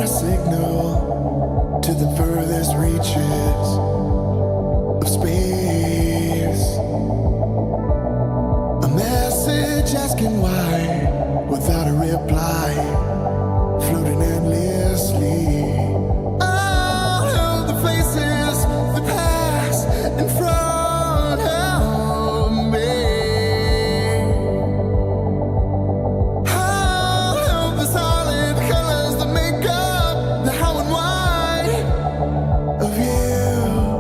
a signal to the furthest reaches of space. A message asking why, without a reply, floating endlessly. All of the faces that pass in front of me. All of the solid colors that make up the how and why of you.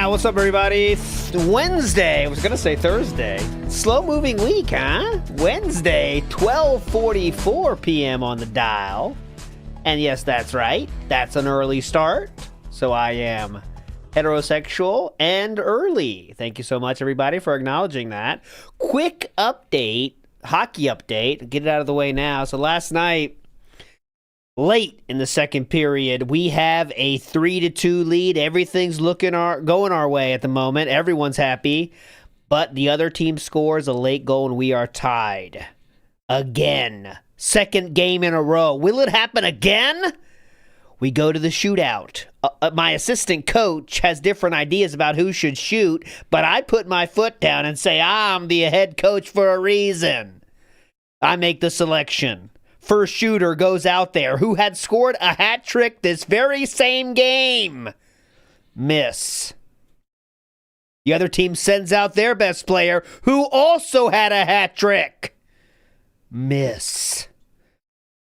What's up, everybody? Wednesday. I was going to say Thursday. Slow-moving week, huh? Wednesday, 12:44 p.m. on the dial. And yes, that's right. That's an early start. So I am heterosexual and early. Thank you so much, everybody, for acknowledging that. Quick update, hockey update. Get it out of the way now. So last night, late in the second period, we have a 3-2 lead. Everything's going our way at the moment. Everyone's happy. But the other team scores a late goal, and we are tied. Again. Second game in a row. Will it happen again? We go to the shootout. My assistant coach has different ideas about who should shoot, but I put my foot down and say, I'm the head coach for a reason. I make the selection. First shooter goes out there, who had scored a hat trick this very same game. Miss. The other team sends out their best player, who also had a hat trick. Miss.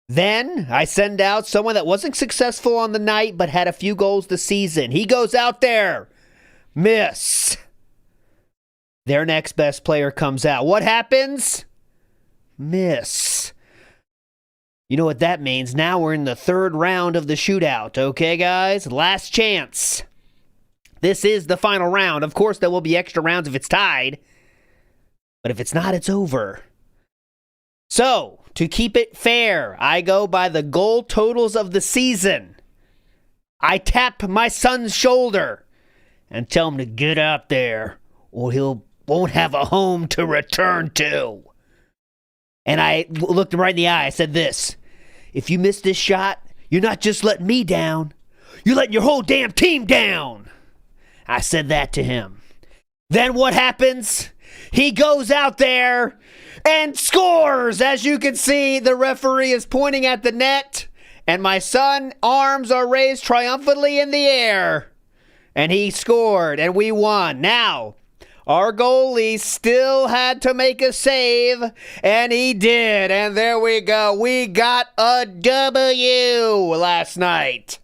Then I send out someone that wasn't successful on the night but had a few goals this season. He goes out there. Miss. Their next best player comes out. What happens? Miss. You know what that means? Now we're in the third round of the shootout. Okay, guys? Last chance. This is the final round. Of course, there will be extra rounds if it's tied. But if it's not, it's over. So, to keep it fair, I go by the goal totals of the season. I tap my son's shoulder and tell him to get out there or he won't have a home to return to. And I looked him right in the eye. I said this: if you miss this shot, you're not just letting me down. You're letting your whole damn team down. I said that to him. Then what happens? He goes out there and scores. As you can see, the referee is pointing at the net, and my son's arms are raised triumphantly in the air. And he scored, and we won. Now, our goalie still had to make a save, and he did. And there we go. We got a W last night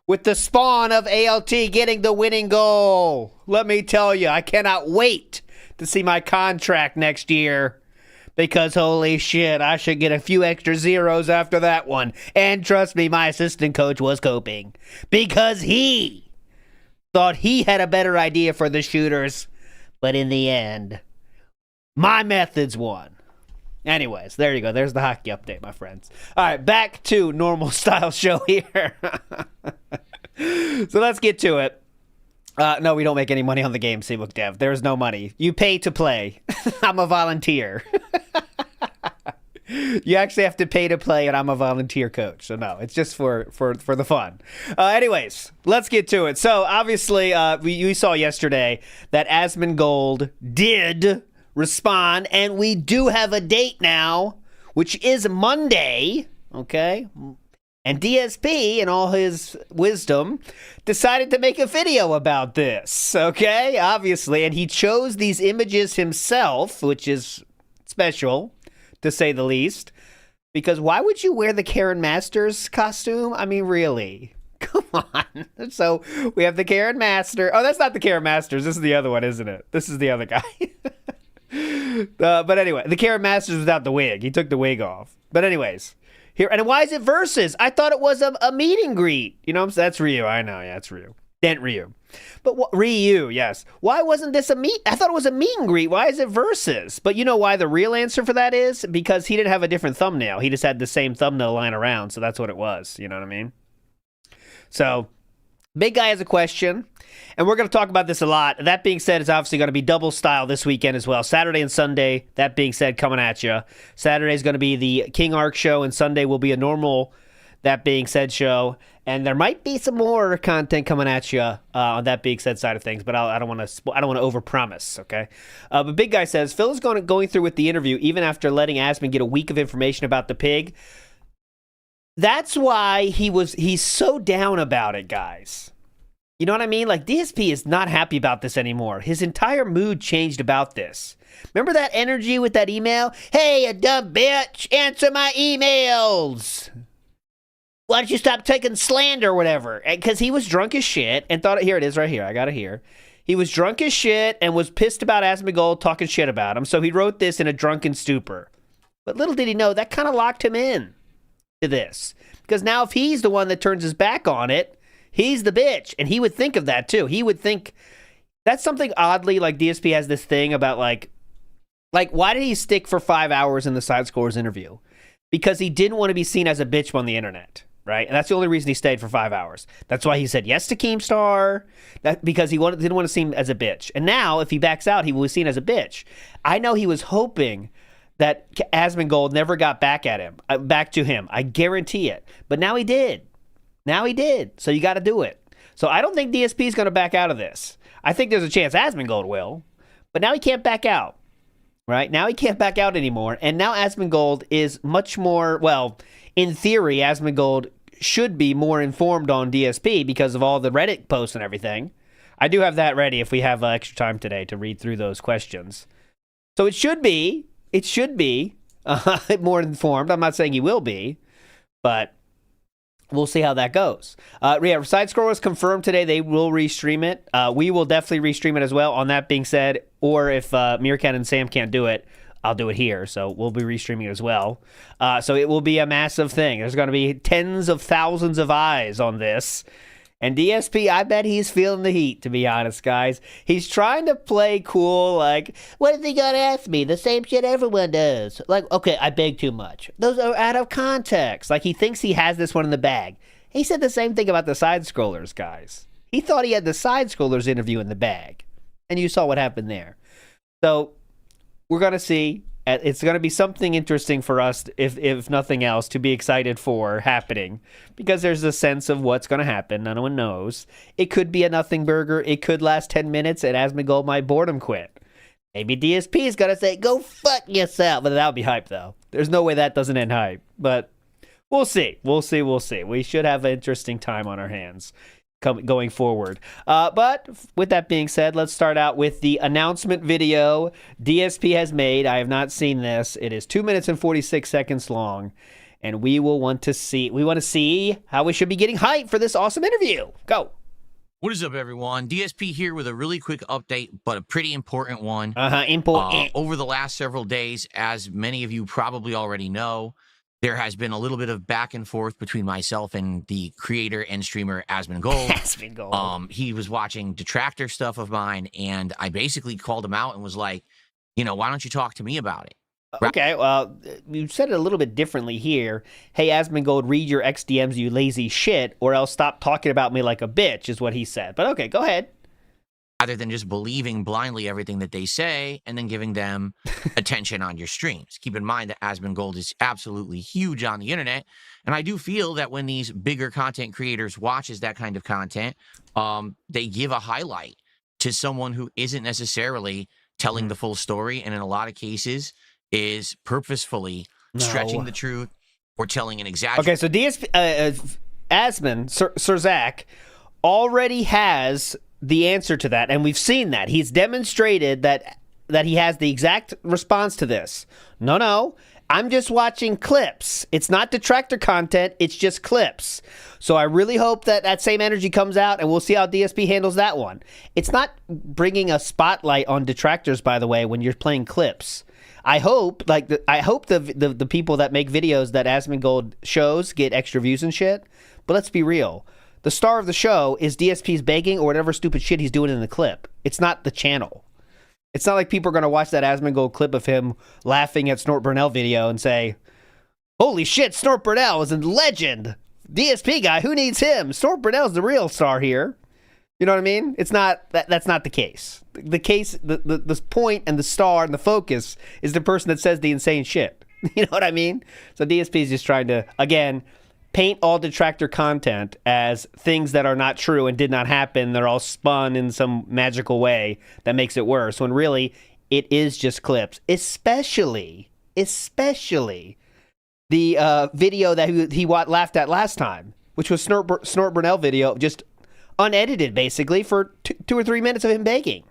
with the spawn of ALT getting the winning goal. Let me tell you, I cannot wait to see my contract next year, because holy shit, I should get a few extra zeros after that one. And trust me, my assistant coach was coping, because he thought he had a better idea for the shooters. But in the end, my methods won. Anyways, there you go. There's the hockey update, my friends. All right, back to normal style show here. So let's get to it. No, we don't make any money on the game, Seabook Dev. There's no money. You pay to play. I'm a volunteer. You actually have to pay to play, and I'm a volunteer coach. So no, it's just for the fun. Anyways, let's get to it. So obviously, we saw yesterday that Asmon Gold did respond, and we do have a date now, which is Monday. Okay. And DSP, in all his wisdom, decided to make a video about this, okay? Obviously, and he chose these images himself, which is special, to say the least, because why would you wear the Karen Masters costume? I mean, really? Come on. So, we have the Karen Master. Oh, that's not the Karen Masters. This is the other one, isn't it? This is the other guy. But anyway, the Karen Masters without the wig. He took the wig off. But anyways. Here, and why is it versus? I thought it was a meet and greet. You know, that's Ryu. I know, yeah, it's Ryu. Dent Ryu. But Ryu, yes. Why wasn't this a meet? I thought it was a meet and greet. Why is it versus? But you know why the real answer for that is? Because he didn't have a different thumbnail. He just had the same thumbnail lying around, so that's what it was. You know what I mean? So, Big Guy has a question, and we're going to talk about this a lot. That being said, it's obviously going to be double style this weekend as well. Saturday and Sunday, that being said, coming at you. Saturday is going to be the King Arc show, and Sunday will be a normal, that being said, show. And there might be some more content coming at you on that being said side of things, but I don't want to overpromise, okay? But Big Guy says, Phil is going through with the interview even after letting Asmon get a week of information about the pig. That's why he's so down about it, guys. You know what I mean? Like, DSP is not happy about this anymore. His entire mood changed about this. Remember that energy with that email? Hey, you dumb bitch, answer my emails. Why don't you stop taking slander or whatever? Because he was drunk as shit and thought, here it is right here. I got it here. He was drunk as shit and was pissed about Asmongold talking shit about him, so he wrote this in a drunken stupor. But little did he know, that kind of locked him in to this. Because now if he's the one that turns his back on it, he's the bitch. And he would think of that too. He would think, that's something oddly, like DSP has this thing about like why did he stick for 5 hours in the Side Scores interview? Because he didn't want to be seen as a bitch on the internet. Right? And that's the only reason he stayed for 5 hours. That's why he said yes to Keemstar, because he didn't want to seem as a bitch. And now, if he backs out, he will be seen as a bitch. I know he was hoping that Asmongold never got back to him. I guarantee it. But now he did. So you got to do it. So I don't think DSP is going to back out of this. I think there's a chance Asmongold will. But now he can't back out. Right? Now he can't back out anymore. And now Asmongold is much more, well, in theory, Asmongold should be more informed on DSP because of all the Reddit posts and everything. I do have that ready if we have extra time today to read through those questions. So it should be more informed. I'm not saying he will be, but we'll see how that goes. Side Scroll was confirmed today. They will restream it. We will definitely restream it as well. On that being said, or if Meerkat and Sam can't do it, I'll do it here. So we'll be restreaming it as well. So it will be a massive thing. There's going to be tens of thousands of eyes on this. And DSP, I bet he's feeling the heat, to be honest, guys. He's trying to play cool, like, what is he going to ask me? The same shit everyone does. Like, okay, I beg too much. Those are out of context. Like, he thinks he has this one in the bag. He said the same thing about the Side Scrollers, guys. He thought he had the Side Scrollers interview in the bag. And you saw what happened there. So we're going to see. It's going to be something interesting for us, if nothing else, to be excited for happening. Because there's a sense of what's going to happen. None one knows. It could be a nothing burger. It could last 10 minutes, and Asmongold might boredom quit. Maybe DSP is going to say, go fuck yourself. But that would be hype, though. There's no way that doesn't end hype. But we'll see. We'll see. We should have an interesting time on our hands going forward. But with that being said, let's start out with the announcement video DSP has made. I have not seen this. It is 2 minutes and 46 seconds long, and we want to see how we should be getting hyped for this awesome interview. Go. What is up, everyone? DSP here with a really quick update, but a pretty important one. Important. Over the last several days, as many of you probably already know, there has been a little bit of back and forth between myself and the creator and streamer Asmongold. He was watching detractor stuff of mine, and I basically called him out and was like, why don't you talk to me about it? Okay, well, you said it a little bit differently here. Hey, Asmongold, read your XDMs, you lazy shit, or else stop talking about me like a bitch, is what he said. But okay, go ahead. Rather than just believing blindly everything that they say and then giving them attention on your streams. Keep in mind that Asmongold is absolutely huge on the internet, and I do feel that when these bigger content creators watches that kind of content, they give a highlight to someone who isn't necessarily telling the full story, and in a lot of cases is purposefully stretching the truth or telling an exaggeration. Okay, so DSP, Sir Zach, already has the answer to that, and we've seen that. He's demonstrated that he has the exact response to this. No, I'm just watching clips. It's not detractor content, it's just clips. So I really hope that same energy comes out, and we'll see how DSP handles that one. It's not bringing a spotlight on detractors, by the way, when you're playing clips. I hope the people that make videos that Asmongold shows get extra views and shit, but let's be real. The star of the show is DSP's begging or whatever stupid shit he's doing in the clip. It's not the channel. It's not like people are going to watch that Asmongold clip of him laughing at Snort Burnell video and say, holy shit, Snort Burnell is a legend. DSP guy, who needs him? Snort Burnell's the real star here. You know what I mean? It's not that's not the case. The point and the star and the focus is the person that says the insane shit. You know what I mean? So DSP is just trying to, again, paint all detractor content as things that are not true and did not happen. They're all spun in some magical way that makes it worse, when really it is just clips. Especially the video that he laughed at last time, which was Snort Burnell video, just unedited basically for 2 or 3 minutes of him begging.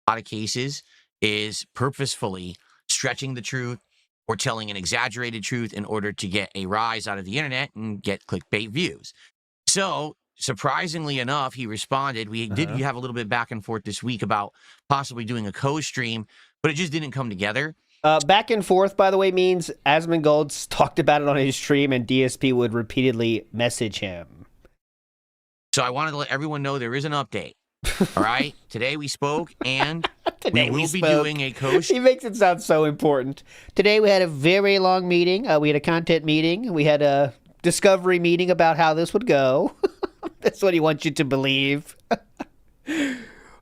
A lot of cases is purposefully stretching the truth or telling an exaggerated truth in order to get a rise out of the internet and get clickbait views. So surprisingly enough, he responded. We did have a little bit back and forth this week about possibly doing a co-stream, but it just didn't come together. Back and forth, by the way, means Asmongold's talked about it on his stream, and DSP would repeatedly message him. So I wanted to let everyone know there is an update. All right? Today we spoke, and Today we will be doing a co-stream. He makes it sound so important. Today we had a very long meeting. We had a content meeting. We had a discovery meeting about how this would go. That's what he wants you to believe.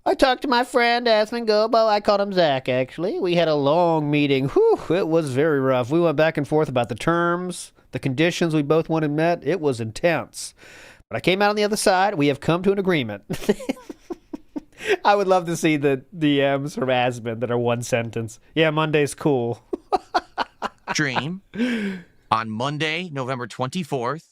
I talked to my friend Asmongold. Well, I called him Zach, actually. We had a long meeting. Whew, it was very rough. We went back and forth about the terms, the conditions we both wanted met. It was intense. But I came out on the other side. We have come to an agreement. I would love to see the DMs from Asmon that are one sentence. Yeah, Monday's cool. Stream on Monday, November 24th,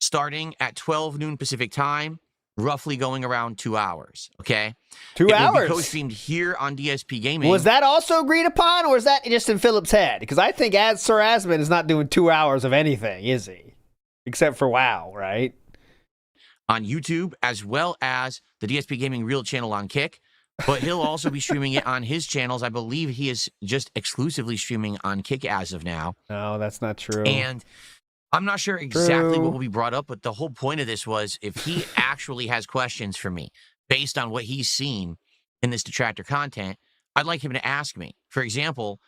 starting at 12 noon Pacific time, roughly going around 2 hours, okay? 2 It hours? will be co-streamed here on DSP Gaming. Was that also agreed upon, or is that just in Philip's head? Because I think Sir Asmon is not doing 2 hours of anything, is he? Except for WoW, right? On YouTube, as well as the DSP Gaming Real channel on Kick. But he'll also be streaming it on his channels. I believe he is just exclusively streaming on Kick as of now. No, that's not true. And I'm not sure exactly what will be brought up, but the whole point of this was if he actually has questions for me based on what he's seen in this detractor content, I'd like him to ask me. For example,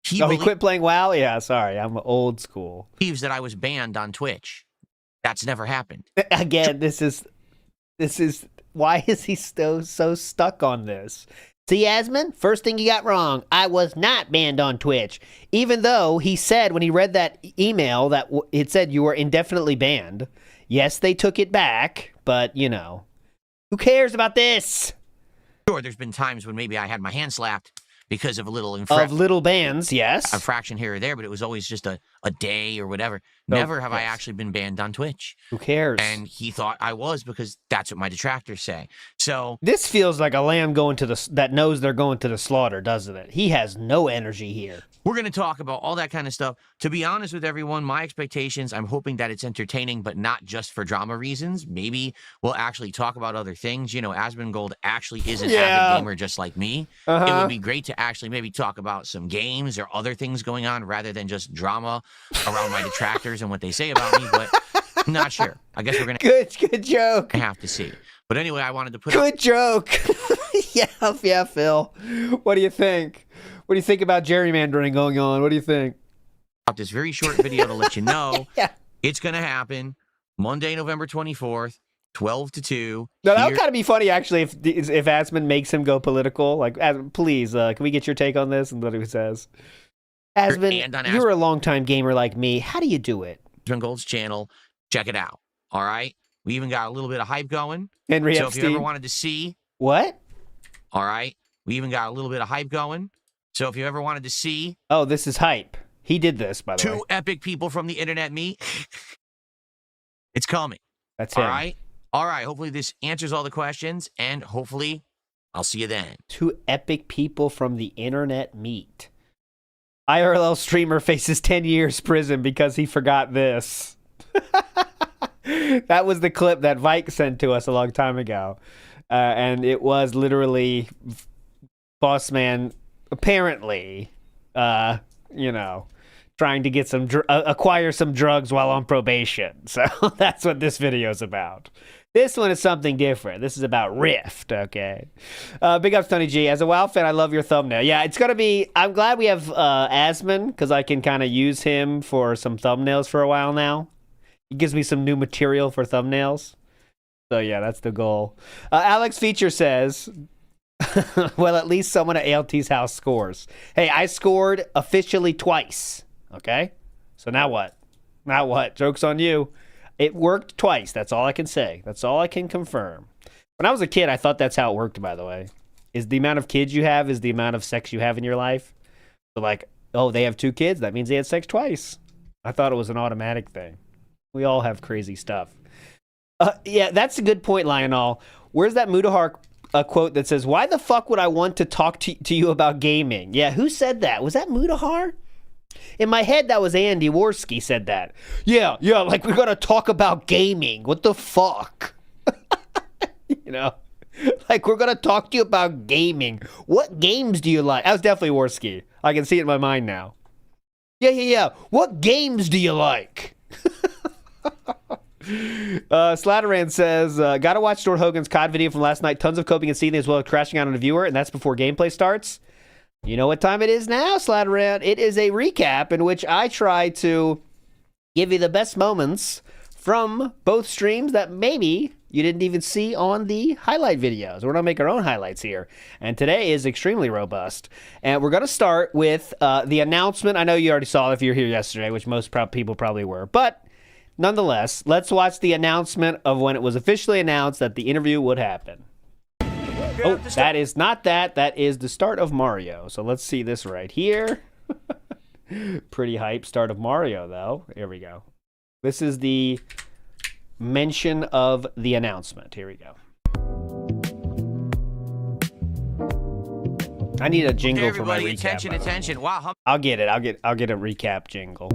he quit playing WoW? Yeah, sorry. I'm old school. believes that I was banned on Twitch. That's never happened. Again, this is why is he still so stuck on this? See, Asmon, first thing you got wrong. I was not banned on Twitch. Even though he said when he read that email that it said you were indefinitely banned. Yes, they took it back, but, you know, who cares about this? Sure, there's been times when maybe I had my hand slapped because of a little Of little bans, yes. infraction here or there, but it was always just a day or whatever. No, Never have I yes. actually been banned on Twitch. Who cares? And he thought I was because that's what my detractors say. So This feels like a lamb going to that knows they're going to the slaughter, doesn't it? He has no energy here. we're going to talk about all that kind of stuff. To be honest with everyone, my expectations, I'm hoping that it's entertaining, but not just for drama reasons. Maybe we'll actually talk about other things. You know, Asmongold actually is an avid gamer just like me. It would be great to actually maybe talk about some games or other things going on rather than just drama around my detractors and what they say about me, but I'm not sure. I guess we're going to Good joke. have to see. But anyway, I wanted to put Good joke. yeah, Phil. What do you think? What do you think about gerrymandering going on? What do you think? out this very short video to let you know Yeah. it's going to happen Monday, November 24th, 12 to 2. No, that would here- kind of be funny, actually, if Asmon makes him go political. Like, please, can we get your take on this? And what he says. And Asmon, on you're a longtime gamer like me. How do you do it? Gold's channel. Check it out. All right. We even got a little bit of hype going. Henry So Epstein. if you ever wanted to see, What? all right, we even got a little bit of hype going. So if you ever wanted to see Oh, this is hype. He did this, by the way. two epic people from the internet meet, it's coming. That's All him. right. All right. Hopefully this answers all the questions, and hopefully I'll see you then. Two epic people from the internet meet. IRL streamer faces 10 years prison because he forgot this. That was the clip that Vike sent to us a long time ago. And it was literally Boss Man apparently, trying to get acquire some drugs while on probation. So that's what this video is about. This one is something different. This is about Rift, okay? Big ups, Tony G. As a WoW fan, I love your thumbnail. Yeah, it's going to be... I'm glad we have Asmon, because I can kind of use him for some thumbnails for a while now. He gives me some new material for thumbnails. So, yeah, that's the goal. Alex Feature says... well, at least someone at ALT's house scores. Hey, I scored officially twice, okay? So now what? Now what? Joke's on you. It worked twice. That's all I can say. That's all I can confirm. When I was a kid, I thought that's how it worked, by the way. Is the amount of kids you have is the amount of sex you have in your life. So like, oh, they have 2 kids. That means they had sex twice. I thought it was an automatic thing. We all have crazy stuff. Yeah, that's a good point, Lionel. Where's that Mudahar quote that says, why the fuck would I want to talk to you about gaming? Yeah, who said that? Was that Mudahar? In my head, that was Andy Worski said that. Yeah, like we're going to talk about gaming. What the fuck? You know? Like, we're going to talk to you about gaming. What games do you like? That was definitely Worski. I can see it in my mind now. Yeah. What games do you like? Slatteran says, gotta watch Stuart Hogan's COD video from last night. Tons of coping and seething as well as crashing out on a viewer, and that's before gameplay starts. You know what time it is now, Slatteran? It is a recap in which I try to give you the best moments from both streams that maybe you didn't even see on the highlight videos. We're going to make our own highlights here. And today is extremely robust. And we're going to start with the announcement. I know you already saw it if you were here yesterday, which most people probably were. But nonetheless, let's watch the announcement of when it was officially announced that the interview would happen. Oh, that is not that. That is the start of Mario. So let's see this right here. Pretty hype start of Mario, though. Here we go. This is the mention of the announcement. Here we go. I need a jingle okay, for my recap. Attention. Wow. I'll get it. I'll get a recap jingle.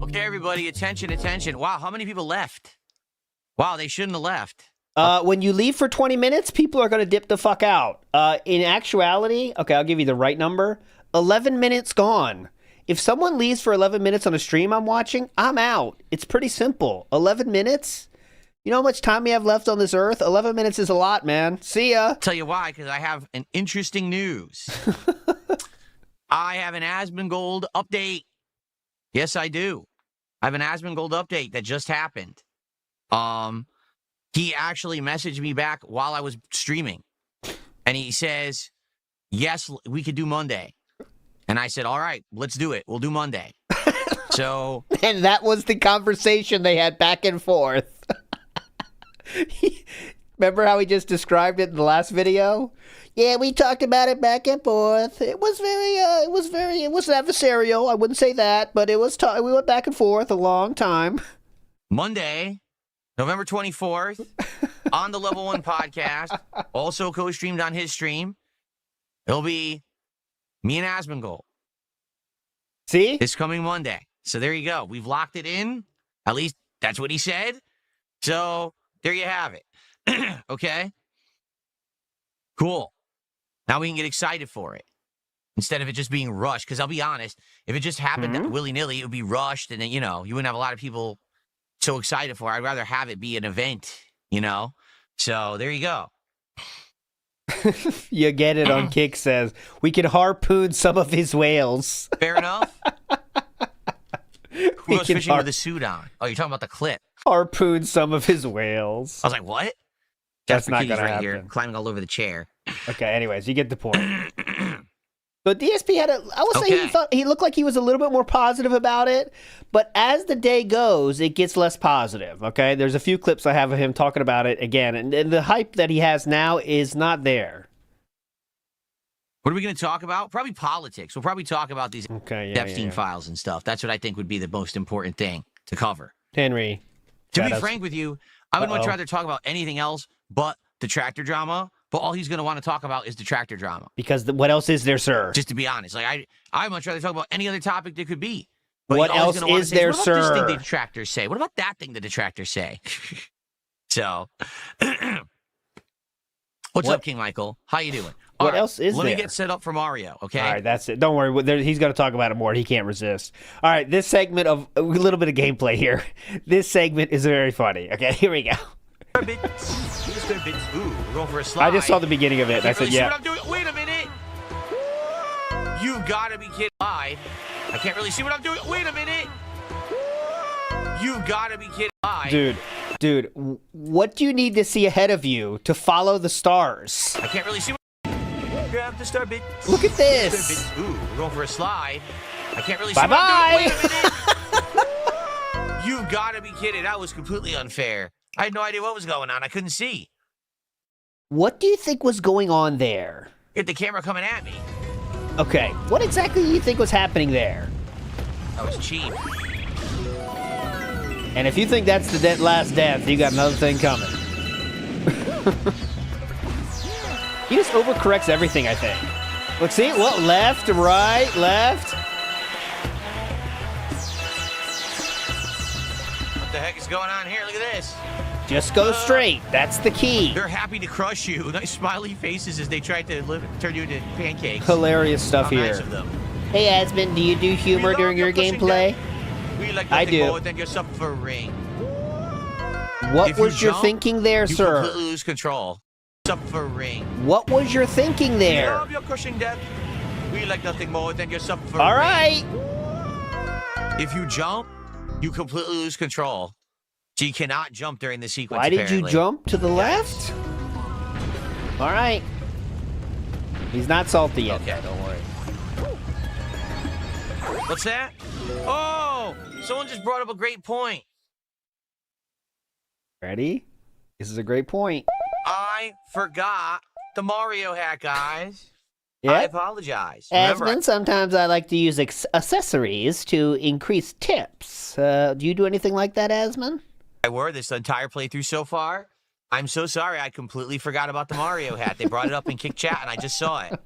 Okay, everybody, attention. Wow, how many people left? Wow, they shouldn't have left. When you leave for 20 minutes, people are going to dip the fuck out. In actuality, okay, I'll give you the right number. 11 minutes gone. If someone leaves for 11 minutes on a stream I'm watching, I'm out. It's pretty simple. 11 minutes? You know how much time we have left on this earth? 11 minutes is a lot, man. See ya. Tell you why, because I have an interesting news. I have an Asmongold update. Yes, I do. I have an Asmongold update that just happened. He actually messaged me back while I was streaming. And he says, yes, we could do Monday. And I said, all right, let's do it. We'll do Monday. So. And that was the conversation they had back and forth. Remember how he just described it in the last video? Yeah, we talked about it back and forth. It was adversarial. I wouldn't say that, but it was, we went back and forth a long time. Monday, November 24th, on the Level 1 podcast, also co-streamed on his stream. It'll be me and Asmongold. See? This coming Monday. So there you go. We've locked it in. At least that's what he said. So there you have it. Okay? Cool. Now we can get excited for it. Instead of it just being rushed. Because I'll be honest, if it just happened willy-nilly, it would be rushed. And then, you wouldn't have a lot of people so excited for it. I'd rather have it be an event, So there you go. You get it on Kick says, we can harpoon some of his whales. Fair enough. Who goes fishing with a suit on? Oh, you're talking about the clip. Harpoon some of his whales. I was like, what? That's not going to right happen. Here, climbing all over the chair. Okay, anyways, you get the point. But DSP had I would say he looked like he was a little bit more positive about it, but as the day goes, it gets less positive, okay? There's a few clips I have of him talking about it again, and the hype that he has now is not there. What are we going to talk about? Probably politics. We'll probably talk about these Epstein files and stuff. That's what I think would be the most important thing to cover. Henry. To be frank with you, I would much rather talk about anything else but the tractor drama. But all he's going to want to talk about is the tractor drama. Because what else is there, sir? Just to be honest. Like, I'd much rather talk about any other topic there could be. But what else is there, what sir? What about this thing the detractors say? What about that thing the detractors say? So, what's up, King Michael? How you doing? What else is there? Let me get set up for Mario, okay? All right, that's it. Don't worry. He's going to talk about it more. He can't resist. All right, this segment of a little bit of gameplay here. This segment is very funny. Okay, here we go. Ooh, we're going for a slide. I just saw the beginning of it. And I said, yeah. Wait a minute. You've got to be kidding. I can't really see what I'm doing. Wait a minute. You've got to be kidding. Dude, what do you need to see ahead of you to follow the stars? I can't really see what... Grab the star bit. Look at this. Ooh, we're going for a slide. I can't really see what I'm doing. Wait a minute. You've got to be kidding. That was completely unfair. I had no idea what was going on. I couldn't see. What do you think was going on there? Get the camera coming at me. Okay, what exactly do you think was happening there? That was cheap. And if you think that's the last death, you got another thing coming. He just overcorrects everything, I think. Look, see? Well, left, right, left. What the heck is going on here? Look at this. Just go straight. That's the key. They're happy to crush you. Nice smiley faces as they try to turn you into pancakes. Hilarious stuff How here. nice of them. Hey, Asmon, do you do humor We during love your pushing gameplay? them. We like I nothing do. more than your suffering. What If you was your jump, thinking there, You sir? completely lose control. Suffering. What was your thinking We there? love your crushing death. We like nothing more than your suffering. All right. If you jump, you completely lose control. So you cannot jump during the sequence. Why did you apparently. jump to the left? All right. He's not salty yet. Okay. Don't worry. What's that? Oh, someone just brought up a great point. Ready? This is a great point. I forgot the Mario hat, guys. I Yeah. apologize. Remember, Asmon, sometimes I like to use accessories to increase tips. Do you do anything like that, Asmon? I wore this entire playthrough so far. I'm so sorry. I completely forgot about the Mario hat. They brought it up in Kick Chat, and I just saw it.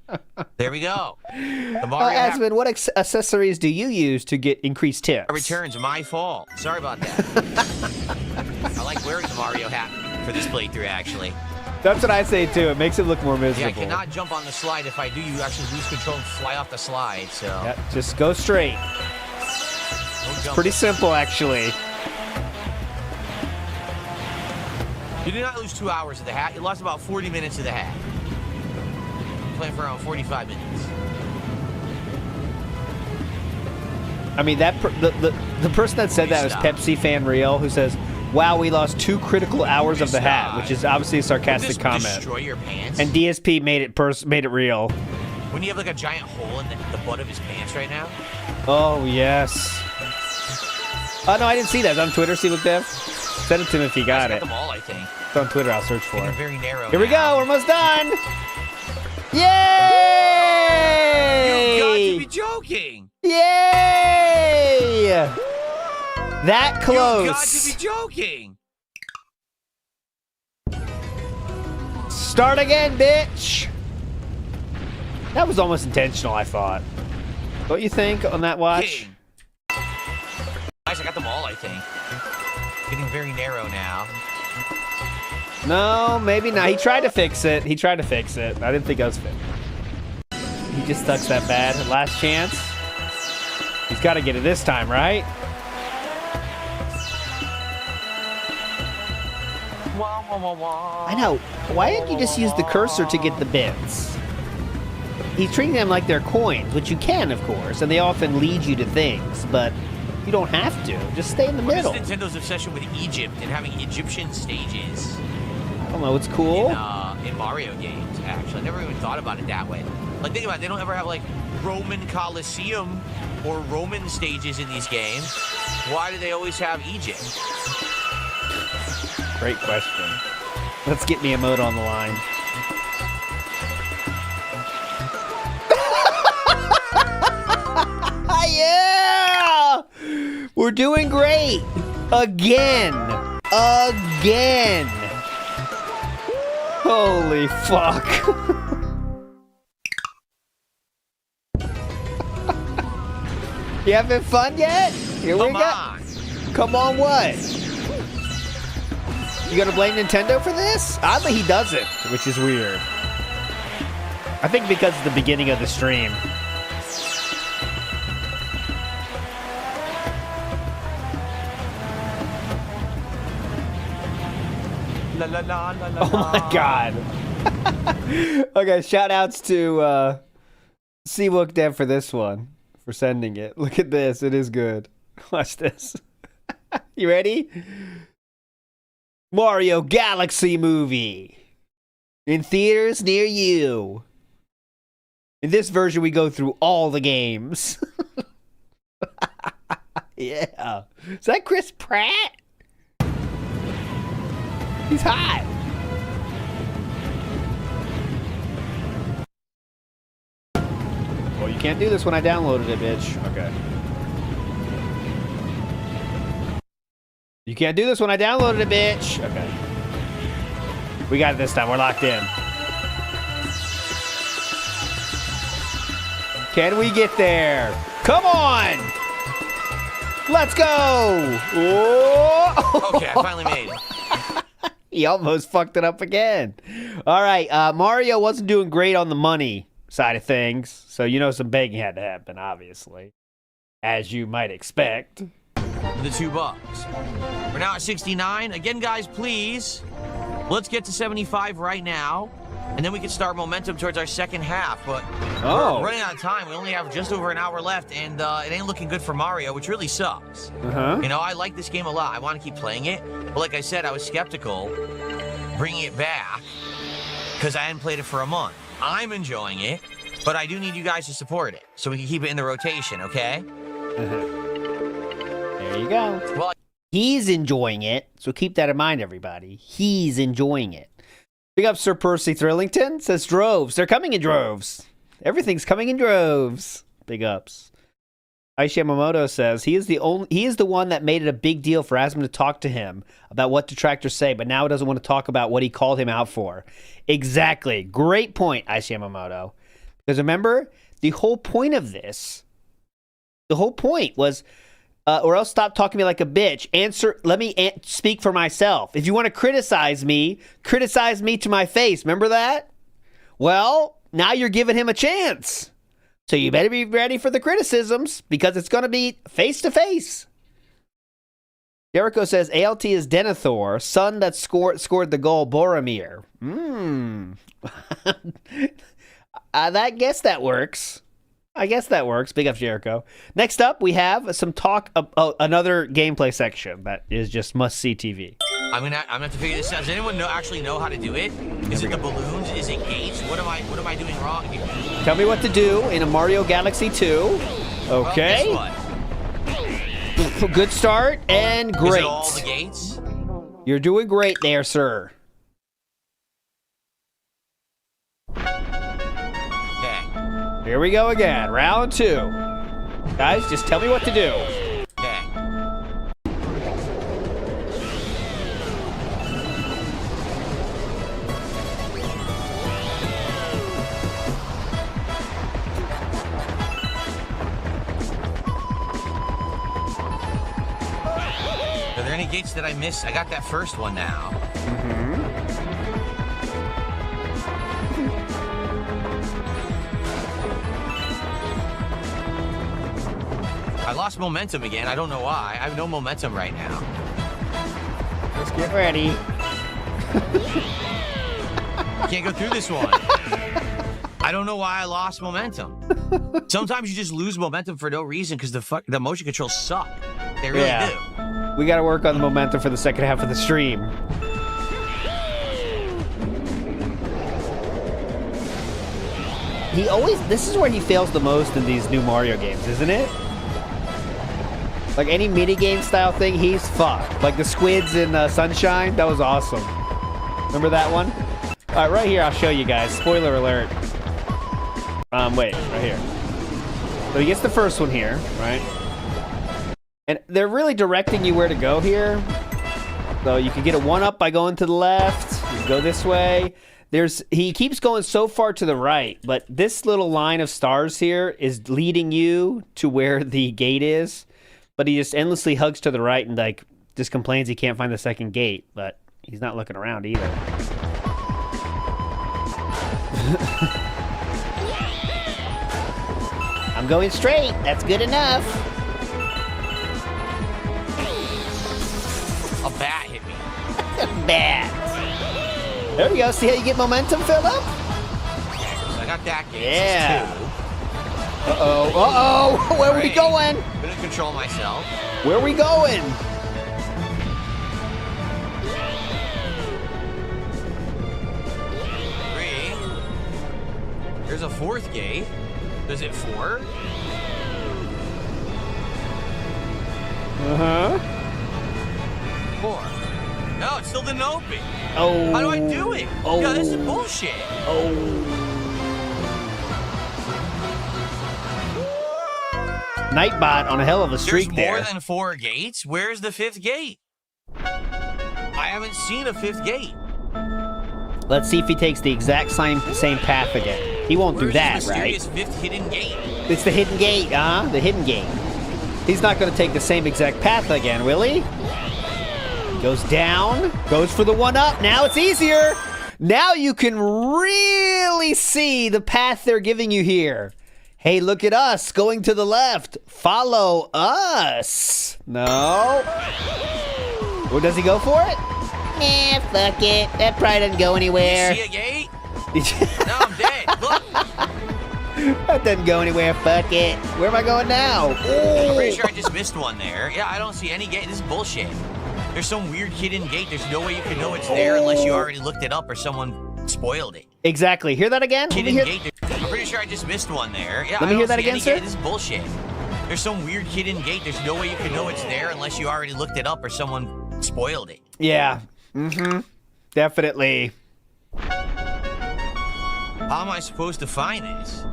There we go. The Mario hat Asmon, what accessories do you use to get increased tips? returns. My fault. Sorry about that. I like wearing the Mario hat for this playthrough, actually. That's what I say too. It makes it look more Yeah, miserable. I cannot jump on the slide. If I do, you actually lose control and fly off the slide. So Yep, just go straight. no jumping. Pretty simple, actually. You did not lose 2 hours of the hat. You lost about 40 minutes of the hat. You're playing for around 45 minutes. I mean, the person that said that was Stop. Pepsi Fan Real, who says, "Wow, we lost 2 critical hours of the hat," which is obviously a sarcastic Would this comment. destroy your pants? And DSP made it real. When you have like a giant hole in the butt of his pants right now? Oh yes. Oh no, I didn't see that. It's on Twitter. See, look, Dev. Send it to him if you got I it. got them all, I think. It's on Twitter. I'll search for They're it. very narrow. Here we go. now. We're almost done. You got to Yay! be joking. Yay! That close. You got to be joking. Start again, bitch. That was almost intentional, I thought. Don't you think on that watch? King. Guys, I got them all, I think. Getting very narrow now. No, maybe not. He tried to fix it. I didn't think it was fixed. He just sucks that bad. Last chance. He's got to get it this time, right? I know. Why didn't you just use the cursor to get the bits? He's treating them like they're coins, which you can, of course, and they often lead you to things, but you don't have to. Just stay in the What is middle. Nintendo's obsession with Egypt and having Egyptian stages I don't know. It's cool. in Mario games, actually? I never even thought about it that way. Like, think about it. They don't ever have, like, Roman Colosseum or Roman stages in these games. Why do they always have Egypt? Great question. Let's get Miyamoto on the line. Yeah! We're doing great. Again. Holy fuck. You having fun yet? Here we Come go. on. Come on, what? You gonna blame Nintendo for this? Oddly, he doesn't, which is weird. I think because it's the beginning of the stream. La la la la la. Oh my god. Okay, shout outs to Seawook Dev for this one. For sending it. Look at this. It is good. Watch this. You ready? Mario Galaxy movie. In theaters near you. In this version, we go through all the games. Yeah. Is that Chris Pratt? He's hot. Well, you can't do this when I downloaded it, bitch. Okay. You can't do this when I downloaded it, bitch. Okay. We got it this time. We're locked in. Can we get there? Come on! Let's go! Whoa! Okay, I finally made it. He almost fucked it up again. All right, Mario wasn't doing great on the money side of things, so you know some begging had to happen, obviously, as you might expect. The $2. We're now at 69. Again, guys, please, let's get to 75 right now, and then we can start momentum towards our second half. But we're running out of time. We only have just over an hour left, and it ain't looking good for Mario, which really sucks. You know, I like this game a lot. I want to keep playing it, but like I said, I was skeptical bringing it back because I hadn't played it for a month. I'm enjoying it, but I do need you guys to support it so we can keep it in the rotation, okay? There you go. Well, he's enjoying it, so keep that in mind, everybody. He's enjoying it. Big up Sir Percy Thrillington. Says droves. They're coming in droves. Everything's coming in droves. Big ups. Aishi Yamamoto says he is the one that made it a big deal for Asmon to talk to him about what detractors say, but now he doesn't want to talk about what he called him out for. Exactly. Great point, Aishi Yamamoto. Because remember, the whole point of this, the whole point was, or else stop talking to me like a bitch. Let me speak for myself. If you want to criticize me to my face. Remember that? Well, now you're giving him a chance. So you better be ready for the criticisms because it's going to be face to face. Jericho says ALT is Denethor, son that scored the goal, Boromir. I guess that works. Big up, Jericho. Next up, we have some talk of another gameplay section that is just must-see TV. I'm gonna have to figure this out. Does anyone actually know how to do it? Is it the balloons? Is it gates? What am I doing wrong here? Tell me what to do in a Mario Galaxy 2. Okay. Well, guess what? Good start and great. Is it all the gates? You're doing great there, sir. Here we go again. Round 2. Guys, just tell me what to do. Okay. Are there any gates that I missed? I got that first one now. I lost momentum again. I don't know why. I have no momentum right now. Let's get ready. Can't go through this one. I don't know why I lost momentum. Sometimes you just lose momentum for no reason because the motion controls suck. They really do. We got to work on the momentum for the second half of the stream. This is where he fails the most in these new Mario games, isn't it? Like any minigame style thing, he's fucked. Like the squids in Sunshine, that was awesome. Remember that one? All right, right here, I'll show you guys. Spoiler alert. Wait, right here. So he gets the first one here, right? And they're really directing you where to go here. So you can get a 1-up by going to the left. You can go this way. He keeps going so far to the right, but this little line of stars here is leading you to where the gate is. But he just endlessly hugs to the right and like just complains he can't find the second gate. But he's not looking around either. I'm going straight. That's good enough. A bat hit me. Bat. There we go. See how you get momentum, Philip? Yeah, I got that gate. Yeah. Uh-oh. Where are we going? Couldn't control myself. Where are we going? Three. There's a fourth gate. Is it 4? Uh-huh. 4. No, it still didn't open. Oh. How do I do it? Oh. Yo, this is bullshit. Oh. Nightbot on a hell of a streak There's more there. than 4 gates? Where's the 5th gate? I haven't seen a 5th gate. Let's see if he takes the exact same path again. He won't do that, right? Where's the mysterious 5th hidden gate? It's the hidden gate, The hidden gate. He's not going to take the same exact path again, will he? Goes down, goes for the 1-up. Now it's easier. Now you can really see the path they're giving you here. Hey, look at us going to the left. Follow us. No. Well, does he go for it? Eh, fuck it. That probably doesn't go anywhere. You see a gate? No, I'm dead. Look. That doesn't go anywhere. Fuck it. Where am I going now? I'm pretty sure I just missed one there. Yeah, I don't see any gate. This is bullshit. There's some weird hidden gate. There's no way you can know it's there unless you already looked it up or someone spoiled it. Exactly. Hear that again? Hidden gate. I'm pretty sure I just missed one there. Yeah, Let me hear that again, sir. This is bullshit. There's some weird hidden gate. There's no way you can know it's there unless you already looked it up or someone spoiled it. Yeah. Mm-hmm. Definitely. How am I supposed to find this?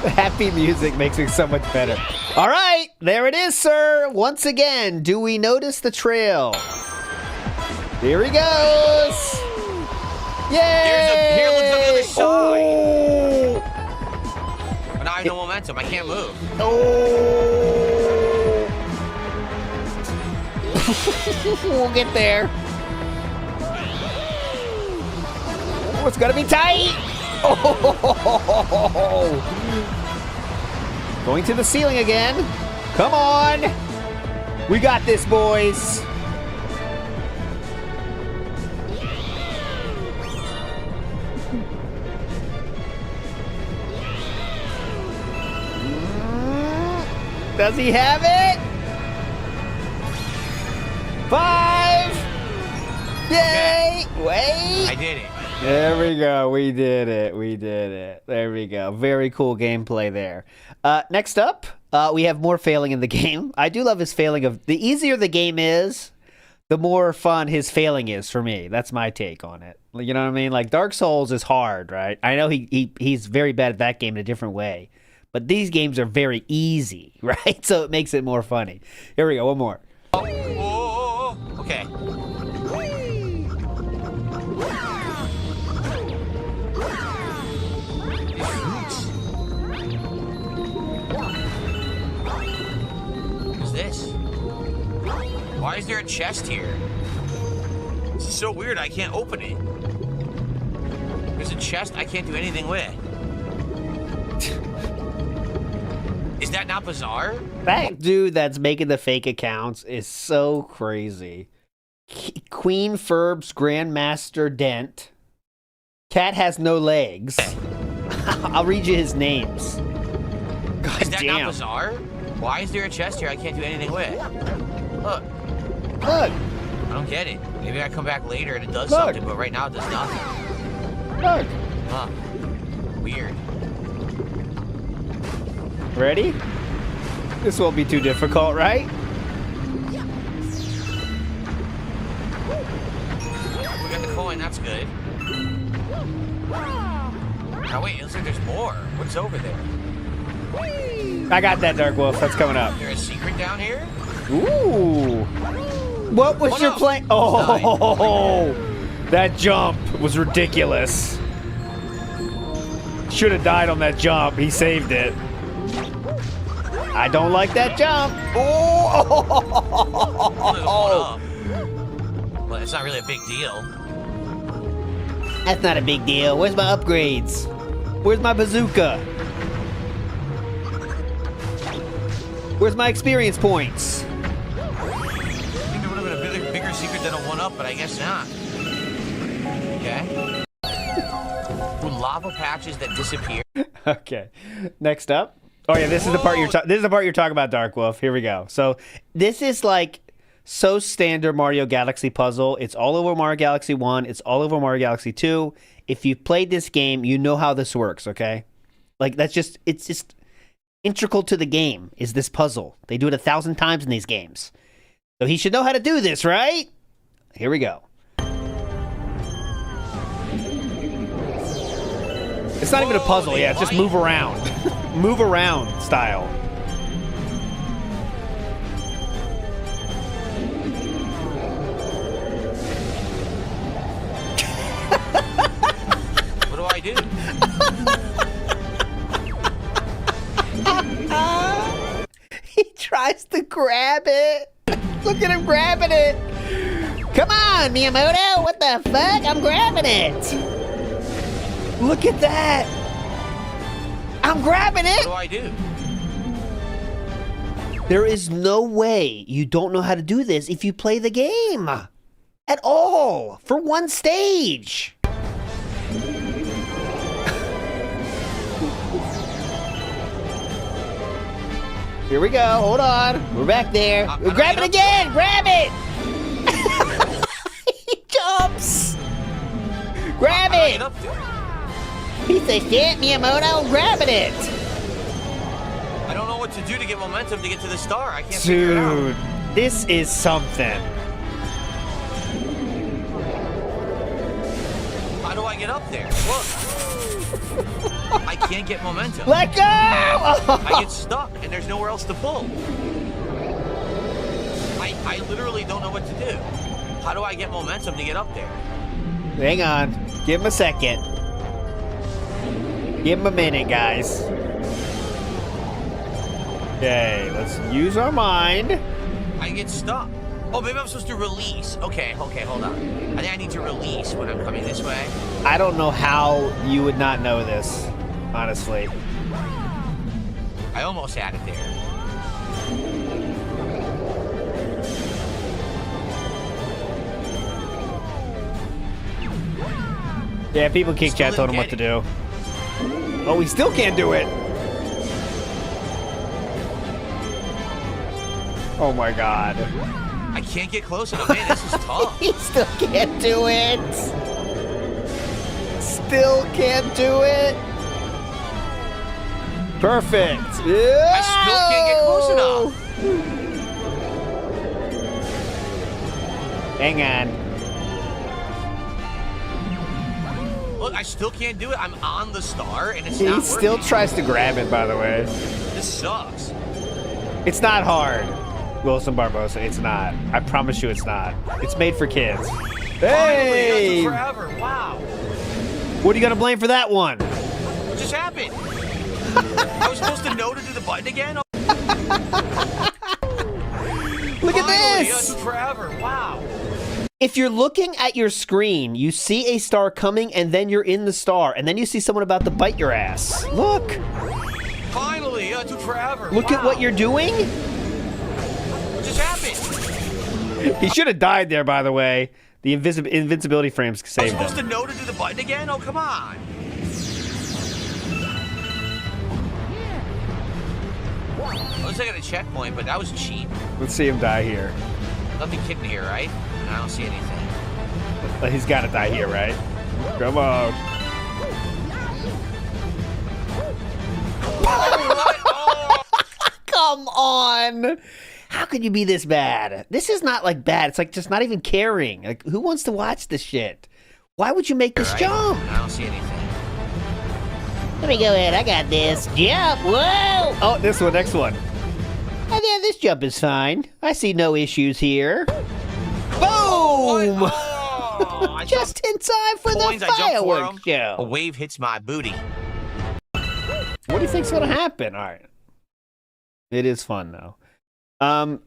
The happy music makes it so much better. All right, there it is, sir. Once again, do we notice the trail? Here he goes. Yay! Here looks on the other side. Oh. But now I have no momentum. I can't move. Oh. We'll get there. Oh, it's gonna be tight. Oh. Going to the ceiling again. Come on. We got this, boys. Does he have it? 5. Yay. Okay. Wait. I did it. There we go. We did it. We did it. There we go. Very cool gameplay there. Next up, we have more failing in the game. I do love his failing of... The easier the game is, the more fun his failing is for me. That's my take on it. You know what I mean? Like, Dark Souls is hard, right? I know he's very bad at that game in a different way. But these games are very easy, right? So it makes it more funny. Here we go. One more. Oh, okay. What's this? Why is there a chest here? This is so weird. I can't open it. There's a chest I can't do anything with. Is that not bizarre? That dude that's making the fake accounts is so crazy. Queen Ferb's Grandmaster Dent. Cat has no legs. I'll read you his names. God Is that damn. not bizarre? Why is there a chest here I can't do anything with? Look. Look. I don't get it. Maybe I come back later and it does Look. something, but right now it does nothing. Look. Huh. Weird. Ready? This won't be too difficult, right? We got the coin, that's good. Now wait, it looks like there's more. What's over there? I got that, Dark Wolf. That's coming up. Is there a secret down here? Ooh. What was your no. plan? Oh, that jump was ridiculous. Should have died on that jump. He saved it. I don't like that jump. Oh. Well, it's not really a big deal. That's not a big deal. Where's my upgrades? Where's my bazooka? Where's my experience points? I think there would have been a bigger secret than a 1-up, but I guess not. Okay. Ooh, lava patches that disappear. Okay. Next up. Oh yeah, this is the part you're talking about, Dark Wolf. Here we go. So this is like so standard Mario Galaxy puzzle. It's all over Mario Galaxy 1. It's all over Mario Galaxy 2. If you've played this game, you know how this works, okay? Like it's just integral to the game is this puzzle. They do it 1,000 times in these games. So he should know how to do this, right? Here we go. It's not even a puzzle, yeah, just move around. Move around style. What do I tries to grab it. Look at him grabbing it. Come on, Miyamoto. What the fuck? I'm grabbing it. Look at that. I'm grabbing it. What do I do? There is no way you don't know how to do this if you play the game. At all. For one stage. Here we go. Hold on. We're back there. Grab it again. Grab it. He jumps. Grab it. Piece of shit, Miyamoto. Grabbing it. I don't know what to do to get momentum to get to the star. I can't figure it out. Dude, this is something. How do I get up there? Look. I can't get momentum. Let go! I get stuck, and there's nowhere else to pull. I literally don't know what to do. How do I get momentum to get up there? Hang on. Give him a second. Give him a minute, guys. Okay, let's use our mind. I get stuck. Oh, maybe I'm supposed to release. Okay, hold on. I think I need to release when I'm coming this way. I don't know how you would not know this, honestly. I almost had it there. Yeah, people kick Still chat told him what to do. Oh, we still can't do it. Oh my god. I can't get close enough. Man, this is tough. He still can't do it. Still can't do it. Perfect. I still can't get close enough. Hang on. Look, I still can't do it. I'm on the star, and it's He not still working. tries to grab it, by the way. This sucks. It's not hard, Wilson Barbosa. It's not. I promise you it's not. It's made for kids. Hey! Finally, that took forever. Wow. What are you going to blame for that one? What just happened? I was supposed to know to do the button again? Look at Finally, this! that took forever. Wow. If you're looking at your screen, you see a star coming, and then you're in the star, and then you see someone about to bite your ass. Look! Finally, that took forever. Look at what you're doing. What just happened? He should have died there, by the way. The invincibility frames I was saved supposed him. to know to do the button again? Oh, come on. At least I got a checkpoint, but that was cheap. Let's see him die here. Nothing hidden here, right? I don't see anything. He's got to die here, right? Come on. Oh. Come on. How could you be this bad? This is not like bad. It's like just not even caring. Like, who wants to watch this shit? Why would you make this Right? jump? I don't see anything. Let me go ahead. I got this. Jump. Whoa. Oh, this one. Next one. Oh, yeah, this jump is fine. I see no issues here. Boom! Oh, I Just in time for coins, the I jump for fireworks 'em. A show. wave hits my booty. What do you think's gonna happen? All right. It is fun though.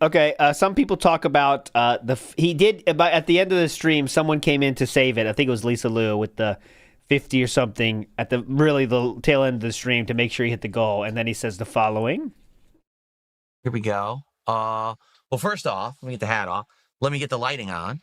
Okay. Some people talk about he did at the end of the stream. Someone came in to save it. I think it was Lisa Liu with the 50 or something at the tail end of the stream to make sure he hit the goal. And then he says the following. Here we go. Well, first off, let me get the hat off. Let me get the lighting on.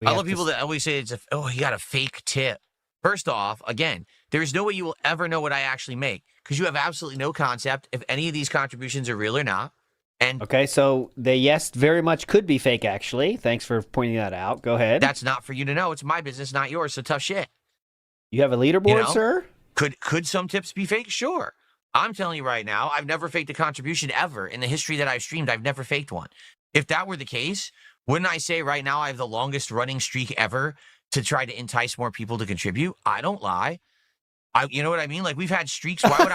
I love people that always say it's you got a fake tip. First off, again, there's no way you will ever know what I actually make because you have absolutely no concept if any of these contributions are real or not. And Okay, so they very much could be fake. Actually, thanks for pointing that out. Go ahead. that's not for you to know. It's my business, not yours. So tough shit. You have a leaderboard, You know? sir? Could some tips be fake? Sure. I'm telling you right now, I've never faked a contribution ever in the history that I've streamed. I've never faked one. If that were the case, wouldn't I say right now I have the longest running streak ever to try to entice more people to contribute? I don't lie. You know what I mean? Like, we've had streaks. Why would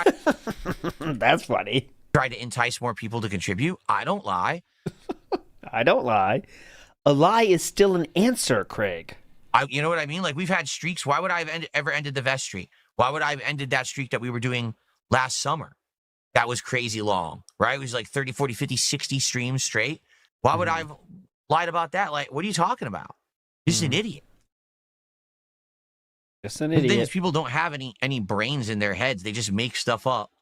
I That's funny. try to entice more people to contribute? I don't lie. I don't lie. A lie is still an answer, Craig. You know what I mean? Like, we've had streaks. Why would I have ever ended the vest streak? Why would I have ended that streak that we were doing last summer. That was crazy long, right? It was like 30, 40, 50, 60 streams straight. Why would I have lied about that? Like, what are you talking about? Just an idiot. Just an The thing is, idiot. people don't have any brains in their heads. They just make stuff up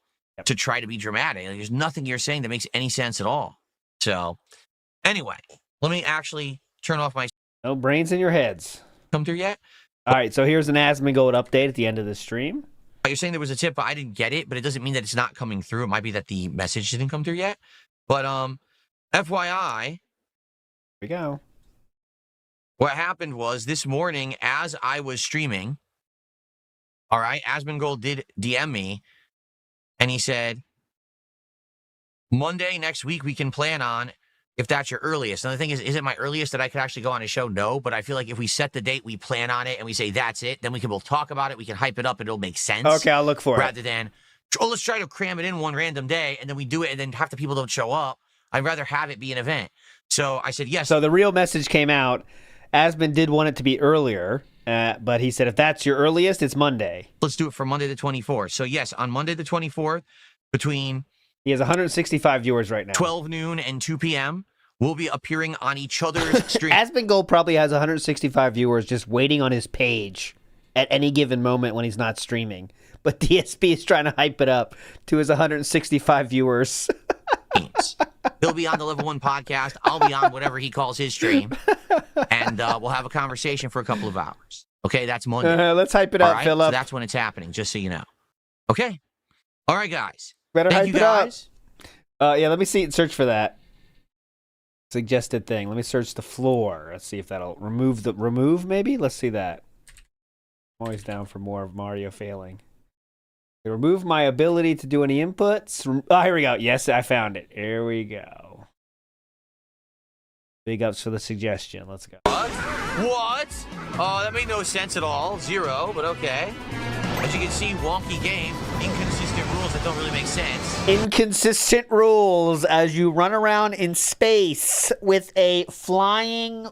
to try to be dramatic. Like, there's nothing you're saying that makes any sense at all. So, anyway, let me actually turn off my... No brains in your heads. Come through yet? All right, so here's an Asmongold update at the end of the stream. You're saying there was a tip, but I didn't get it, but it doesn't mean that it's not coming through. It might be that the message didn't come through yet. But FYI... Here we go. What happened was this morning as I was streaming, all right, Asmongold did DM me, and he said, Monday next week we can plan on if that's your earliest. And the thing is it my earliest that I could actually go on a show? No, but I feel like if we set the date, we plan on it, and we say that's it, then we can both talk about it, we can hype it up, and it'll make sense. Okay, I'll look for it. Rather than, oh, let's try to cram it in one random day, and then we do it, and then half the people don't show up. I'd rather have it be an event. So I said yes. So the real message came out. Asmon did want it to be earlier, but he said if that's your earliest, it's Monday. Let's do it for Monday the 24th. So yes, on Monday the 24th, between... He has 165 viewers right now. 12 noon and 2 p.m. We'll be appearing on each other's stream. Asmongold probably has 165 viewers just waiting on his page at any given moment when he's not streaming. But DSP is trying to hype it up to his 165 viewers. He'll be on the Level 1 podcast. I'll be on whatever he calls his stream. And we'll have a conversation for a couple of hours. Okay, that's Monday. Let's hype it up, right? Philip. So that's when it's happening, just so you know. Okay? All right, guys. Better Thank hype you it guys. up. Yeah, let me see. Search for that suggested thing. Let me search the floor. Let's see if that'll remove. Maybe. Let's see that. I'm always down for more of Mario failing. Remove my ability to do any inputs. Oh, here we go. Yes, I found it. Here we go. Big ups for the suggestion. Let's go. What? Oh, that made no sense at all. 0, but okay. As you can see, wonky game, inconsistent rules that don't really make sense. Inconsistent rules as you run around in space with a flying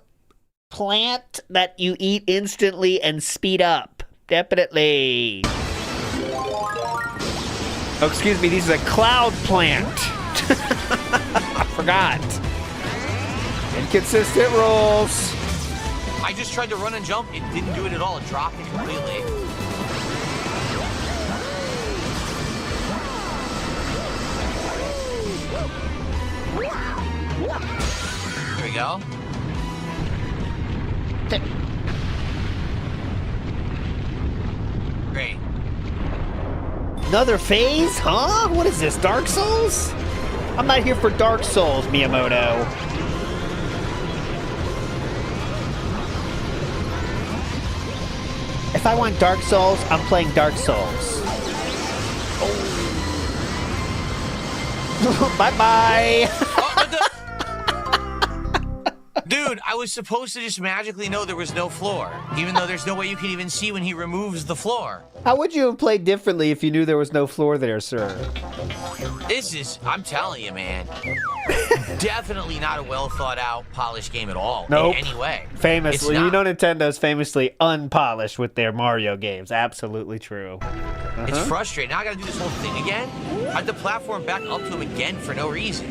plant that you eat instantly and speed up. Definitely. Oh, excuse me, this is a cloud plant. I forgot. Inconsistent rules. I just tried to run and jump. It didn't do it at all. It dropped it completely. There we go. Great. Another phase? Huh? What is this, Dark Souls? I'm not here for Dark Souls, Miyamoto. If I want Dark Souls, I'm playing Dark Souls. Oh. Bye-bye. Dude, I was supposed to just magically know there was no floor, even though there's no way you can even see when he removes the floor. How would you have played differently if you knew there was no floor there, sir? This is, I'm telling you, man, definitely not a well thought out, polished game at all. Nope. In any way. Famously, It's you know not. Nintendo's famously unpolished with their Mario games. Absolutely true. It's frustrating. Now I gotta do this whole thing again? I have to platform back up to him again for no reason.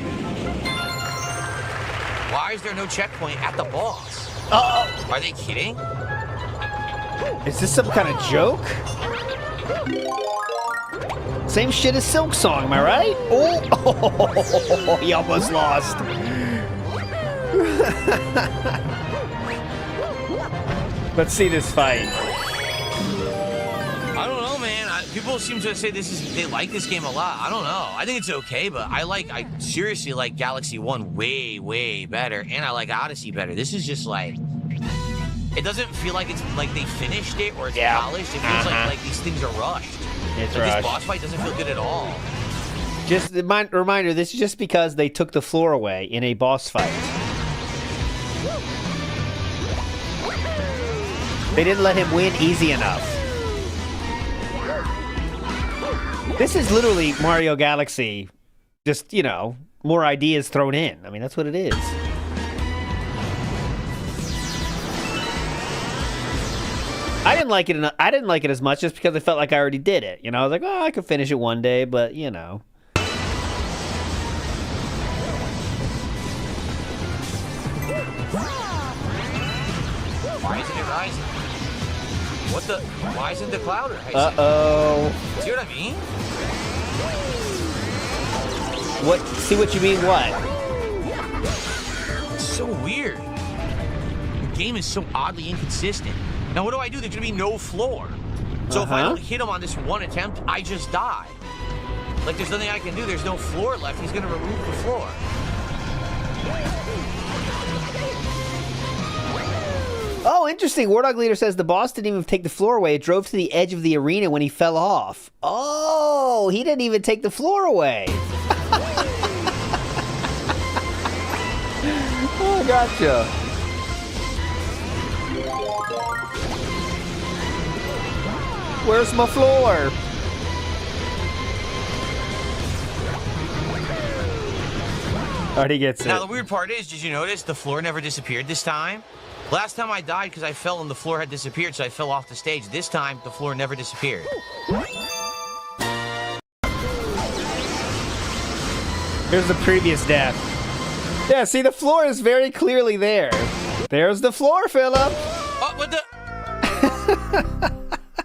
Why is there no checkpoint at the boss? Uh-oh. Are they kidding? Is this some kind of joke? Same shit as Silk Song, am I right? Oh, he almost lost. Let's see this fight. I don't know, man. People seem to say they like this game a lot. I don't know. I think it's okay, but I seriously like Galaxy 1 way, way better, and I like Odyssey better. This is just like, it doesn't feel like it's like they finished it or it's polished. It feels like these things are rushed. It's like rushed. This boss fight doesn't feel good at all. Just a reminder, this is just because they took the floor away in a boss fight. They didn't let him win easy enough. This is literally Mario Galaxy, just, you know, more ideas thrown in. I mean, that's what it is. I didn't like it. I didn't like it as much just because I felt like I already did it. You know, I was like, oh, I could finish it one day, but you know. Why isn't it rising? What the? Why isn't the cloud rising? Uh-oh. See what I mean? What? See what you mean? What? It's so weird. The game is so oddly inconsistent. Now, what do I do? There's gonna be no floor. So if I don't hit him on this one attempt, I just die. Like, there's nothing I can do. There's no floor left. He's gonna remove the floor. Oh, interesting. Wardog Leader says the boss didn't even take the floor away. It drove to the edge of the arena when he fell off. Oh, he didn't even take the floor away. Oh, gotcha. Where's my floor? Already gets it. Now, the weird part is, did you notice the floor never disappeared this time? Last time I died because I fell and the floor had disappeared, so I fell off the stage. This time, the floor never disappeared. Here's the previous death. Yeah, see, the floor is very clearly there. There's the floor, Philip. Oh, what the?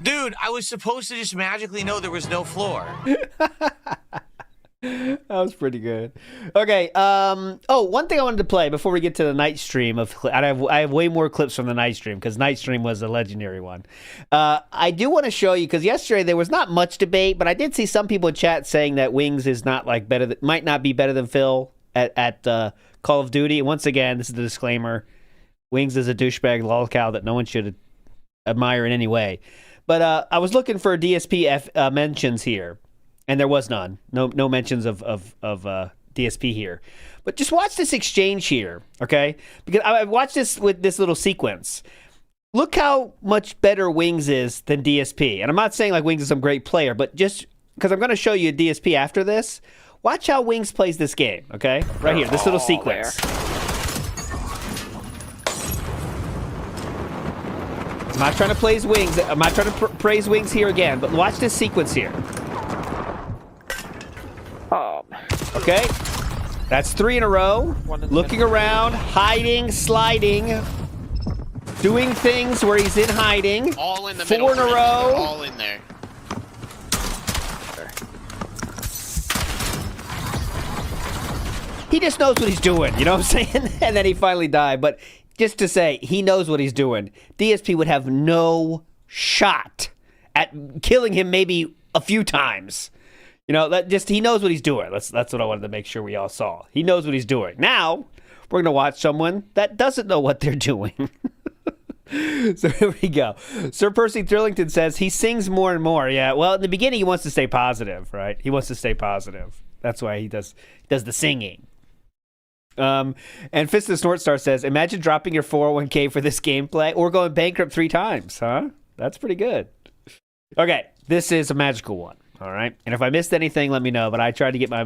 Dude, I was supposed to just magically know there was no floor. That was pretty good. Okay. One thing I wanted to play before we get to the night stream of. I have way more clips from the night stream because night stream was a legendary one. I do want to show you because yesterday there was not much debate, but I did see some people in chat saying that Wings is not like better. Might not be better than Phil at Call of Duty. And once again, this is the disclaimer: Wings is a douchebag lolcow that no one should admire in any way. But I was looking for DSP mentions here. And there was none. No mentions of DSP here. But just watch this exchange here, okay? Because I watched this with this little sequence. Look how much better Wings is than DSP. And I'm not saying like Wings is some great player, but just because I'm going to show you a DSP after this, watch how Wings plays this game, okay? Right here, this little sequence. I'm not trying to praise Wings. I'm not trying to praise Wings here again, but watch this sequence here. Okay, that's 3 in a row. Looking around, hiding, sliding, doing things where he's in hiding. All in the 4 middle. in a row. All in there. He just knows what he's doing, you know what I'm saying? And then he finally died. But just to say, he knows what he's doing. DSP would have no shot at killing him maybe a few times. You know, he knows what he's doing. That's what I wanted to make sure we all saw. He knows what he's doing. Now, we're going to watch someone that doesn't know what they're doing. So here we go. Sir Percy Thrillington says he sings more and more. Yeah, well, in the beginning, he wants to stay positive, right? He wants to stay positive. That's why he does the singing. And Fist of the Snortstar says, imagine dropping your 401k for this gameplay or going bankrupt 3 times, huh? That's pretty good. Okay, this is a magical one. All right, and if I missed anything, let me know. But I tried to get my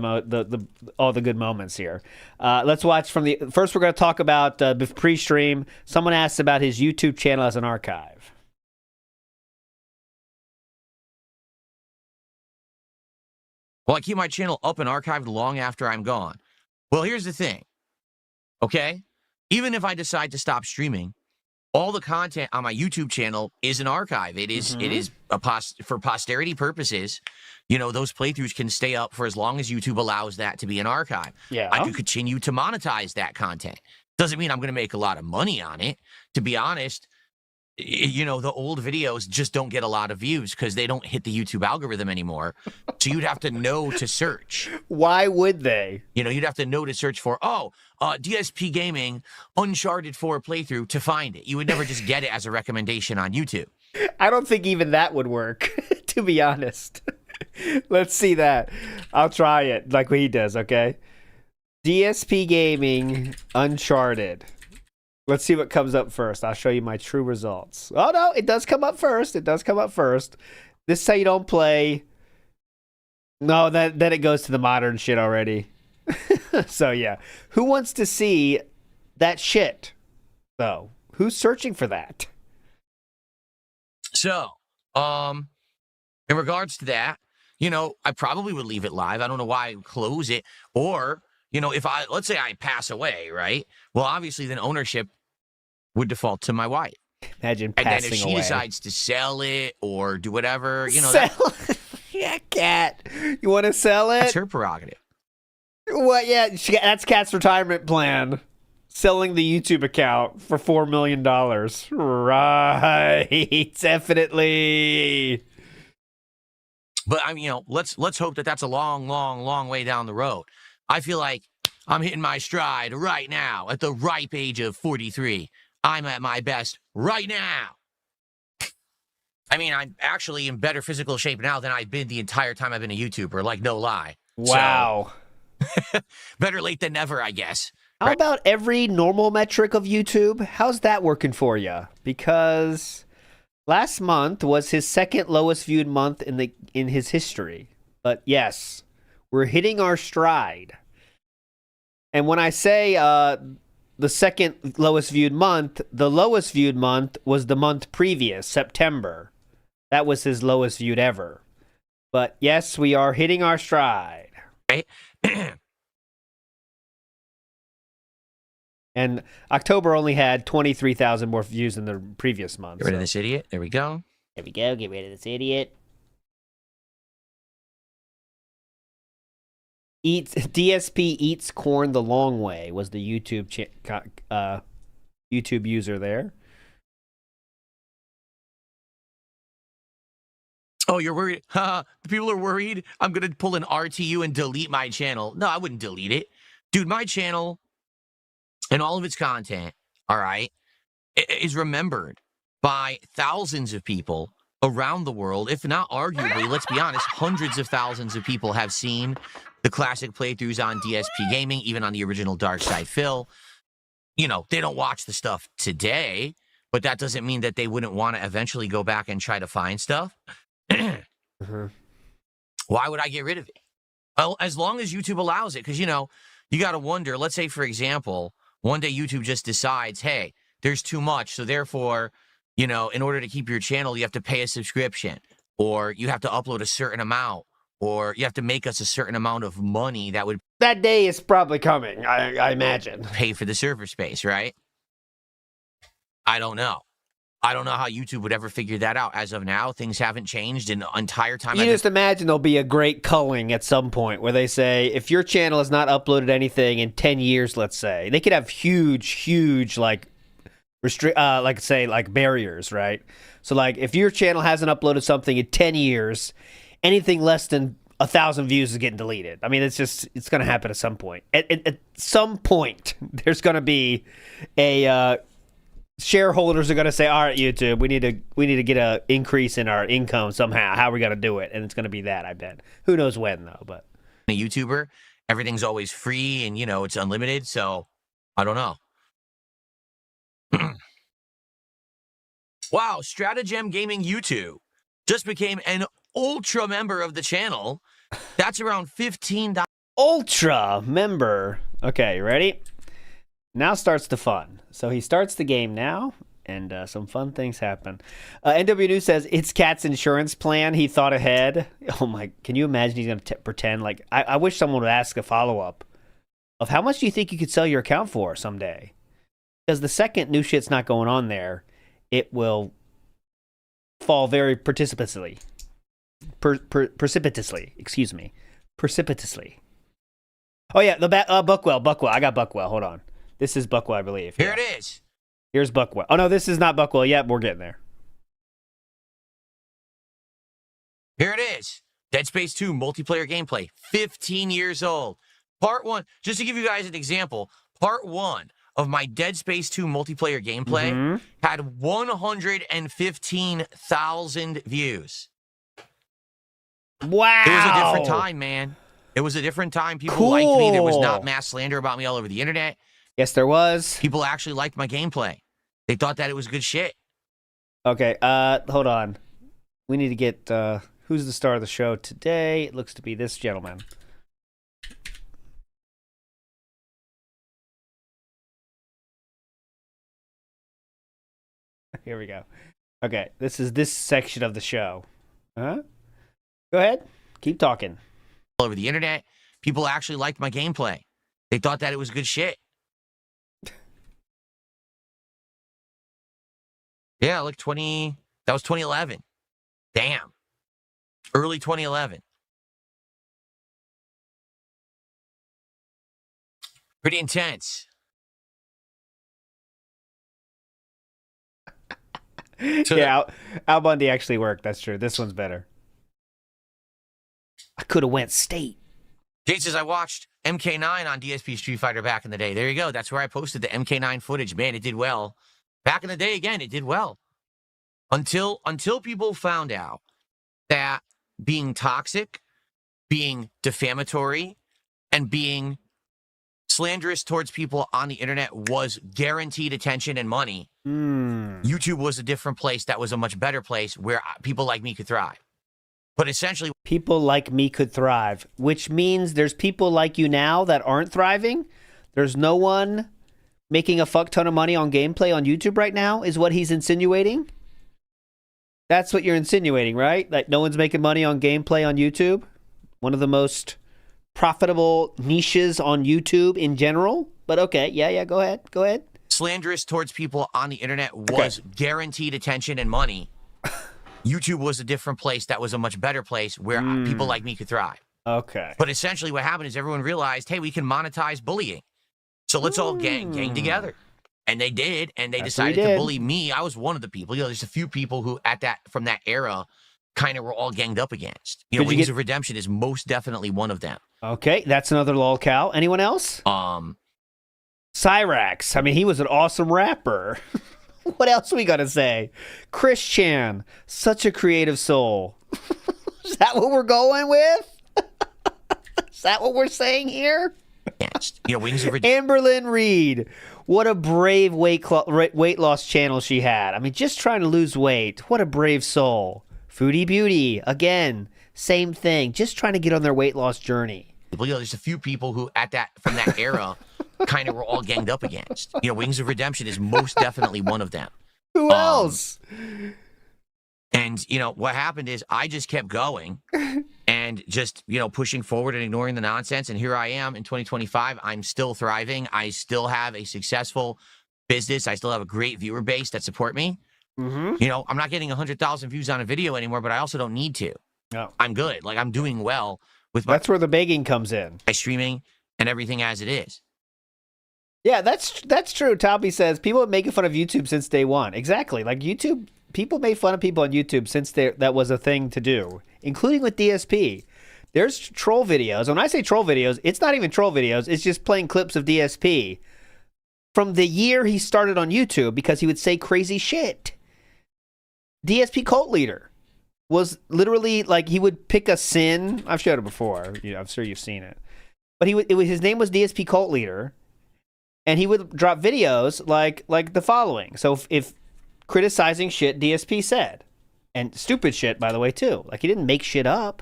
all the good moments here. Let's watch from the first. We're going to talk about Preestream. Someone asked about his YouTube channel as an archive. Well, I keep my channel up and archived long after I'm gone. Well, here's the thing. Okay, even if I decide to stop streaming, all the content on my YouTube channel is an archive. It is for posterity purposes. You know, those playthroughs can stay up for as long as YouTube allows that to be an archive. Yeah. I could continue to monetize that content. Doesn't mean I'm going to make a lot of money on it. To be honest, you know, the old videos just don't get a lot of views because they don't hit the YouTube algorithm anymore. So you'd have to know to search. Why would they? You know, you'd have to know to search for, DSP Gaming Uncharted 4 playthrough to find it. You would never just get it as a recommendation on YouTube. I don't think even that would work, to be honest. Let's see that. I'll try it like he does, okay? DSP Gaming Uncharted. Let's see what comes up first. I'll show you my true results. Oh, no, it does come up first. It does come up first. This is how you don't play. No, then it goes to the modern shit already. So, yeah. Who wants to see that shit, though? Who's searching for that? So, in regards to that, I probably would leave it live. I don't know why I would close it. Or, if let's say I pass away, right? Well, obviously then ownership would default to my wife. Imagine And passing then if she away. decides to sell it or do whatever, sell it? Yeah, Cat. You want to sell it? That's her prerogative. What? Yeah, that's Cat's retirement plan. Selling the YouTube account for $4 million. Right. Definitely. But let's hope that that's a long, long, long way down the road. I feel like I'm hitting my stride right now at the ripe age of 43. I'm at my best right now. I mean, I'm actually in better physical shape now than I've been the entire time I've been a YouTuber. Like, no lie. Wow. So, better late than never, I guess. How about every normal metric of YouTube? How's that working for you? Because last month was his second lowest viewed month in his history. But yes, we're hitting our stride. And when I say the second lowest viewed month, the lowest viewed month was the month previous, September. That was his lowest viewed ever. But yes, we are hitting our stride. And October only had 23,000 more views than the previous month. Get rid of this idiot. There we go. There we go. Get rid of this idiot. DSP eats corn the long way was the YouTube YouTube user there. Oh, you're worried? The people are worried I'm going to pull an RTU and delete my channel. No, I wouldn't delete it. Dude, my channel and all of its content, all right, is remembered by thousands of people around the world. If not arguably, let's be honest, hundreds of thousands of people have seen the classic playthroughs on DSP Gaming, even on the original Dark Side Phil. They don't watch the stuff today, but that doesn't mean that they wouldn't want to eventually go back and try to find stuff. Why would I get rid of it? Well, as long as YouTube allows it, because, you got to wonder, let's say, for example, one day YouTube just decides, hey, there's too much, so therefore, in order to keep your channel, you have to pay a subscription, or you have to upload a certain amount, or you have to make us a certain amount of money that would... That day is probably coming, I imagine. Pay for the server space, right? I don't know. I don't know how YouTube would ever figure that out. As of now, things haven't changed in the entire time. You just imagine there'll be a great culling at some point where they say, if your channel has not uploaded anything in 10 years, let's say, they could have huge, barriers, right? So, if your channel hasn't uploaded something in 10 years, anything less than 1,000 views is getting deleted. I mean, it's going to happen at some point. At some point, there's going to be a... shareholders are going to say, all right, YouTube, we need to get a increase in our income somehow. How are we going to do it? And it's going to be that, I bet. Who knows when, though, but... A YouTuber, everything's always free and, it's unlimited, so I don't know. Wow, Stratagem Gaming YouTube just became an ultra member of the channel. That's around $15. Ultra member. Okay, you ready? Now starts the fun. So he starts the game now, and some fun things happen. NW News says, it's Cat's insurance plan. He thought ahead. Oh, my. Can you imagine he's going to pretend? I wish someone would ask a follow-up of how much do you think you could sell your account for someday? Because the second new shit's not going on there, it will fall very precipitously. Precipitously. Excuse me. Precipitously. Oh, yeah. Buckwell. I got Buckwell. Hold on. This is Buckwell, I believe. Here it is. Here's Buckwell. Oh, no, this is not Buckwell yet. We're getting there. Here it is. Dead Space 2 multiplayer gameplay. 15 years old. Part 1. Just to give you guys an example, Part 1 of my Dead Space 2 multiplayer gameplay had 115,000 views. Wow. It was a different time, man. It was a different time. People liked me. There was not mass slander about me all over the internet. Yes, there was. People actually liked my gameplay. They thought that it was good shit. Okay, hold on. We need to get, who's the star of the show today? It looks to be this gentleman. Here we go. Okay, this is this section of the show. Huh? Go ahead. Keep talking. All over the internet. People actually liked my gameplay. They thought that it was good shit. Yeah, look, that was 2011. Damn. Early 2011. Pretty intense. So Yeah, Al Bundy actually worked. That's true. This one's better. I could have went state. Jade says, I watched MK9 on DSP Street Fighter back in the day. There you go. That's where I posted the MK9 footage. Man, it did well. Back in the day, again, it did well. Until people found out that being toxic, being defamatory, and being slanderous towards people on the internet was guaranteed attention and money. YouTube was a different place that was a much better place where people like me could thrive. But essentially, people like me could thrive, which means there's people like you now that aren't thriving. There's no one making a fuck ton of money on gameplay on YouTube right now, is what he's insinuating. That's what you're insinuating, right? Like no one's making money on gameplay on YouTube. One of the most profitable niches on YouTube in general. But okay, yeah, go ahead. Slanderous towards people on the internet was guaranteed attention and money. YouTube was a different place that was a much better place where people like me could thrive. Okay. But essentially what happened is everyone realized, hey, we can monetize bullying. So let's all gang together. And they did, and they decided to bully me. I was one of the people. You know, there's a few people who from that era kind of were all ganged up against. You know, Wings of Redemption is most definitely one of them. Okay, that's another lolcow. Anyone else? Cyrax. I mean, he was an awesome rapper. What else we got to say? Chris Chan, such a creative soul. Is that what we're going with? Is that what we're saying here? Yes. You know, Wings of Redemption. Amberlynn Reed. What a brave weight loss channel she had. I mean, just trying to lose weight. What a brave soul. Foodie Beauty. Again, same thing. Just trying to get on their weight loss journey. You know, there's a few people who from that era kind of were all ganged up against. You know, Wings of Redemption is most definitely one of them. Who else? And, you know, what happened is I just kept going and just, you know, pushing forward and ignoring the nonsense. And here I am in 2025. I'm still thriving. I still have a successful business. I still have a great viewer base that support me. You know, I'm not getting 100,000 views on a video anymore, but I also don't need to. No. I'm good. Like, I'm doing well with That's where the begging comes in. my streaming and everything as it is. Yeah, that's true. Talby says people have been making fun of YouTube since day one. Exactly. Like YouTube, people made fun of people on YouTube since that was a thing to do, including with DSP. There's troll videos. When I say troll videos, it's not even troll videos. It's just playing clips of DSP from the year he started on YouTube because he would say crazy shit. DSP cult leader was literally like he would pick a sin. I've showed it before. You know, I'm sure you've seen it. But his name was DSP cult leader. And he would drop videos like the following. So if criticizing shit DSP said, and stupid shit, by the way, too. Like, he didn't make shit up.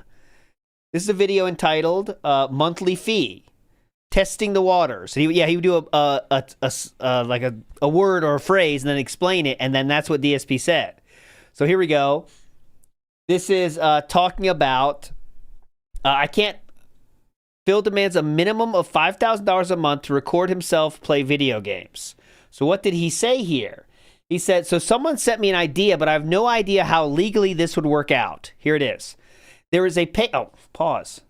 This is a video entitled "Monthly Fee," testing the waters. So he would do a word or a phrase and then explain it, and then that's what DSP said. So here we go. This is talking about Phil demands a minimum of $5,000 a month to record himself play video games. So what did he say here? He said, so someone sent me an idea, but I have no idea how legally this would work out. Here it is. There is a pause.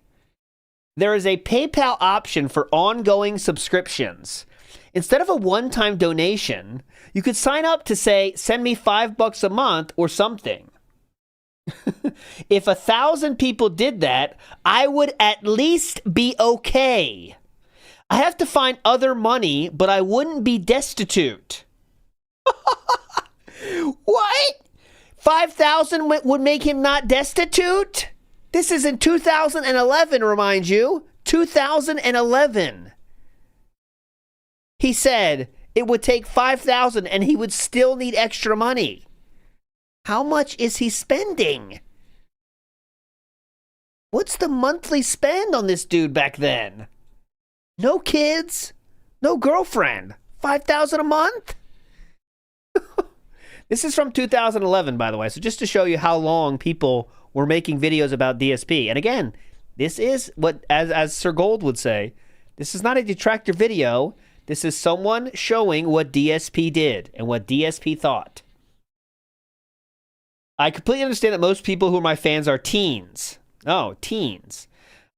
There is a PayPal option for ongoing subscriptions. Instead of a one-time donation, you could sign up to say, send me $5 a month or something. If 1,000 people did that, I would at least be okay. I have to find other money, but I wouldn't be destitute. What? 5,000 would make him not destitute? This is in 2011, remind you. 2011. He said it would take 5,000 and he would still need extra money. How much is he spending? What's the monthly spend on this dude back then? No kids, no girlfriend. 5,000 a month? This is from 2011, by the way. So just to show you how long people were making videos about DSP. And again, this is what, as Sir Gold would say, this is not a detractor video. This is someone showing what DSP did and what DSP thought. I completely understand that most people who are my fans are teens. Oh, teens.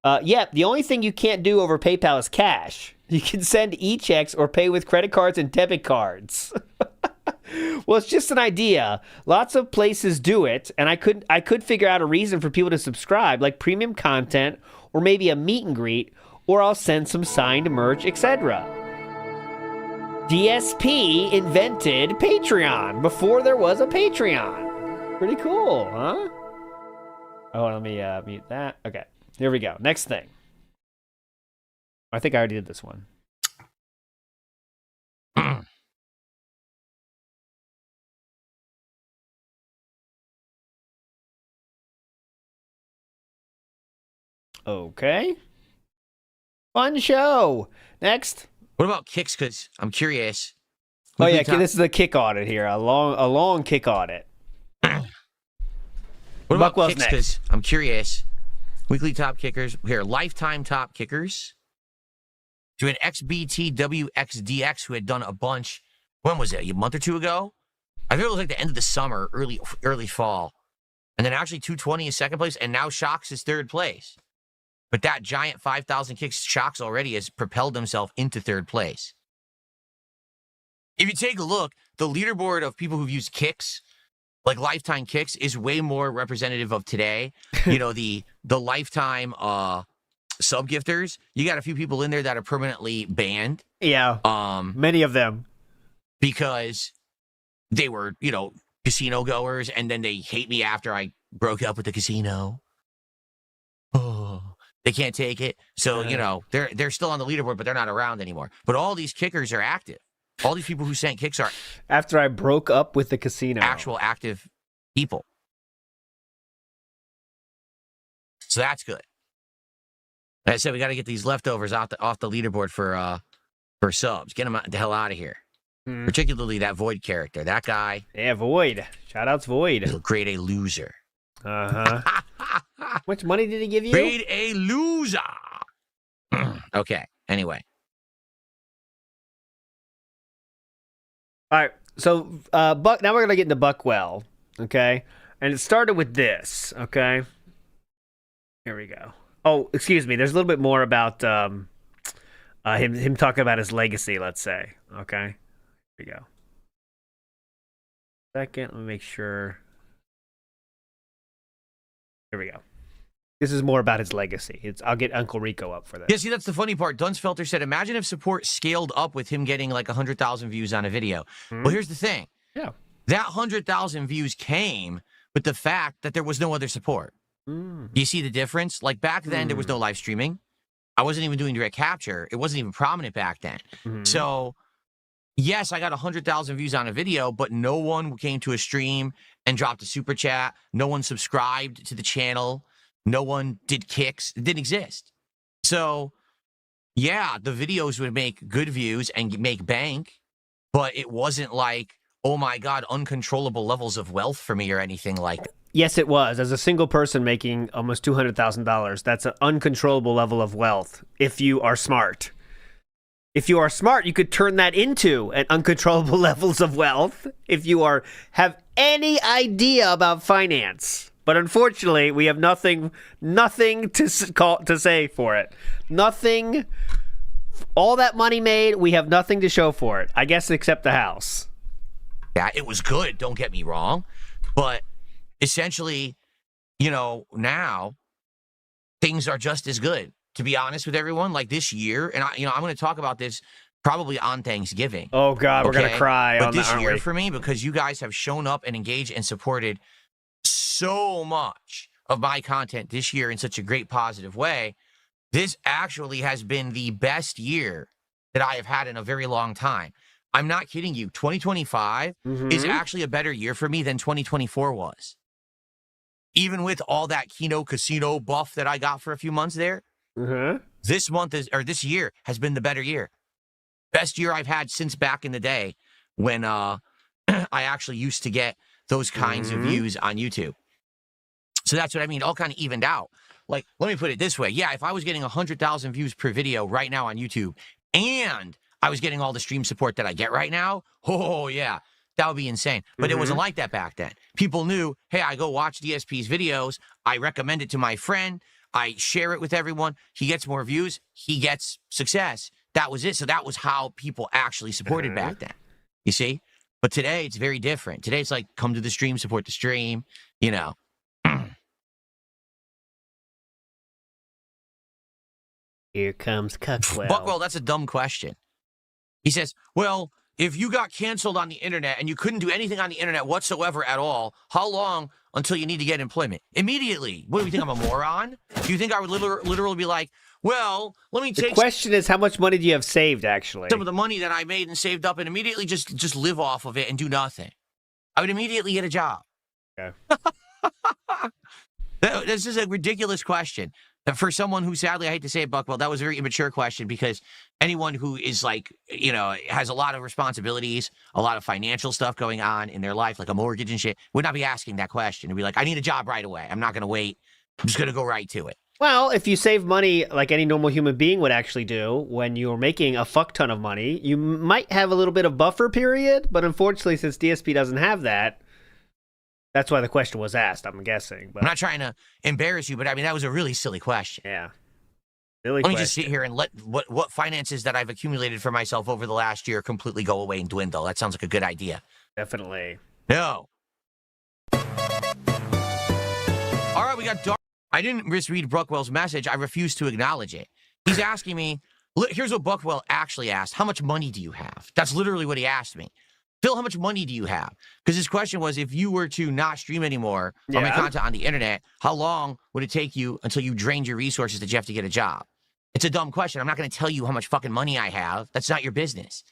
Yeah, the only thing you can't do over PayPal is cash. You can send e-checks or pay with credit cards and debit cards. Well, it's just an idea. Lots of places do it, and I could figure out a reason for people to subscribe, like premium content, or maybe a meet and greet, or I'll send some signed merch, etc. DSP invented Patreon before there was a Patreon. Pretty cool, huh? Oh, let me mute that. Okay, here we go. Next thing. I think I already did this one. Okay. Fun show. Next. What about kicks? Because I'm curious. Oh yeah, this is a kick audit here. A long kick audit. What about Buckwell's kicks? Because I'm curious. Weekly top kickers. Here, lifetime top kickers. To an XBTWXDX who had done a bunch. When was it? A month or two ago? I think it was like the end of the summer, early fall. And then actually 220 is second place, and now Shocks is third place. But that giant 5,000 kicks, Shocks already has propelled himself into third place. If you take a look, the leaderboard of people who've used kicks, like lifetime kicks, is way more representative of today. You know, the lifetime sub-gifters, you got a few people in there that are permanently banned. Yeah, many of them. Because they were, you know, casino goers, and then they hate me after I broke up with the casino. Oh, they can't take it. So, you know, they're still on the leaderboard, but they're not around anymore. But all these kickers are active. All these people who sent kicks are... After I broke up with the casino. Actual active people. So that's good. Like I said, we got to get these leftovers off the leaderboard for subs. Get them the hell out of here. Particularly that Void character. That guy. Yeah, Void. Shoutouts Void. He'll create a loser. Uh-huh. How much money did he give you? Create a loser. Okay. Anyway. All right. So, Buck. Now we're gonna get into Buckwell. Okay. And it started with this. Okay. Here we go. Oh, excuse me. There's a little bit more about him talking about his legacy. Let's say. Okay. Here we go. Second. Let me make sure. Here we go. This is more about his legacy. I'll get Uncle Rico up for this. Yeah, see, that's the funny part. Dunsfelter said, imagine if support scaled up with him getting like 100,000 views on a video. Well, here's the thing. Yeah. That 100,000 views came with the fact that there was no other support. Do you see the difference? Like back then, there was no live streaming. I wasn't even doing direct capture. It wasn't even prominent back then. So, yes, I got 100,000 views on a video, but no one came to a stream and dropped a super chat. No one subscribed to the channel. No one did kicks. It didn't exist. So, yeah, the videos would make good views and make bank, but it wasn't like, oh my God, uncontrollable levels of wealth for me or anything like that. Yes, it was. As a single person making almost $200,000, that's an uncontrollable level of wealth if you are smart. If you are smart, you could turn that into an uncontrollable levels of wealth if you have any idea about finance. But unfortunately, we have nothing to say for it. Nothing. All that money made, we have nothing to show for it. I guess except the house. Yeah, it was good. Don't get me wrong, but essentially, you know, now things are just as good. To be honest with everyone, like this year, and I'm going to talk about this probably on Thanksgiving. Oh God, we're gonna cry. But this year for me, because you guys have shown up and engaged and supported so much of my content this year in such a great positive way, this actually has been the best year that I have had in a very long time. I'm not kidding you. 2025 is actually a better year for me than 2024 was. Even with all that Kino Casino buff that I got for a few months there, this year has been the better year. Best year I've had since back in the day when I actually used to get those kinds of views on YouTube. So that's what I mean. All kind of evened out. Like, let me put it this way. Yeah, if I was getting 100,000 views per video right now on YouTube and I was getting all the stream support that I get right now, oh, yeah, that would be insane. But it wasn't like that back then. People knew, hey, I go watch DSP's videos. I recommend it to my friend. I share it with everyone. He gets more views. He gets success. That was it. So that was how people actually supported back then. You see? But today, it's very different. Today, it's like, come to the stream, support the stream, you know. Here comes Cuckwell. Buckwell, that's a dumb question. He says, well, if you got canceled on the internet and you couldn't do anything on the internet whatsoever at all, how long until you need to get employment? Immediately. What do you think, I'm a moron? Do you think I would literally be like, well, let me take... The question is, how much money do you have saved, actually? Some of the money that I made and saved up and immediately just live off of it and do nothing. I would immediately get a job. Okay. This is a ridiculous question. For someone who, sadly, I hate to say it, Buckwell, that was a very immature question, because anyone who is like, you know, has a lot of responsibilities, a lot of financial stuff going on in their life, like a mortgage and shit, would not be asking that question. It'd be like, I need a job right away. I'm not going to wait. I'm just going to go right to it. Well, if you save money like any normal human being would actually do when you're making a fuck ton of money, you might have a little bit of buffer period, but unfortunately, since DSP doesn't have that, that's why the question was asked, I'm guessing. But I'm not trying to embarrass you, but I mean, that was a really silly question. yeah. Let me just sit here and let what finances that I've accumulated for myself over the last year completely go away and dwindle. That sounds like a good idea. Definitely. No. All right, we got Dark. I didn't misread Buckwell's message. I refuse to acknowledge it. He's asking me, look, here's what Buckwell actually asked. How much money do you have? That's literally what he asked me. Phil, how much money do you have? Because his question was, if you were to not stream anymore or make content on the internet, how long would it take you until you drained your resources that you have to get a job? It's a dumb question. I'm not going to tell you how much fucking money I have. That's not your business.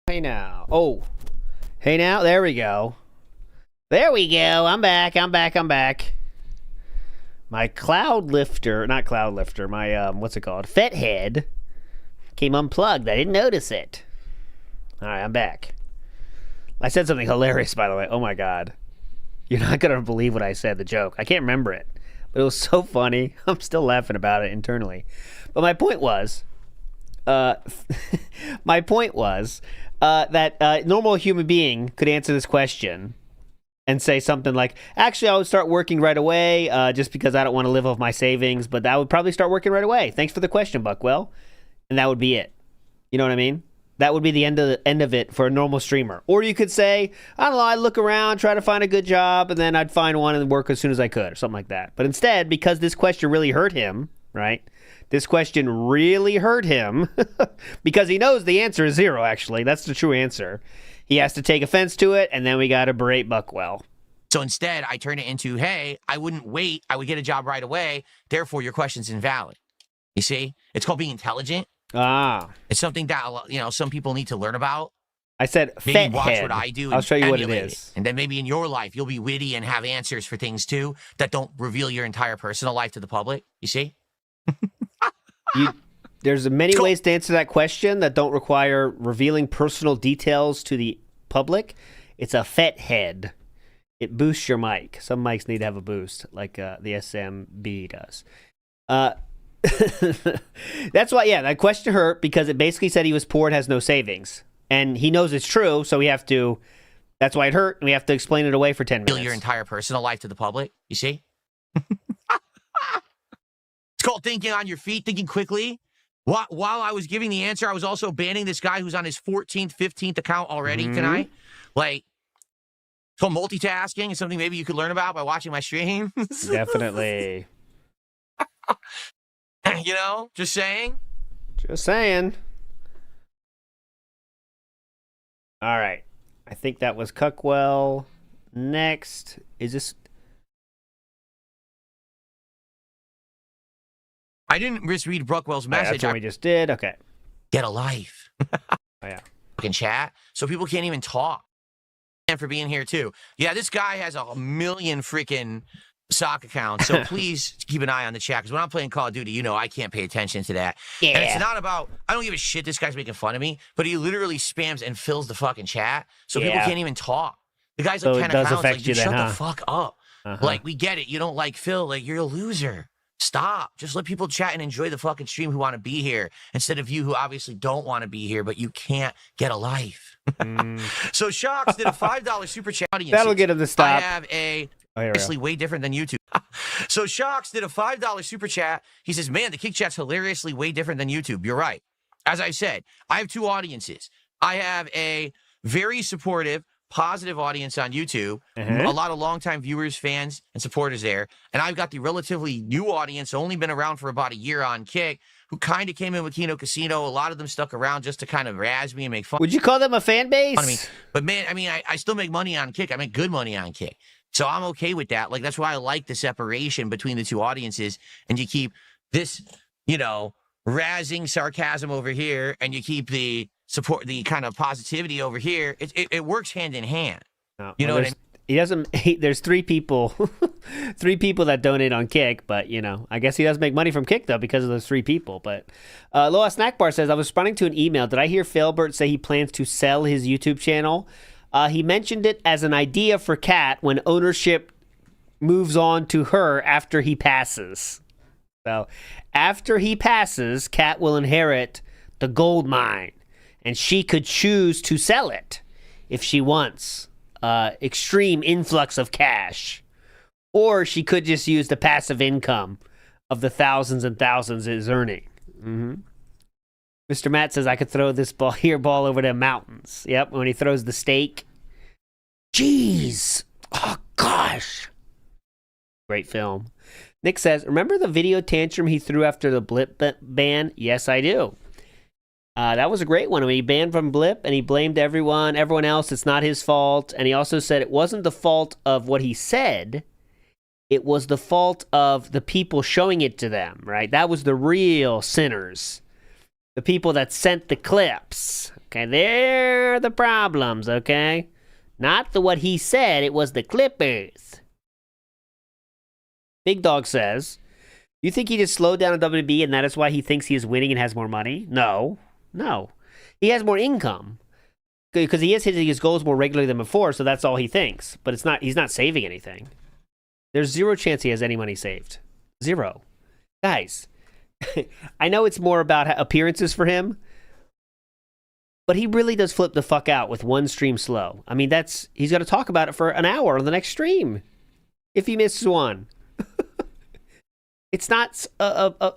Hey now. Oh. Hey now. There we go. There we go. I'm back. My cloud lifter, not cloud lifter, my, what's it called? Fet head came unplugged. I didn't notice it. All right, I'm back. I said something hilarious, by the way. Oh my God. You're not going to believe what I said, the joke. I can't remember it, but it was so funny. I'm still laughing about it internally. But my point was, that a normal human being could answer this question and say something like, actually, I would start working right away just because I don't want to live off my savings, but I would probably start working right away. Thanks for the question, Buckwell. And that would be it. You know what I mean? That would be the end of it for a normal streamer. Or you could say, I don't know, I'd look around, try to find a good job, and then I'd find one and work as soon as I could, or something like that. But instead, because this question really hurt him, right? This question really hurt him because he knows the answer is 0, actually. That's the true answer. He has to take offense to it, and then we got to berate Buckwell. So instead, I turn it into, hey, I wouldn't wait. I would get a job right away. Therefore, your question's invalid. You see? It's called being intelligent. Ah. It's something that, you know, some people need to learn about. I said maybe watch head. what I do. I'll show you what it emulate is. And then maybe in your life, you'll be witty and have answers for things, too, that don't reveal your entire personal life to the public. You see? There's many ways to answer that question that don't require revealing personal details to the public. It's a fet head. It boosts your mic. Some mics need to have a boost, like the SMB does. That's why, yeah, that question hurt because it basically said he was poor and has no savings. And he knows it's true, so we have to, that's why it hurt, and we have to explain it away for 10 minutes. Reveal your entire personal life to the public, you see? It's called thinking on your feet, thinking quickly. While I was giving the answer, I was also banning this guy who's on his 14th, 15th account already tonight. Like, so multitasking is something maybe you could learn about by watching my streams. Definitely. You know, just saying. Just saying. All right. I think that was Cuckwell. Next, is this... I didn't misread Brookwell's message. That's what we just did. Okay. Get a life. Oh, yeah. Fucking chat. So people can't even talk. And for being here, too. Yeah, this guy has a million freaking sock accounts. So please keep an eye on the chat. Because when I'm playing Call of Duty, you know I can't pay attention to that. Yeah. And it's not about, I don't give a shit this guy's making fun of me. But he literally spams and fills the fucking chat. So people can't even talk. The guy's like So 10 it does accounts. affect Like, you dude, then, shut huh? the fuck up. Like, we get it. You don't like Phil. Like, you're a loser. Stop. Just let people chat and enjoy the fucking stream who want to be here instead of you who obviously don't want to be here, but you can't get a life. So Shocks did a $5 super chat. That'll get him to stop. I have a Oh, here we go. obviously way different than YouTube. So Shocks did a $5 super chat. He says, man, the kick chat's hilariously way different than YouTube. You're right. As I said, I have two audiences. I have a very supportive, positive audience on YouTube, a lot of longtime viewers, fans, and supporters there. And I've got the relatively new audience, only been around for about a year on Kick, who kind of came in with Kino Casino. A lot of them stuck around just to kind of razz me and make fun Would you call them a fan base? of me. But man, I mean, I still make money on Kick. I make good money on Kick. So I'm okay with that. Like, that's why I like the separation between the two audiences. And you keep this, you know, razzing sarcasm over here, and you keep the support, the kind of positivity over here. It works hand in hand. No, You know what I mean? He doesn't. There's 3 people, 3 people that donate on Kick, but you know, I guess he does make money from Kick though because of those 3 people. But Loa Snack Bar says, I was responding to an email. Did I hear Failbert say he plans to sell his YouTube channel? He mentioned it as an idea for Kat when ownership moves on to her after he passes. So after he passes, Kat will inherit the gold mine, and she could choose to sell it if she wants. Extreme influx of cash, or she could just use the passive income of the thousands and thousands it is earning. Mr. Matt says I could throw this ball over the mountains. Yep, when he throws the stake. Jeez, oh gosh, great film. Nick says, remember the video tantrum he threw after the Blip ban? Yes, I do. That was a great one. I mean, he banned from Blip, and he blamed everyone else. It's not his fault. And he also said it wasn't the fault of what he said. It was the fault of the people showing it to them, right? That was the real sinners. The people that sent the clips. Okay, they're the problems, okay? Not what he said. It was the clippers. Big Dog says, you think he just slowed down on WB and that is why he thinks he is winning and has more money? No. He has more income because he is hitting his goals more regularly than before, so that's all he thinks. But it's not. He's not saving anything. There's 0 chance he has any money saved. 0. Guys, I know it's more about appearances for him, but he really does flip the fuck out with one stream slow. I mean, he's going to talk about it for an hour on the next stream if he misses one. It's not.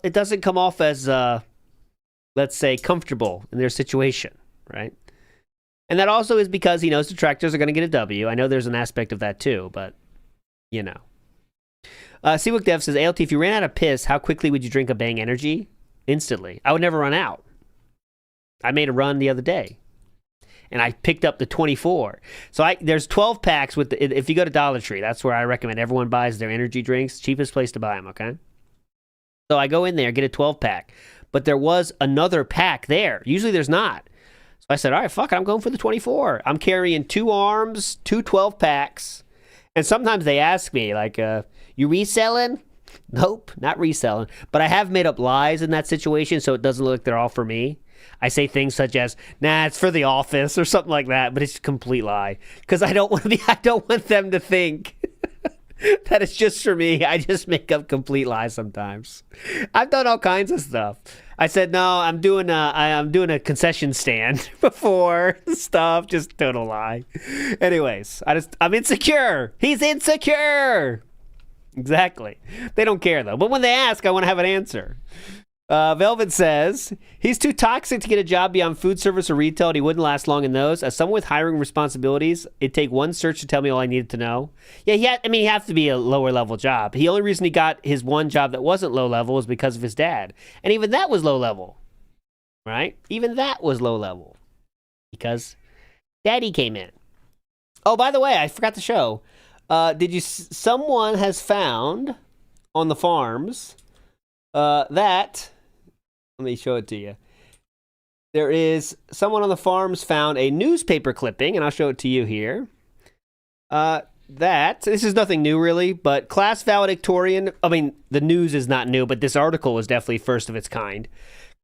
It doesn't come off as. Let's say, comfortable in their situation, right? And that also is because he knows detractors are going to get a W. I know there's an aspect of that too, but, you know. Seawook Dev says, ALT, if you ran out of piss, how quickly would you drink a Bang Energy? Instantly. I would never run out. I made a run the other day, and I picked up the 24. So there's 12 packs with if you go to Dollar Tree, that's where I recommend everyone buys their energy drinks. Cheapest place to buy them, okay? So I go in there, get a 12-pack. But there was another pack there. Usually there's not. So I said, all right, fuck it, I'm going for the 24. I'm carrying 2 arms, 2 12-packs. And sometimes they ask me, like, you reselling? Nope, not reselling. But I have made up lies in that situation so it doesn't look like they're all for me. I say things such as, nah, it's for the office or something like that. But it's a complete lie. Because I don't want them to think that it's just for me. I just make up complete lies sometimes. I've done all kinds of stuff. I said, no, I'm doing a concession stand before stuff. Just total lie. Anyways, I'm insecure. He's insecure. Exactly. They don't care though. But when they ask, I want to have an answer. Velvet says, he's too toxic to get a job beyond food service or retail, and he wouldn't last long in those. As someone with hiring responsibilities, it'd take one search to tell me all I needed to know. Yeah, he have to be a lower level job. The only reason he got his one job that wasn't low level was because of his dad. And even that was low level. Right? Even that was low level. Because daddy came in. Oh, by the way, I forgot to show. Someone has found on the farms that... Let me show it to you. There is someone on the farms found a newspaper clipping, and I'll show it to you here. This is nothing new, really, but class valedictorian, the news is not new, but this article was definitely first of its kind.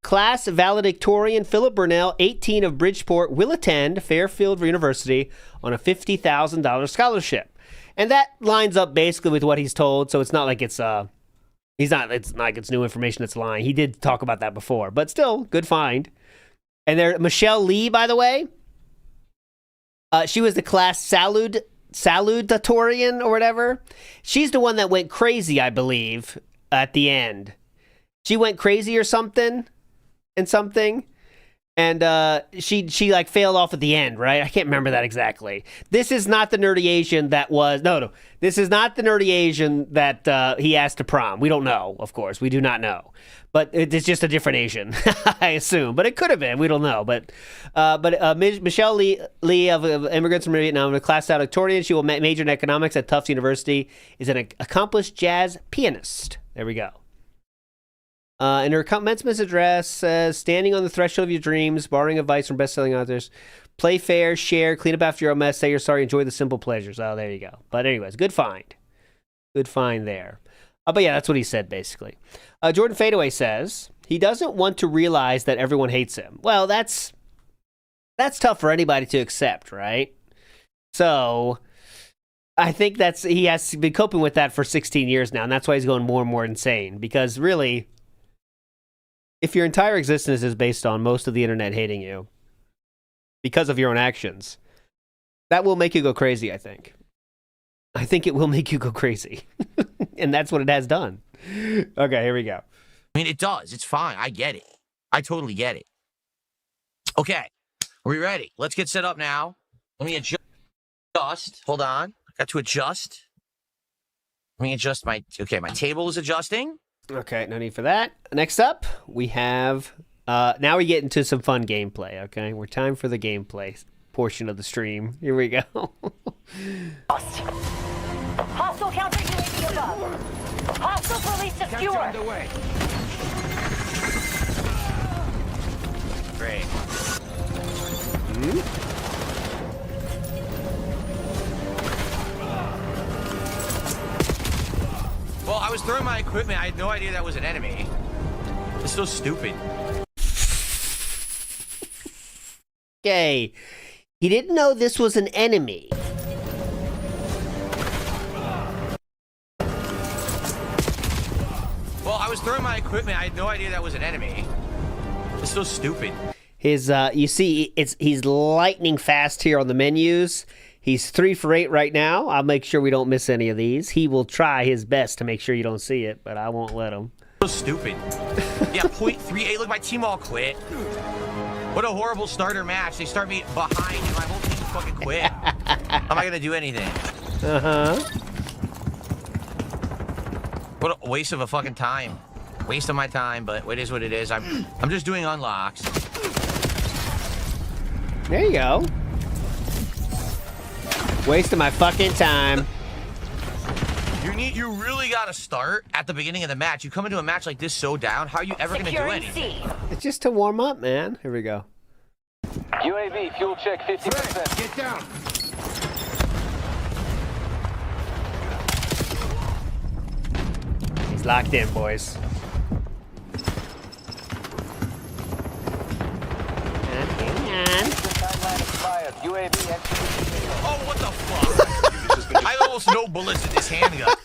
Class valedictorian Philip Burnell, 18 of Bridgeport, will attend Fairfield University on a $50,000 scholarship. And that lines up basically with what he's told, so it's not like it's new information that's lying. He did talk about that before, but still, good find. And there, Michelle Lee, by the way, she was the class salutatorian or whatever. She's the one that went crazy, I believe, at the end. She went crazy or something, and she like failed off at the end, right? I can't remember that exactly. This is not the nerdy Asian that was no. This is not the nerdy Asian that he asked to prom. We don't know, of course. We do not know, but it's just a different Asian, I assume. But it could have been. We don't know. But Michelle Lee of Immigrants from Vietnam, a class valedictorian. She will major in economics at Tufts University. Is an accomplished jazz pianist. There we go. In her commencement address says, standing on the threshold of your dreams, borrowing advice from best-selling authors, play fair, share, clean up after your own mess, say you're sorry, enjoy the simple pleasures. Oh, there you go. But anyways, good find. Good find there. But yeah, that's what he said, basically. Jordan Fadeaway says, he doesn't want to realize that everyone hates him. Well, that's tough for anybody to accept, right? So I think he has been coping with that for 16 years now, and that's why he's going more and more insane. Because really, if your entire existence is based on most of the internet hating you because of your own actions, that will make you go crazy, I think. I think it will make you go crazy. And that's what it has done. Okay, here we go. It does. It's fine. I get it. I totally get it. Okay. Are we ready? Let's get set up now. Let me adjust. Hold on. I got to adjust. Let me adjust my table is adjusting. Okay, no need for that. Next up, we have, now we get into some fun gameplay, okay? We're time for the gameplay portion of the stream. Here we go. Hostile counter UAV above. Hostile police secure. Underway. Great. Well, I was throwing my equipment. I had no idea that was an enemy. It's so stupid. Okay. He didn't know this was an enemy. Well, I was throwing my equipment. I had no idea that was an enemy. It's so stupid. His, you see, he's lightning fast here on the menus. He's 3 for 8 right now. I'll make sure we don't miss any of these. He will try his best to make sure you don't see it, but I won't let him. So stupid. Yeah, 0.38. Look, my team all quit. What a horrible starter match. They start me behind and my whole team fucking quit. How am I going to do anything? Uh-huh. What a waste of a fucking time. Waste of my time, but it is what it is. I'm just doing unlocks. There you go. Wasting my fucking time. You really gotta start at the beginning of the match. You come into a match like this so down, how are you ever gonna do anything? It's just to warm up, man. Here we go. UAV fuel check 50%. Get down. He's locked in, boys. Oh, what the fuck? I almost no bullets in this handgun.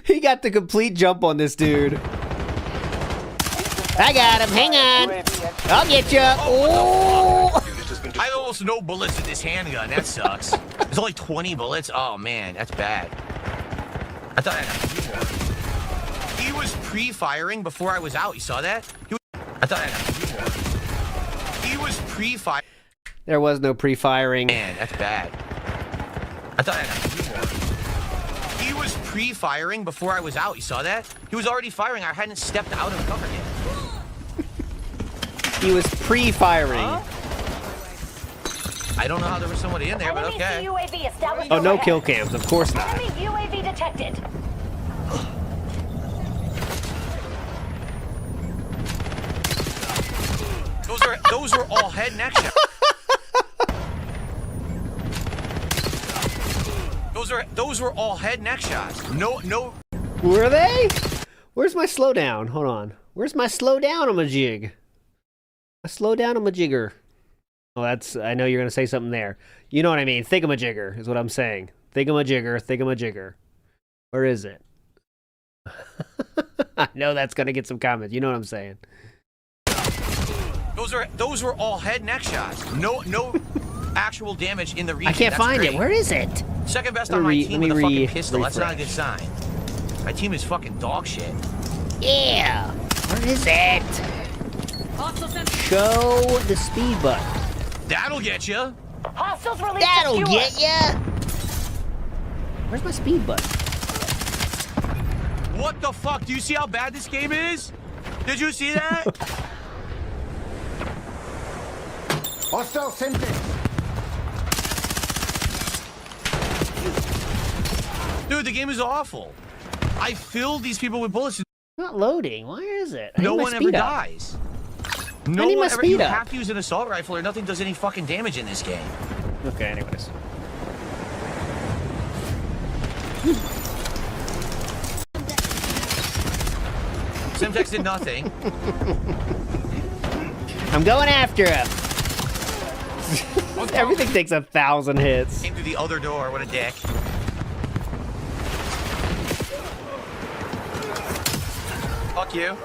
He got the complete jump on this dude. I got him. Hang on. I'll get you. Oh! I almost no bullets in this handgun. That sucks. There's only 20 bullets. Oh man, that's bad. I thought I had a few more. He was pre-firing before I was out. You saw that? I thought I had a few more. He was pre-firing. There was no pre-firing. Man, that's bad. I thought I had a few more. He was pre-firing before I was out. You saw that? He was already firing. I hadn't stepped out of cover yet. He was pre-firing. Huh? I don't know how there was somebody in there, but Enemy okay. UAV established Oh, no overhead. kill cams. Of course not. Enemy UAV detected. Those were all head and neck shots. Those were all head and neck shots. No. Were they? Where's my slowdown? Hold on. Where's my slowdown on my jig? I slow down on my jigger. Oh, that's. I know you're gonna say something there. You know what I mean? Thingamajigger is what I'm saying. Thingamajigger. Where is it? I know that's gonna get some comments. You know what I'm saying? Those were all head and neck shots. No actual damage in the region. I can't That's find great. it. Where is it? Second best Let on my me team with a fucking re- pistol. That's not a good refresh. sign. My team is fucking dog shit. Yeah. Where is it? Show the speed button. That'll get you. Hostiles released That'll a skewer. get ya. Where's my speed button? What the fuck? Do you see how bad this game is? Did you see that? Hostile sentry. Dude, the game is awful. I filled these people with bullets. Not loading. Why is it? I No need my one ever speed up. dies. No I need my one ever. speed You up. have to use an assault rifle or nothing does any fucking damage in this game. Okay, anyways. Semtex did nothing. I'm going after him. Everything takes 1,000 hits. Came through the other door. What a dick. Fuck you.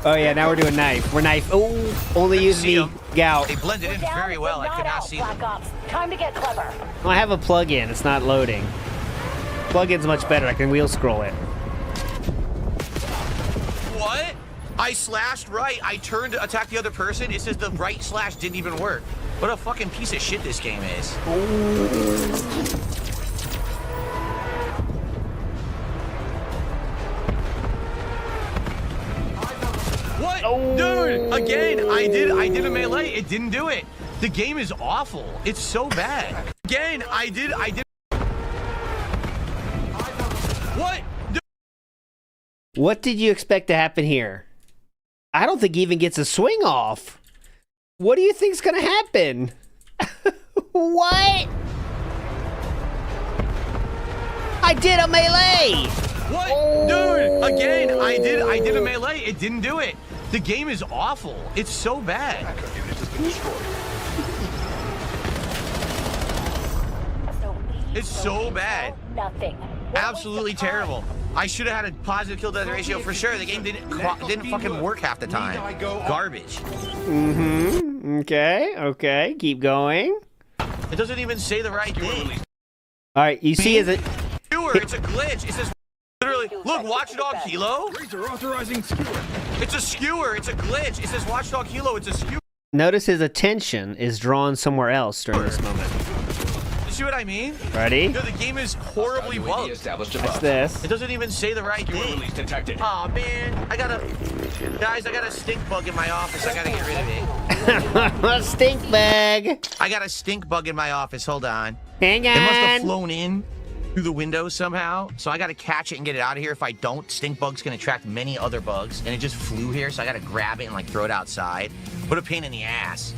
Oh yeah, now we're doing knife. We're knife. Oh, only use see me 'em. gout. They blended in Down, very but well. I not could not out, see Black them. Ops. Time to get clever. Oh, I have a plug-in. It's not loading. Plug-in's much better. I can wheel scroll it. What? I slashed right. I turned to attack the other person. It says the right slash didn't even work. What a fucking piece of shit this game is. What? Dude, again, I did a melee. It didn't do it. The game is awful. It's so bad. Again, I did. What? Dude. What did you expect to happen here? I don't think he even gets a swing off. What do you think's gonna happen? What? I did a melee! What? Oh. Dude, again, I did a melee. It didn't do it. The game is awful. It's so bad. It's so bad. Nothing. Absolutely terrible. I should have had a positive kill death ratio for sure. The game didn't fucking work half the time. Garbage. Mm-hmm. Okay. Keep going. It doesn't even say the right thing. All right, you see, is it? Skewer, it's a glitch. It says literally, look, Watchdog Hilo. It's a skewer. It's a glitch. It says Watchdog Hilo. It's a skewer. Notice his attention is drawn somewhere else during this moment. You see what I mean? Ready? No, the game is horribly bugged. What's this? It doesn't even say the right thing. Oh man, I got a stink bug in my office. I gotta get rid of it. Stink bag. I got a stink bug in my office. Hold on. Hang It must have on. flown in through the window somehow. So I gotta catch it and get it out of here. If I don't, stink bug's gonna attract many other bugs. And it just flew here, so I gotta grab it and like throw it outside. What a pain in the ass.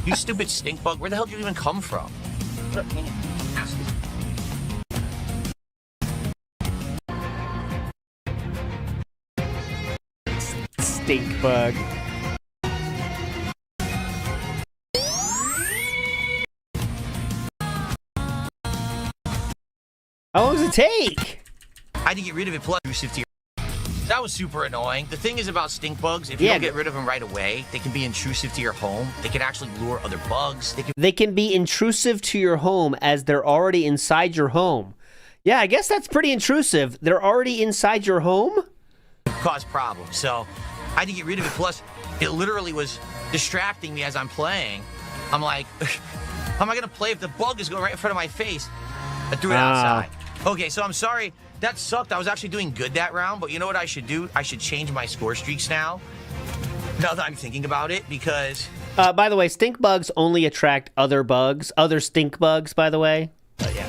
You stupid stink bug. Where the hell did you even come from? What a pain in the ass. Stink bug. How long does it take? I had to get rid of it plus intrusive to your... That was super annoying. The thing is about stink bugs, if you Yeah, don't get rid of them right away, they can be intrusive to your home. They can actually lure other bugs. They can be intrusive to your home as they're already inside your home. Yeah, I guess that's pretty intrusive. They're already inside your home? Cause problems. So I had to get rid of it. Plus, it literally was distracting me as I'm playing. I'm like, how am I going to play if the bug is going right in front of my face? I threw it outside. Okay, so I'm sorry. That sucked. I was actually doing good that round, but you know what I should do? I should change my score streaks now that I'm thinking about it, because... by the way, stink bugs only attract other bugs. Other stink bugs, by the way. But yeah.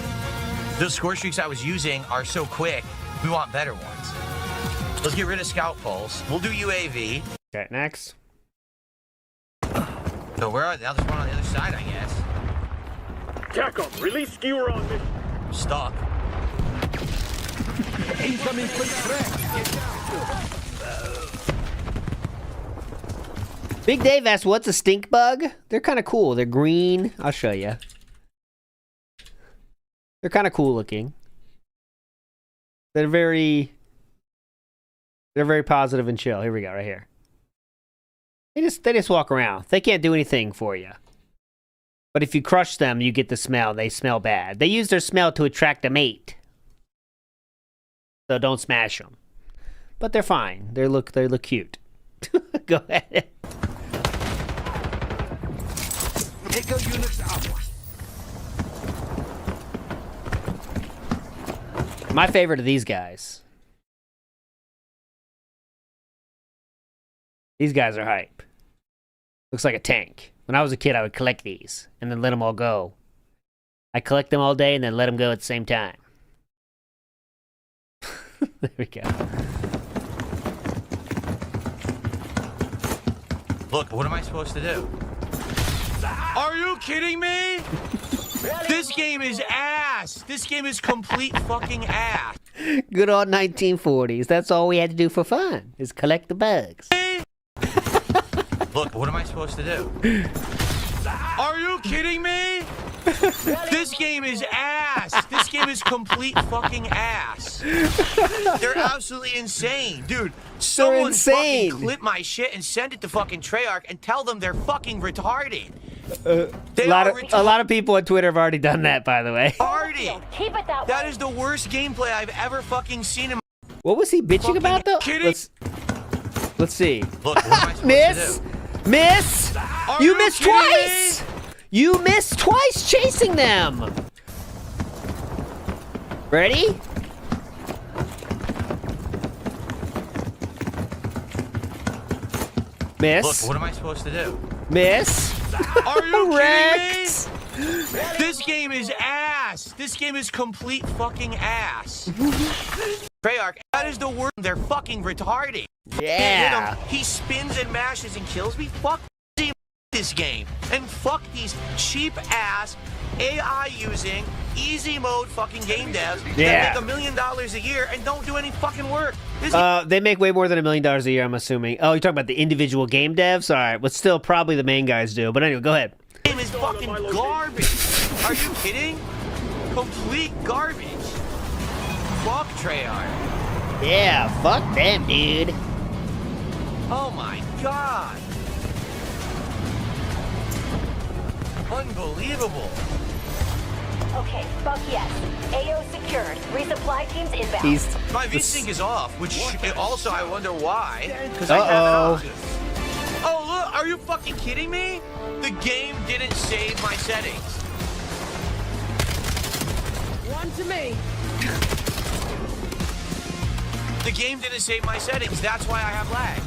Those score streaks I was using are so quick. We want better ones. Let's get rid of Scout Pulse. We'll do UAV. Okay, next. So where are they? Now there's one on the other side, I guess. TACOM, release skewer on mission. I'm stuck. Incoming quick threat. Big Dave asked, what's a stink bug? They're kind of cool. They're green. I'll show you. They're kind of cool looking. They're very positive and chill. Here we go, right here. They just walk around. They can't do anything for you. But if you crush them, you get the smell. They smell bad. They use their smell to attract a mate. So don't smash them. But they're fine. They look cute. Go ahead. Echo units out. My favorite of these guys. These guys are hype. Looks like a tank. When I was a kid, I would collect these and then let them all go. I collect them all day and then let them go at the same time. There we go. Look, what am I supposed to do? Are you kidding me? This game is ass. This game is complete fucking ass. Good old 1940s. That's all we had to do for fun, is collect the bugs. Look, what am I supposed to do? Are you kidding me? This game is ass. This game is complete fucking ass. They're absolutely insane. Dude, someone insane. fucking clip my shit and send it to fucking Treyarch and tell them they're fucking retarded. A lot of people on Twitter have already done that, by the way. Retarded. Keep it that That way. is the worst gameplay I've ever fucking seen in my What was he bitching about, though? kidding? Let's see. Look, what am I supposed Miss! to do? Miss! Are You you missed kidding twice! me? You missed twice chasing them! Ready? Miss. Look, what am I supposed to do? Miss. Are you Rex. kidding me? This game is ass. This game is complete fucking ass. Treyarch, that is the word. They're fucking retarded. Yeah. He spins and mashes and kills me. Fuck this game. And fuck these cheap ass AI using easy mode fucking game devs Yeah. that make $1 million a year and don't do any fucking work. This They make way more than $1 million a year, I'm assuming. Oh, you're talking about the individual game devs? All right, but still probably the main guys do. But anyway, go ahead. game is fucking garbage. Are you kidding? Complete garbage. Fuck Treyarch. Yeah, fuck them, dude. Oh my god. Unbelievable. Okay, Buck, yes. AO secured. Resupply teams inbound. He's My VSync is off, which also I wonder why. Because I have it on. Oh, look, are you fucking kidding me? The game didn't save my settings. One to me. The game didn't save my settings. That's why I have lag.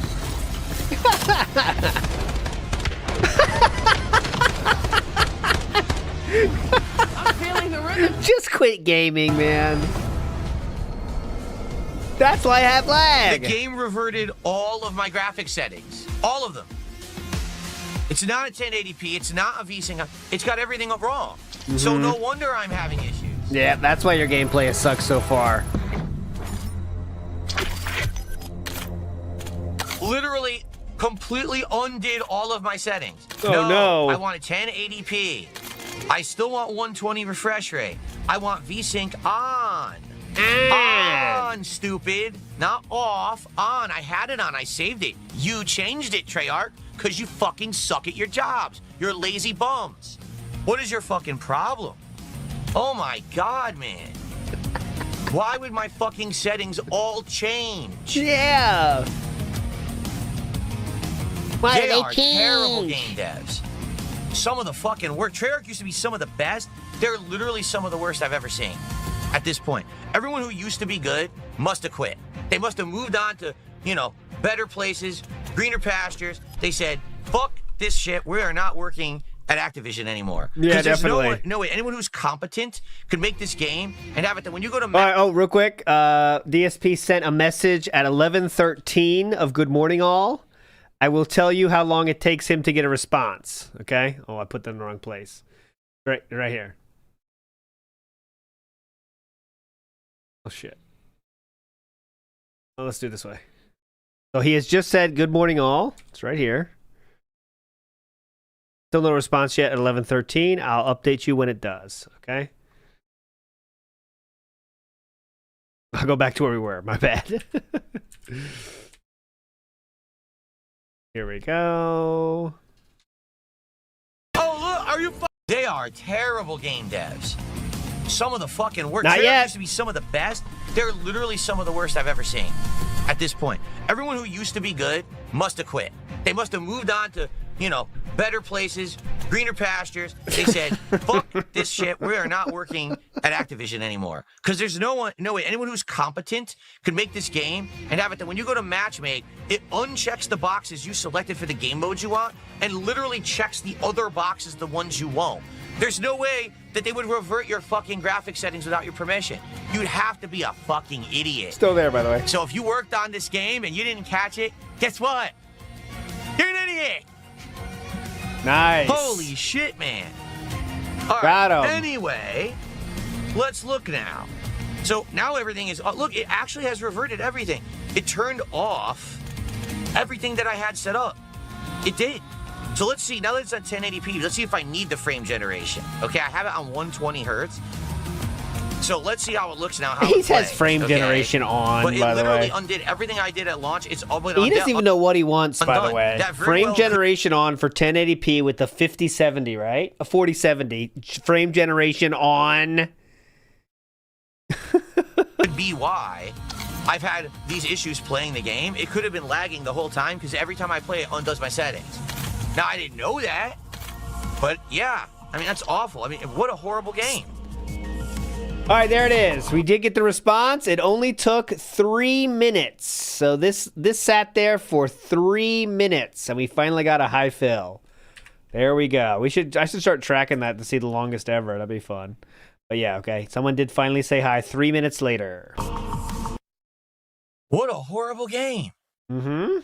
I'm feeling the rhythm. just quit gaming, man. That's why I have lag. The game reverted all of my graphic settings. All of them. It's not a 1080p. It's not a VSync. It's got everything wrong. So no wonder I'm having issues. Yeah, that's why your gameplay has sucked so far. Literally, completely undid all of my settings. Oh, no. I want a 1080p. I still want 120 refresh rate. I want VSync on. On, stupid. Not off. On. I had it on. I saved it. You changed it, Treyarch, because you fucking suck at your jobs. You're lazy bums. What is your fucking problem? Oh my god, man. Why would my fucking settings all change? Yeah. Why They do are they change? terrible game devs. Some of the fucking worst. Treyarch used to be some of the best. They're literally some of the worst I've ever seen at this point. Everyone who used to be good must have quit. They must have moved on to, you know, better places, greener pastures. They said, fuck this shit. We are not working at Activision anymore. Yeah, There's definitely. no way anyone who's competent could make this game and have it that when you go to All right, oh, real quick. DSP sent a message at 11:13 of Good Morning All. I will tell you how long it takes him to get a response. Okay? Oh, I put that in the wrong place. Right here. Oh, shit. Oh, let's do it this way. So he has just said Good Morning All. It's right here. Still no response yet at 11:13. I'll update you when it does. Okay? I'll go back to where we were. My bad. Here we go. Oh, look, are you They are terrible game devs. Some of the fucking worst. Not Treyarch yet. used to be some of the best. They're literally some of the worst I've ever seen at this point. Everyone who used to be good must have quit. They must have moved on to, you know, better places, greener pastures. They said, fuck this shit. We are not working at Activision anymore. Because there's no way anyone who's competent could make this game and have it that when you go to matchmake, it unchecks the boxes you selected for the game modes you want and literally checks the other boxes, the ones you won't. There's no way that they would revert your fucking graphic settings without your permission. You'd have to be a fucking idiot. Still there, by the way. So if you worked on this game and you didn't catch it, guess what? You're an idiot. Nice. Holy shit, man. All Got right. 'em. Anyway, let's look now. So now everything is... look, it actually has reverted everything. It turned off everything that I had set up. It did. So let's see. Now that it's at 1080p, let's see if I need the frame generation. Okay, I have it on 120 hertz. So let's see how it looks now. How He it has plays, frame okay? generation on, But it by the literally way. undid everything I did at launch. It's all He doesn't even know what he wants, by the undone. way. That very Frame well generation on for 1080p with the 5070, right? A 4070. Frame generation on. could be why I've had these issues playing the game. It could have been lagging the whole time because every time I play it undoes my settings. Now, I didn't know that, but yeah. I mean, that's awful. I mean, what a horrible game. All right, there it is. We did get the response. It only took 3 minutes. So this sat there for 3 minutes, and we finally got a high fill. There we go. I should start tracking that to see the longest ever. That'd be fun. But yeah, okay. Someone did finally say hi 3 minutes later. What a horrible game. Mm-hmm.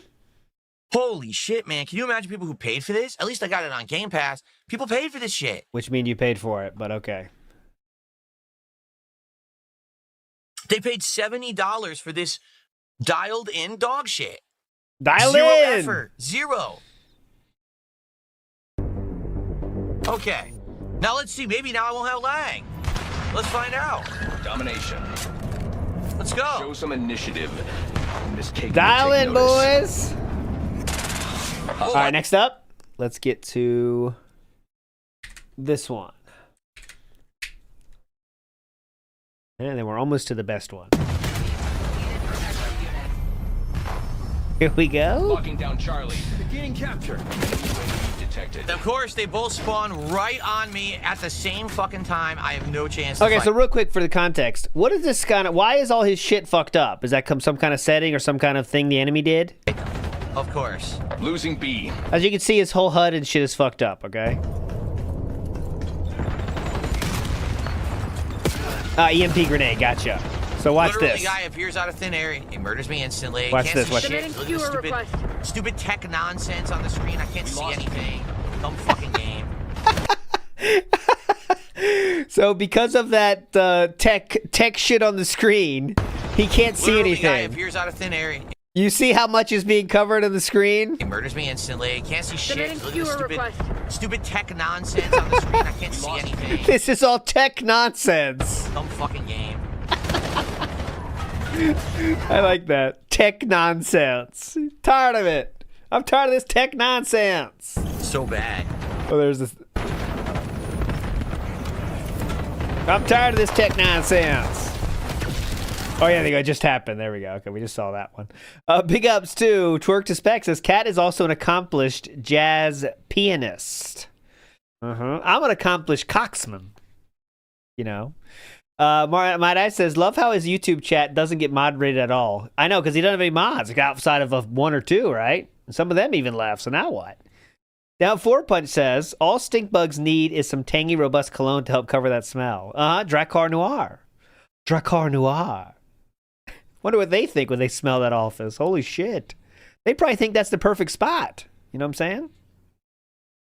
Holy shit, man. Can you imagine people who paid for this? At least I got it on Game Pass. People paid for this shit. Which means you paid for it, but okay. They paid $70 for this dialed-in dog shit. Dial Zero in. effort. Zero. Okay. Now let's see. Maybe now I won't have lag. Let's find out. Domination. Let's go. Show some initiative. Miss Cake Dial will take in, notice. boys. All right, next up, let's get to this one. And then we're almost to the best one. Here we go. Locking down Charlie. Beginning capture. Detected. Of course, they both spawn right on me at the same fucking time. I have no chance to Okay, fight. so real quick for the context, what is this kind of? Why is all his shit fucked up? Is that some kind of setting or some kind of thing the enemy did? Of course. Losing B. As you can see, his whole HUD and shit is fucked up. Okay. EMP grenade, gotcha. So watch Literally, this. the guy appears out of thin air. He murders me instantly. Watch Can't this, see watch shit. this. Look at the Viewer request. stupid tech nonsense on the screen. I can't see anything. Dumb fucking game. So because of that tech shit on the screen, he can't see Literally, the guy anything. appears out of thin air. You see how much is being covered on the screen? He murders me instantly. Can't see shit. Submitting Look at viewer the request. stupid tech nonsense on the screen. I can't see anything. This is all tech nonsense. Dumb fucking game. I like that. Tech nonsense. Tired of it. I'm tired of this tech nonsense. So bad. Oh, there's this. I'm tired of this tech nonsense. Oh yeah, it just happened. There we go. Okay, we just saw that one. Big ups to Twerk to Spec says Kat is also an accomplished jazz pianist. I'm an accomplished coxman. You know. My dad says, love how his YouTube chat doesn't get moderated at all. I know, because he doesn't have any mods outside of one or two, right? And some of them even left, so now what? Down 4 Punch says, all stink bugs need is some tangy, robust cologne to help cover that smell. Drakkar Noir. Drakkar Noir. Wonder what they think when they smell that office. Holy shit. They probably think that's the perfect spot. You know what I'm saying?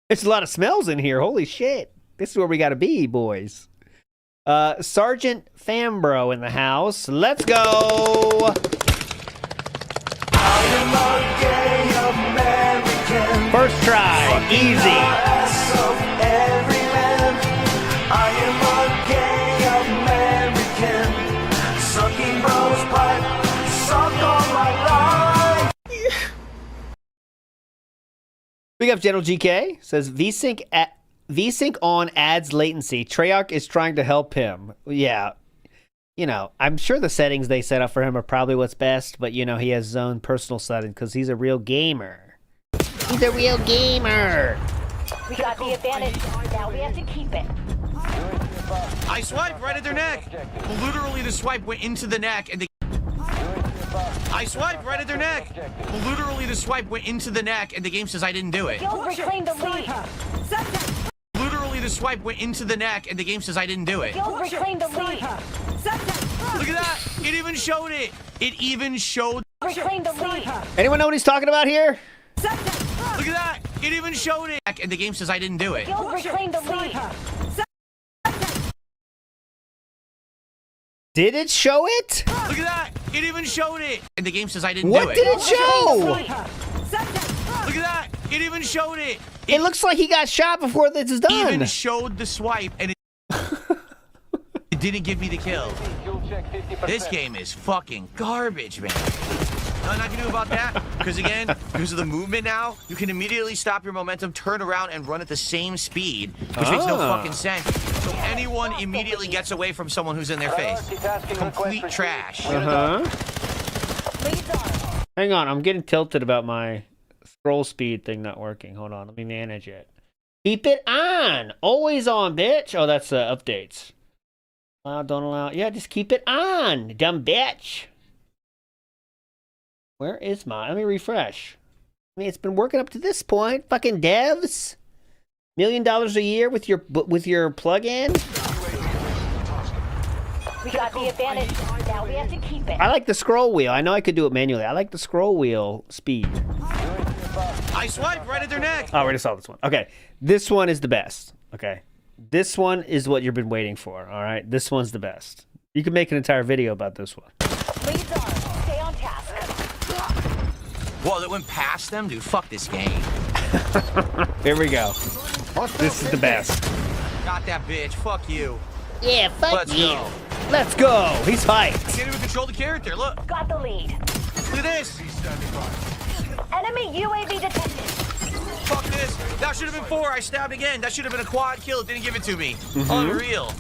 There's a lot of smells in here. Holy shit. This is where we gotta be, boys. Sergeant Fambro in the house. Let's go! First try, easy. Big up General GK says VSync on adds latency. Treyarch is trying to help him. Yeah. You know, I'm sure the settings they set up for him are probably what's best, but, you know, he has his own personal settings because he's a real gamer. He's a real gamer. We got the advantage. Now we have to keep it. I swiped right at their neck. Literally, the swipe went into the neck, and I swiped right at their neck. Literally, the swipe went into the neck, and the game says I didn't do it. You'll reclaim the lead. Literally, the swipe went into the neck, and the game says I didn't do it. You'll reclaim the lead. Look at that. It even showed it. It even showed. Reclaim the lead. Anyone know what he's talking about here? Look at that. It even showed it. And the game says I didn't do it. You'll reclaim the lead. Did it show it? Look at that. It even showed it. And the game says I didn't do it. What did it show? Look at that. It even showed it. It looks like he got shot before this is done. Even showed the swipe, and it didn't give me the kill. This game is fucking garbage, man. Nothing I can do about that, because again, because of the movement now, you can immediately stop your momentum, turn around, and run at the same speed, which makes no fucking sense. So anyone immediately gets away from someone who's in their face. Complete trash. Hang on, I'm getting tilted about my scroll speed thing not working. Hold on, let me manage it. Keep it on! Always on, bitch! Oh, that's updates. Allow, don't allow. Yeah, just keep it on, dumb bitch. Where is my... Let me refresh. I mean, it's been working up to this point. Fucking devs. $1 million a year with your plug-in. We got the advantage. Now we have to keep it. I like the scroll wheel. I know I could do it manually. I like the scroll wheel speed. I swiped right at their neck. Oh, we already saw this one. Okay. This one is the best. Okay. This one is what you've been waiting for. All right. This one's the best. You can make an entire video about this one. Leads on. Stay on task. Whoa, that went past them? Dude, fuck this game. Here we go. This is the best. Got that bitch. Fuck you. Yeah, fuck Let's you. go. Let's go. He's hyped. Can't even control the character. Look. Got the lead. Look at this. Enemy UAV detected. Fuck this. That should have been 4. I stabbed again. That should have been a quad kill. It didn't give it to me. Unreal.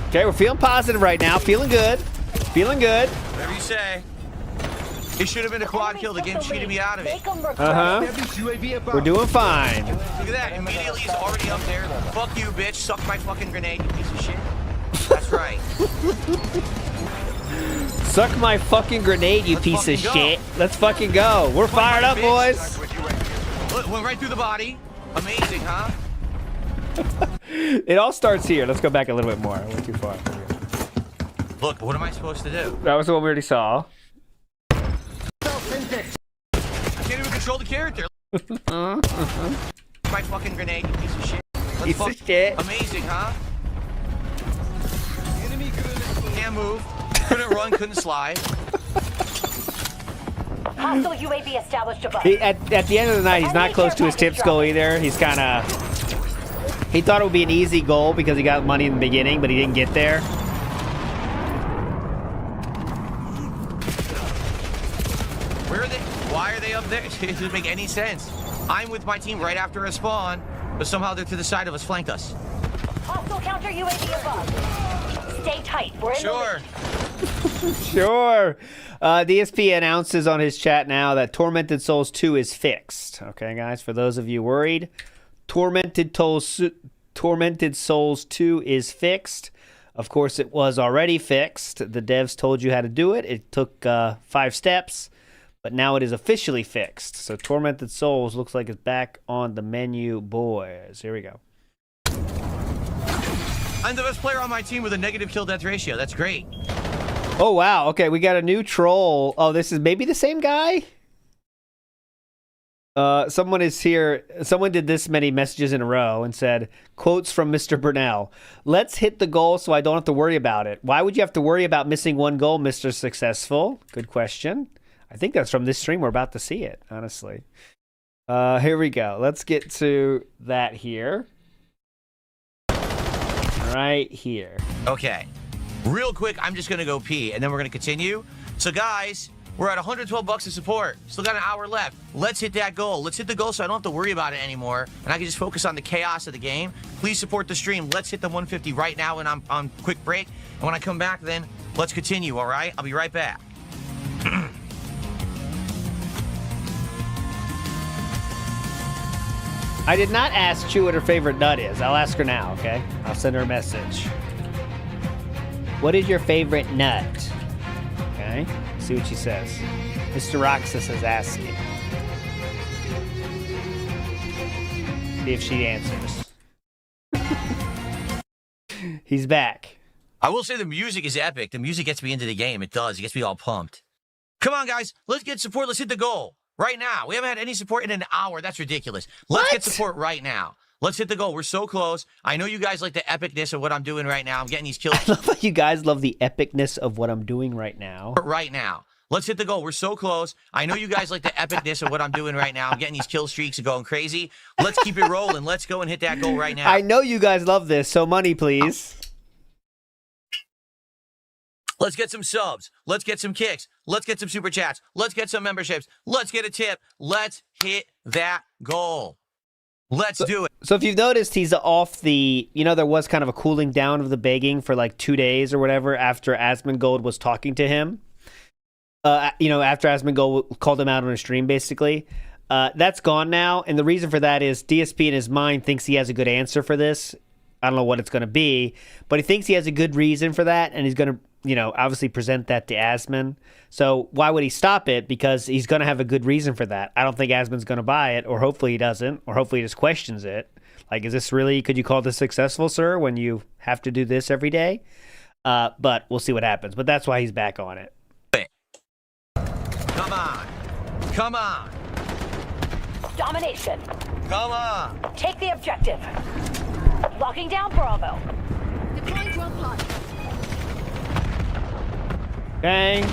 Okay, we're feeling positive right now. Feeling good. Feeling good. Whatever you say. It should have been a quad kill. The game cheated me out of it. We're doing fine. Look at that. Immediately he's already up there. Fuck you, bitch. Suck my fucking grenade, you piece of shit. That's right. Suck my fucking grenade, you piece of shit. Let's fucking go. We're fired up, boys. Look, went right through the body. Amazing, huh? It all starts here. Let's go back a little bit more. I went too far. Look, what am I supposed to do? That was the one we already saw. I can't even control the character. My fucking grenade, you piece of shit. Piece of shit. Amazing, huh? Can't move. Couldn't run, couldn't slide. Hostile UAV established above. At the end of the night, he's not close to his tip skull either. He's kind of... He thought it would be an easy goal because he got money in the beginning, but he didn't get there. Where are they? Why are they up there? It doesn't make any sense. I'm with my team right after a spawn. But somehow they're to the side of us, flanked us. Hostile counter UAV above. Stay tight. We're in Sure. the lead. Sure. DSP announces on his chat now that Tormented Souls 2 is fixed. Okay, guys, for those of you worried, Tormented Souls 2 is fixed. Of course, it was already fixed. The devs told you how to do it. It took 5 steps, but now it is officially fixed. So Tormented Souls looks like it's back on the menu, boys. Here we go. I'm the best player on my team with a negative kill death ratio. That's great. Oh, wow. Okay, we got a new troll. Oh, this is maybe the same guy? Someone is here. Someone did this many messages in a row and said, quotes from Mr. Burnell. Let's hit the goal so I don't have to worry about it. Why would you have to worry about missing one goal, Mr. Successful? Good question. I think that's from this stream. We're about to see it, honestly. Here we go. Let's get to that here. Right here. Okay. Real quick, I'm just going to go pee, and then we're going to continue. So, guys, we're at $112 of support. Still got an hour left. Let's hit that goal. Let's hit the goal so I don't have to worry about it anymore, and I can just focus on the chaos of the game. Please support the stream. Let's hit the 150 right now, and I'm on quick break. And when I come back, then let's continue, all right? I'll be right back. I did not ask Chew what her favorite nut is. I'll ask her now, okay? I'll send her a message. What is your favorite nut? Okay, see what she says. Mr. Roxas is asking. See if she answers. He's back. I will say the music is epic. The music gets me into the game. It does. It gets me all pumped. Come on, guys. Let's get support. Let's hit the goal. Right now. We haven't had any support in an hour. That's ridiculous. Let's get support right now. Let's hit the goal. We're so close. I know you guys like the epicness of what I'm doing right now. I'm getting these kills. I love how you guys love the epicness of what I'm doing right now. Right now. Let's hit the goal. We're so close. I know you guys like the epicness of what I'm doing right now. I'm getting these kill streaks and going crazy. Let's keep it rolling. Let's go and hit that goal right now. I know you guys love this, so money, please. Let's get some subs. Let's get some kicks. Let's get some super chats. Let's get some memberships. Let's get a tip. Let's hit that goal. Let's do it. So if you've noticed, he's off the, there was kind of a cooling down of the begging for like 2 days or whatever after Asmongold was talking to him. After Asmongold called him out on a stream, basically. That's gone now. And the reason for that is DSP in his mind thinks he has a good answer for this. I don't know what it's going to be, but he thinks he has a good reason for that, and he's going to, obviously present that to Asmon. So why would he stop it? Because he's going to have a good reason for that. I don't think Asmon's going to buy it, or hopefully he doesn't, or hopefully he just questions it. Like, is this really, could you call this successful, sir, when you have to do this every day? But we'll see what happens. But that's why he's back on it. Come on. Come on. Domination. Come on. Take the objective. Locking down Bravo. Deploying drone pod. Okay.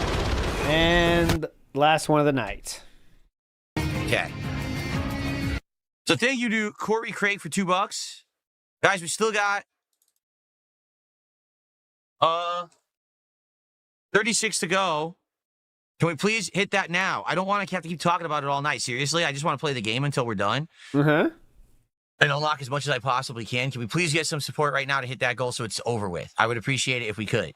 And last one of the night. Okay. So thank you to Corey Craig for $2. Guys, we still got 36 to go. Can we please hit that now? I don't want to have to keep talking about it all night. Seriously, I just want to play the game until we're done. Uh-huh. And unlock as much as I possibly can. Can we please get some support right now to hit that goal so it's over with? I would appreciate it if we could.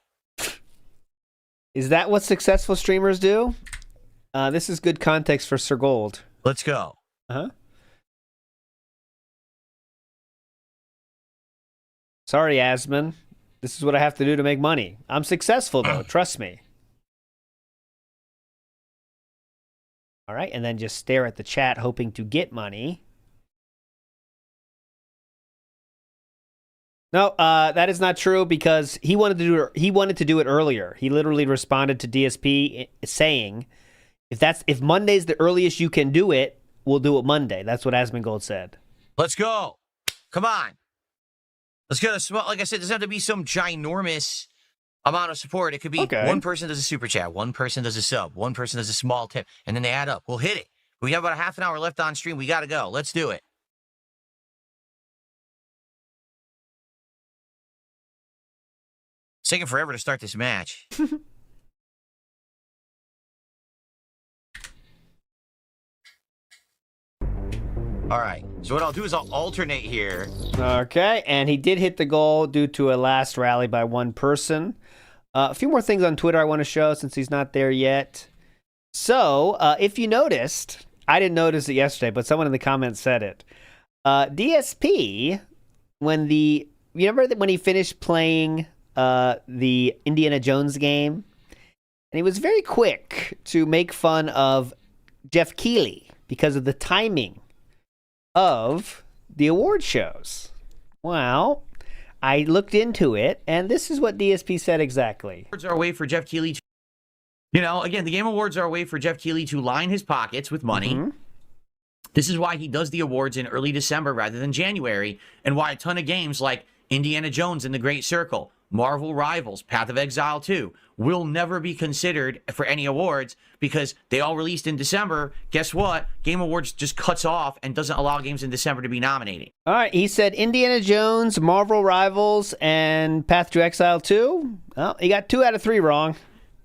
Is that what successful streamers do? This is good context for Sir Gold. Let's go. Uh-huh. Sorry, Asmon. This is what I have to do to make money. I'm successful, though. Trust me. All right, and then just stare at the chat hoping to get money. No, that is not true because he wanted to do it earlier. He literally responded to DSP saying, if Monday's the earliest you can do it, we'll do it Monday. That's what Asmongold said. Let's go. Come on. Let's get a small, like I said, it doesn't have to be some ginormous amount of support. It could be one person does a super chat, one person does a sub, one person does a small tip, and then they add up. We'll hit it. We have about a half an hour left on stream. We got to go. Let's do it. It's taking forever to start this match. All right. So what I'll do is I'll alternate here. Okay, and he did hit the goal due to a last rally by one person. A few more things on Twitter I want to show since he's not there yet. So, if you noticed, I didn't notice it yesterday, but someone in the comments said it. DSP, you remember that when he finished playing the Indiana Jones game, and he was very quick to make fun of Jeff Keighley because of the timing of the award shows. Well, I looked into it, and this is what DSP said exactly. Awards are a way for Jeff Keighley to, again, the Game Awards are a way for Jeff Keighley to line his pockets with money. Mm-hmm. This is why he does the awards in early December rather than January, and why a ton of games like Indiana Jones and the Great Circle, Marvel Rivals, Path of Exile 2 will never be considered for any awards because they all released in December. Guess what? Game Awards just cuts off and doesn't allow games in December to be nominated. All right, he said Indiana Jones, Marvel Rivals, and Path to Exile 2. Well, he got 2 out of 3 wrong.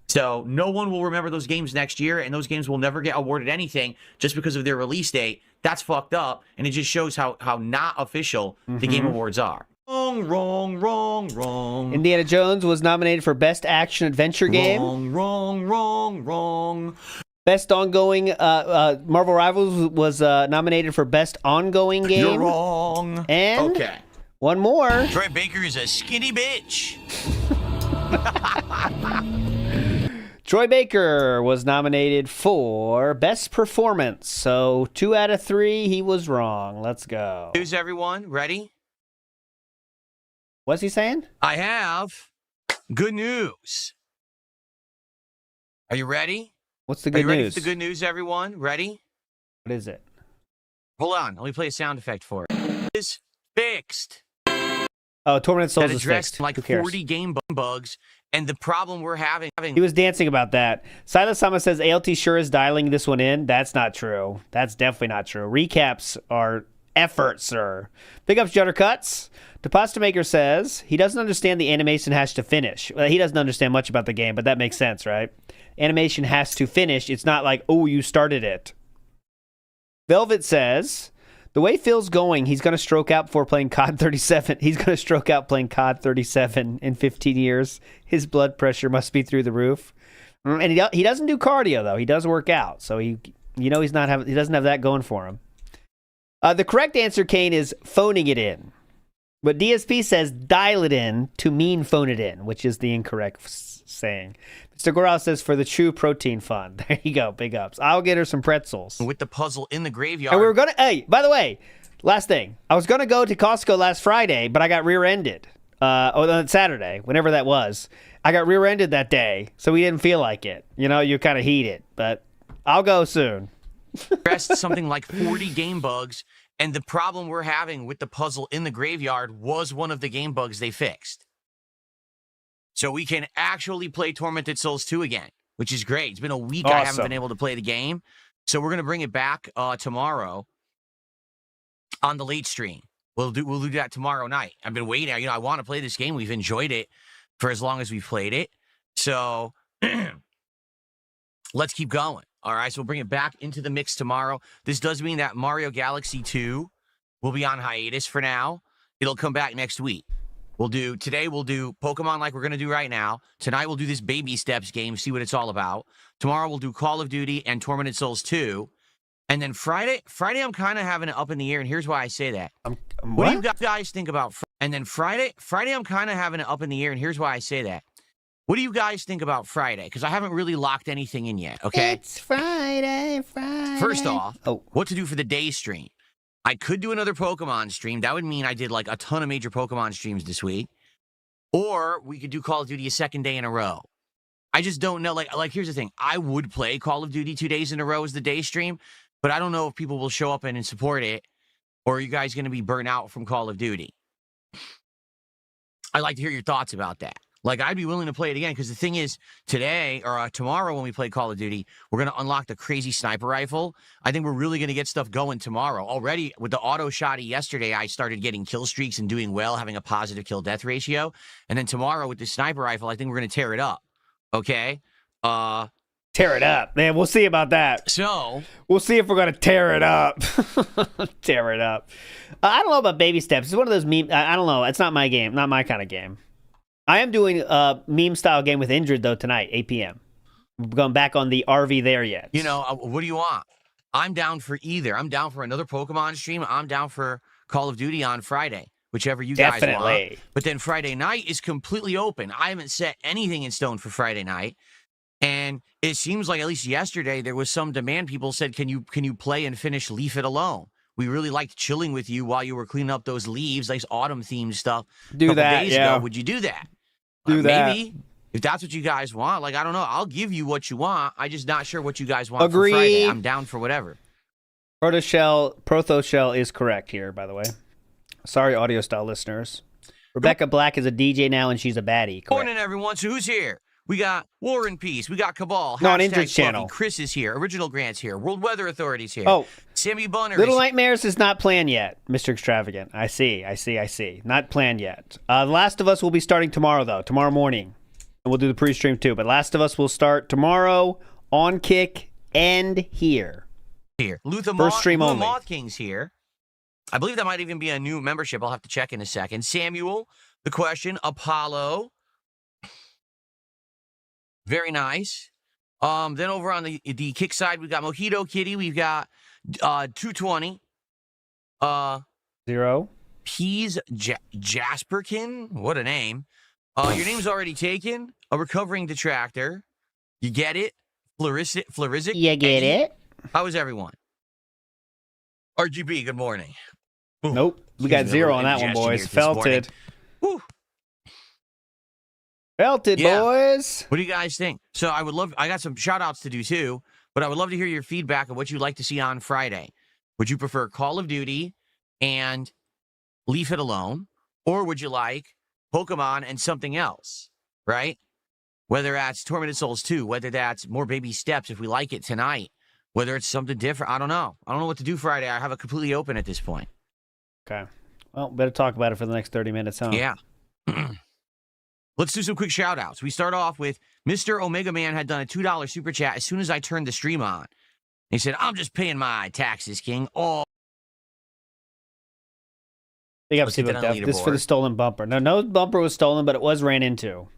So no one will remember those games next year, and those games will never get awarded anything just because of their release date. That's fucked up, and it just shows how not official the Game Awards are. Wrong. Indiana Jones was nominated for Best Action Adventure Game. Wrong. Best Ongoing, Marvel Rivals was nominated for Best Ongoing Game. You're wrong. And okay. One more. Troy Baker is a skinny bitch. Troy Baker was nominated for Best Performance. So 2 out of 3, he was wrong. Let's go. News, everyone. Ready? What's he saying? I have good news. Are you ready? What's the good Are you ready news? for the good news, everyone? Ready? What is it? Hold on. Let me play a sound effect for it. It is fixed. Oh, Tormented Souls That is addressed fixed. like Who cares? 40 game bugs, and the problem we're having. He was dancing about that. Silas Sama says ALT sure is dialing this one in. That's not true. That's definitely not true. Recaps are effort, sir. Big ups, Jutter Cuts. The Pasta Maker says he doesn't understand the animation has to finish. Well, he doesn't understand much about the game, but that makes sense, right? Animation has to finish. It's not like, oh, you started it. Velvet says, the way Phil's going, he's going to stroke out before playing COD 37. He's going to stroke out playing COD 37 in 15 years. His blood pressure must be through the roof. And he doesn't do cardio, though. He does work out. So he doesn't have that going for him. The correct answer, Kane, is phoning it in. But DSP says dial it in to mean phone it in, which is the incorrect saying. Mr. Goral says for the true protein fun. There you go. Big ups. I'll get her some pretzels. With the puzzle in the graveyard. And we were going to, hey, by the way, last thing. I was going to go to Costco last Friday, but I got rear-ended. On Saturday, whenever that was. I got rear-ended that day, so we didn't feel like it. You kind of heat it, but I'll go soon. Addressed something like 40 game bugs, and the problem we're having with the puzzle in the graveyard was one of the game bugs they fixed. So we can actually play Tormented Souls 2 again, which is great. It's been a week I haven't been able to play the game. So we're going to bring it back tomorrow on the late stream. We'll do that tomorrow night. I've been waiting. I want to play this game. We've enjoyed it for as long as we've played it. So let's keep going. All right, so we'll bring it back into the mix tomorrow. This does mean that Mario Galaxy 2 will be on hiatus for now. It'll come back next week. Today we'll do Pokemon like we're going to do right now. Tonight we'll do this Baby Steps game, see what it's all about. Tomorrow we'll do Call of Duty and Tormented Souls 2. And then Friday I'm kind of having it up in the air, and here's why I say that. What do you guys think about And then Friday I'm kind of having it up in the air, and here's why I say that. What do you guys think about Friday? Because I haven't really locked anything in yet, okay? It's Friday. First off, what to do for the day stream. I could do another Pokemon stream. That would mean I did like a ton of major Pokemon streams this week. Or we could do Call of Duty a second day in a row. I just don't know. Like here's the thing. I would play Call of Duty 2 days in a row as the day stream, but I don't know if people will show up and support it, or are you guys going to be burnt out from Call of Duty? I'd like to hear your thoughts about that. Like, I'd be willing to play it again, because the thing is, today, or tomorrow when we play Call of Duty, we're going to unlock the crazy sniper rifle. I think we're really going to get stuff going tomorrow. Already, with the auto shotty yesterday, I started getting kill streaks and doing well, having a positive kill-death ratio. And then tomorrow, with the sniper rifle, I think we're going to tear it up. Okay? Tear it up. Man, we'll see about that. So We'll see if we're going to tear it up. Tear it up. I don't know about baby steps. It's one of those meme. I don't know. It's not my game. Not my kind of game. I am doing a meme-style game with Injured, though, tonight, 8 p.m. We're going back on the RV there yet. you know, what do you want? I'm down for either. I'm down for another Pokemon stream. I'm down for Call of Duty on Friday, whichever you guys want. Definitely. But then Friday night is completely open. I haven't set anything in stone for Friday night. And it seems like at least yesterday there was some demand. People said, can you play and finish Leave It Alone? We really liked chilling with you while you were cleaning up those leaves, nice autumn-themed stuff. Do a couple that, days yeah. ago. Would you do that? Do that. Maybe. If that's what you guys want, like, I don't know. I'll give you what you want. I'm just not sure what you guys want Agree. for Friday. I'm down for whatever. Protoshell is correct here, by the way. Sorry, audio style listeners. Rebecca Black is a DJ now, and she's a baddie. Correct. Morning, everyone. So who's here? We got War and Peace. We got Cabal. No, on Hashtag Injured's Fluffy. channel. Chris is here. Original Grant's here. World Weather Authority's here. Oh, Sammy Bunner Little is Nightmares is not planned yet, Mr. Extravagant. I see. Not planned yet. The Last of Us will be starting tomorrow, though. Tomorrow morning. And we'll do the pre-stream, too. But Last of Us will start tomorrow on Kick and here. Luther First stream only. Moth King's here. I believe that might even be a new membership. I'll have to check in a second. Samuel, The Question, Apollo. Very nice. Then over on the Kick side, we've got Mojito Kitty. We've got 220. Zero. Peas Jasperkin. What a name. Your name's already taken. A recovering detractor. You get it? Florizic. You get it? How is everyone? RGB, good morning. Ooh. Nope. We got Excuse me, zero a on little that one, indigestion boys. here this morning. Felted. Woo. Felted, Yeah. boys. What do you guys think? So I got some shout outs to do too, but I would love to hear your feedback of what you'd like to see on Friday. Would you prefer Call of Duty and Leave It Alone? Or would you like Pokemon and something else, right? Whether that's Tormented Souls 2, whether that's more baby steps if we like it tonight, whether it's something different. I don't know. I don't know what to do Friday. I have it completely open at this point. Okay. Well, better talk about it for the next 30 minutes, huh? Yeah. Let's do some quick shout outs. We start off with Mr. Omega Man had done a $2 super chat as soon as I turned the stream on. He said, I'm just paying my taxes, King. Oh, Big up, Let's get that on Steve. This is for leaderboard. the stolen bumper. No bumper was stolen, but it was ran into.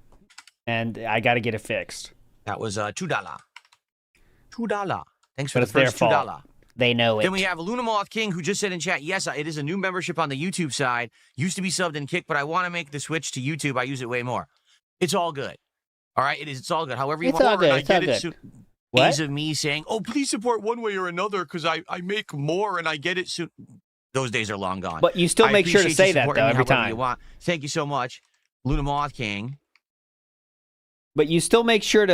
And I got to get it fixed. that was $2. $2. Thanks for But the it's their first fault. $2. They know it. Then we have Lunamoth King, who just said in chat, yes, it is a new membership on the YouTube side. Used to be subbed in Kick, but I want to make the switch to YouTube. I use it way more. It's all good. All right? It's all good. However you It's want. all good. And I It's all get it good. soon. What? Days of me saying, oh, please support one way or another because I make more and I get it soon. Those days are long gone. But you still I make sure to appreciate you say that, supporting though, me every however time. You want. Thank you so much, Lunamoth King, But you still make sure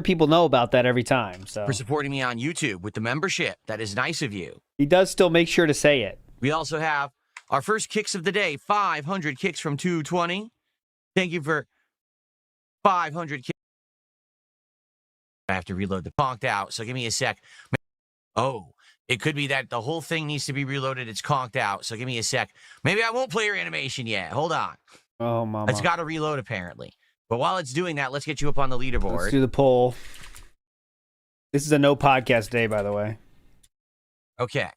people know about that every time. So for supporting me on YouTube with the membership. That is nice of you. he does still make sure to say it. We also have our first kicks of the day, 500 kicks from 220. Thank you for 500 kicks. I have to reload the conked out, so give me a sec. Oh, it could be that the whole thing needs to be reloaded. It's conked out, so give me a sec. Maybe I won't play your animation yet. Hold on. Oh, mama. It's got to reload, apparently. But while it's doing that, let's get you up on the leaderboard. Let's do the poll. This is a no podcast day, by the way. Okay.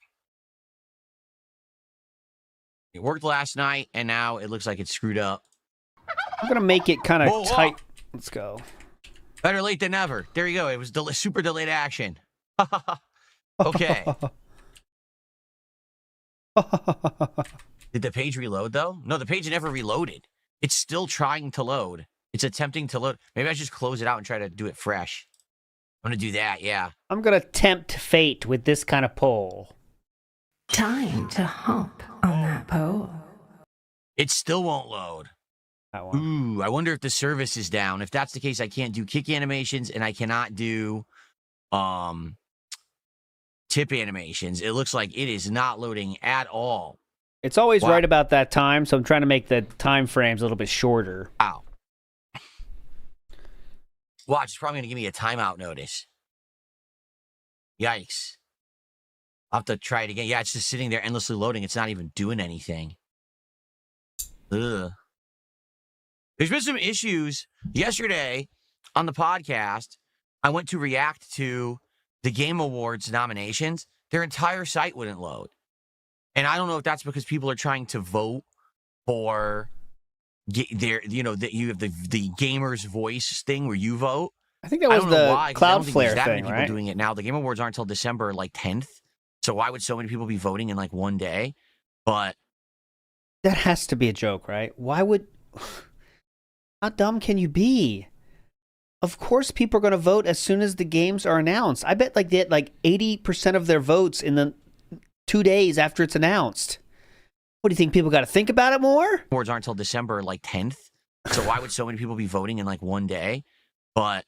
It worked last night, and now it looks like it's screwed up. I'm going to make it kind Whoa, of whoa. tight. Let's go. Better late than never. There you go. It was super delayed action. Okay. Did the page reload, though? No, the page never reloaded. It's still trying to load. It's attempting to load. Maybe I should just close it out and try to do it fresh. I'm going to do that, yeah. I'm going to tempt fate with this kind of poll. Time to hop on that pole. It still won't load. That one. Ooh, I wonder if the service is down. If that's the case, I can't do kick animations and I cannot do tip animations. It looks like it is not loading at all. It's always Wow. right about that time, so I'm trying to make the time frames a little bit shorter. Wow. Watch, it's probably going to give me a timeout notice. Yikes. I'll have to try it again. Yeah, it's just sitting there endlessly loading. It's not even doing anything. Ugh. There's been some issues yesterday on the podcast. I went to react to the Game Awards nominations, their entire site wouldn't load. And I don't know if that's because people are trying to vote for their, you know, that you have the gamer's voice thing where you vote. I think that was the Cloudflare that many thing, people right? doing it now. The Game Awards aren't until December like 10th. So why would so many people be voting in like one day? But that has to be a joke, right? Why would... How dumb can you be? Of course people are going to vote as soon as the games are announced. I bet like they had like 80% of their votes in the 2 days after it's announced. What do you think? People got to think about it more? Awards aren't until December like 10th. So why would so many people be voting in like one day? But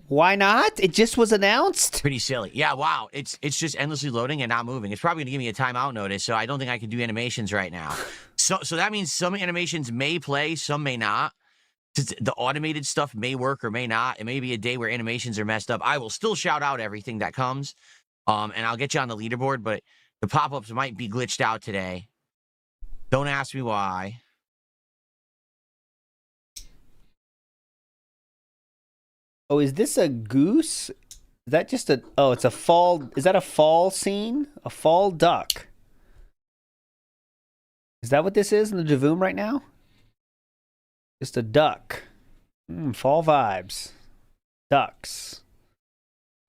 why not? It just was announced. Pretty silly. Yeah, wow. It's just endlessly loading and not moving. It's probably going to give me a timeout notice, so I don't think I can do animations right now. So that means some animations may play, some may not. The automated stuff may work or may not. It may be a day where animations are messed up. I will still shout out everything that comes, and I'll get you on the leaderboard, but the pop-ups might be glitched out today. Don't ask me why. Oh, is this a goose? Is that just a... Oh, it's a fall... Is that a fall scene? A fall duck. Is that what this is in the Javoom right now? Just a duck. Fall vibes. Ducks.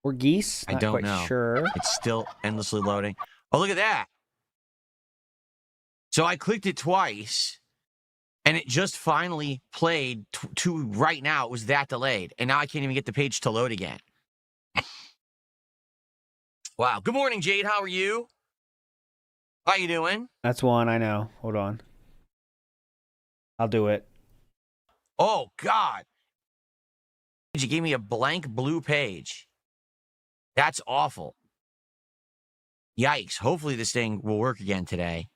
Or geese? I don't quite know. Sure. It's still endlessly loading. Oh, look at that. So I clicked it twice, and it just finally played to right now. It was that delayed, and now I can't even get the page to load again. Wow. Good morning, Jade. How are you? How you doing? That's one, I know. Hold on. I'll do it. Oh, God. You gave me a blank blue page. That's awful. Yikes. Hopefully this thing will work again today.